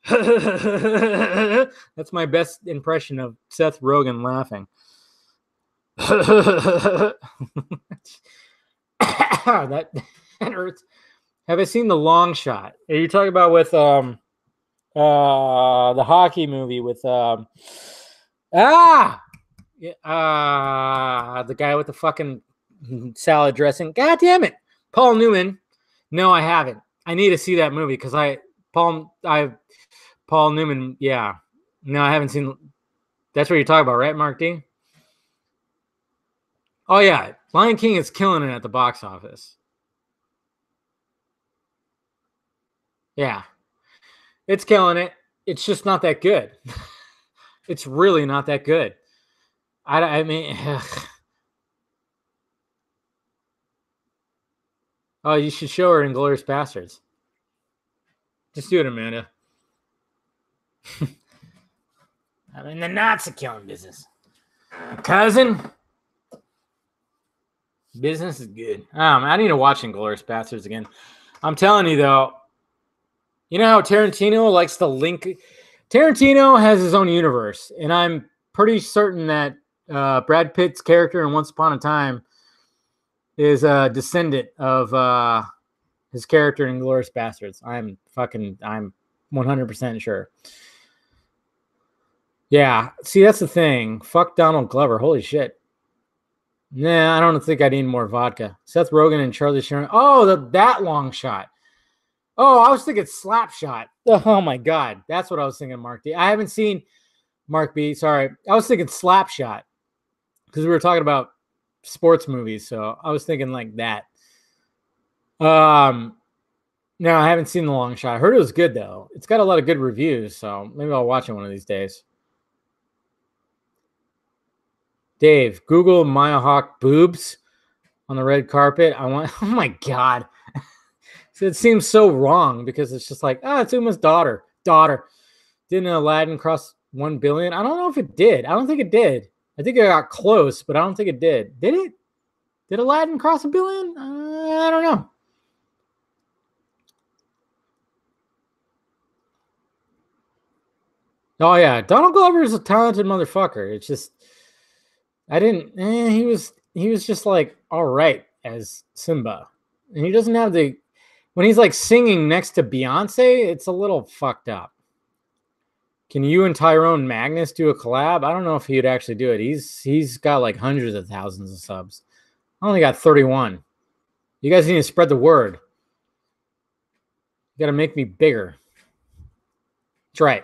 That's my best impression of Seth Rogen laughing. that hurts. Have I seen The Long Shot? Are you talking about with the hockey movie with the guy with the fucking salad dressing? God damn it, Paul Newman. No, I haven't. I need to see that movie because Paul Newman. Yeah, no, I haven't seen. That's what you're talking about, right, Mark D? Oh yeah, Lion King is killing it at the box office. Yeah, it's killing it. It's just not that good. It's really not that good. I mean, Oh, you should show her Inglourious Bastards. Just do it, Amanda. I'm in the Nazi killing business. Cousin, business is good. I need to watch Inglourious Bastards again. I'm telling you, though, you know how Tarantino likes to link. Tarantino has his own universe, and I'm pretty certain that Brad Pitt's character in Once Upon a Time is a descendant of his character in Inglourious Bastards. I'm 100% sure. Yeah, see, that's the thing. Fuck Donald Glover. Holy shit. Nah, I don't think I need more vodka. Seth Rogen and Charlie Sheen. Oh, that long shot. Oh, I was thinking slap shot. Oh my God. That's what I was thinking, Mark D. I haven't seen Mark B. Sorry. I was thinking slap shot because we were talking about sports movies. So I was thinking like that. No, I haven't seen The Long Shot. I heard it was good, though. It's got a lot of good reviews. So maybe I'll watch it one of these days. Dave, Google Maya Hawke boobs on the red carpet. I want, oh my God. It seems so wrong because it's just like, it's Uma's daughter. Didn't Aladdin cross 1 billion? I don't know if it did. I don't think it did. I think it got close, but I don't think it did. Did it? Did Aladdin cross 1 billion? I don't know. Oh yeah, Donald Glover is a talented motherfucker. It's just, he was just like all right as Simba, and he doesn't have the. When he's like singing next to Beyonce, it's a little fucked up. Can you and Tyrone Magnus do a collab? I don't know if he'd actually do it. He's got like hundreds of thousands of subs. I only got 31. You guys need to spread the word. You got to make me bigger. That's right.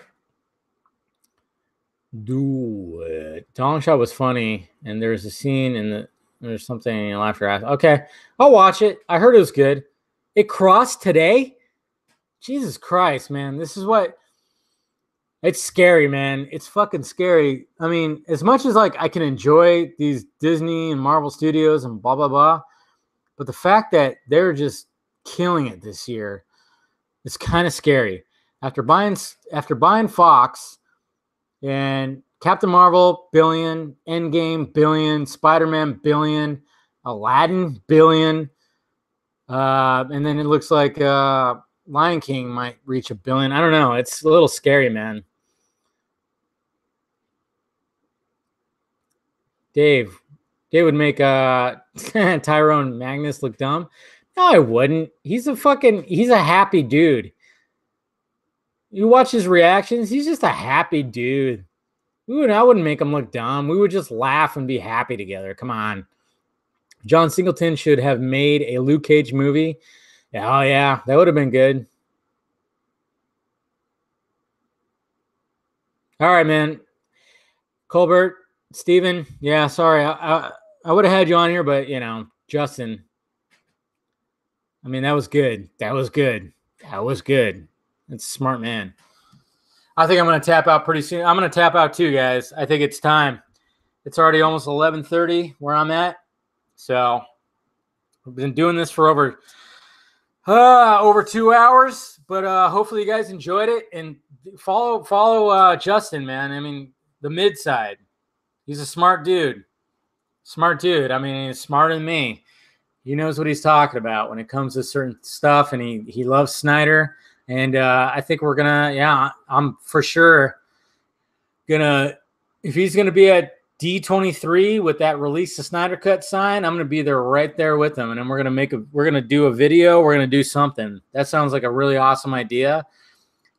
Do it. Dong Shot was funny, and there's a scene there's something in your laugh your ass. Okay, I'll watch it. I heard it was good. It crossed today? Jesus Christ, man. This is what... It's scary, man. It's fucking scary. I mean, as much as like I can enjoy these Disney and Marvel Studios and blah, blah, blah, but the fact that they're just killing it this year is kind of scary. After buying Fox and Captain Marvel, billion, Endgame, billion, Spider-Man, billion, Aladdin, billion, and then it looks like Lion King might reach 1 billion. I don't know. It's a little scary, man. Dave would make Tyrone Magnus look dumb. No, I wouldn't. He's a happy dude. You watch his reactions, he's just a happy dude. I wouldn't make him look dumb. We would just laugh and be happy together. Come on. John Singleton should have made a Luke Cage movie. Oh, yeah. That would have been good. All right, man. Colbert, Steven. Yeah, sorry. I would have had you on here, but, Justin. I mean, that was good. That's a smart man. I think I'm going to tap out pretty soon. I'm going to tap out too, guys. I think it's time. It's already almost 11:30 where I'm at. So I've been doing this for over 2 hours, but hopefully you guys enjoyed it, and follow Justin, man. I mean, the mid side. He's a smart dude. I mean, he's smarter than me. He knows what he's talking about when it comes to certain stuff, and he loves Snyder. And I think we're gonna, I'm for sure if he's gonna be at D23 with that release the Snyder Cut sign, I'm gonna be there right there with him, and then we're gonna do a video. We're gonna do something. That sounds like a really awesome idea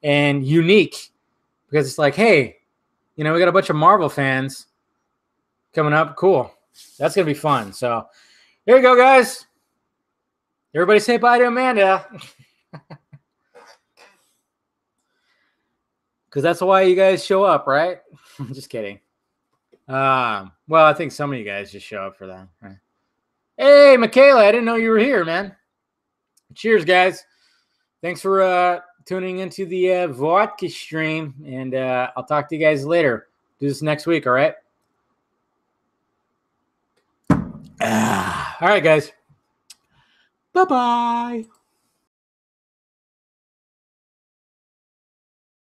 and unique, because it's like, hey, we got a bunch of Marvel fans coming up. Cool. That's gonna be fun. So there you go, guys. Everybody say bye to Amanda. Because that's why you guys show up, right? Just kidding. Well, I think some of you guys just show up for that. Right? Hey, Michaela, I didn't know you were here, man. Cheers, guys. Thanks for tuning into the vodka stream, and I'll talk to you guys later. Do this next week, all right? All right, guys. Bye-bye.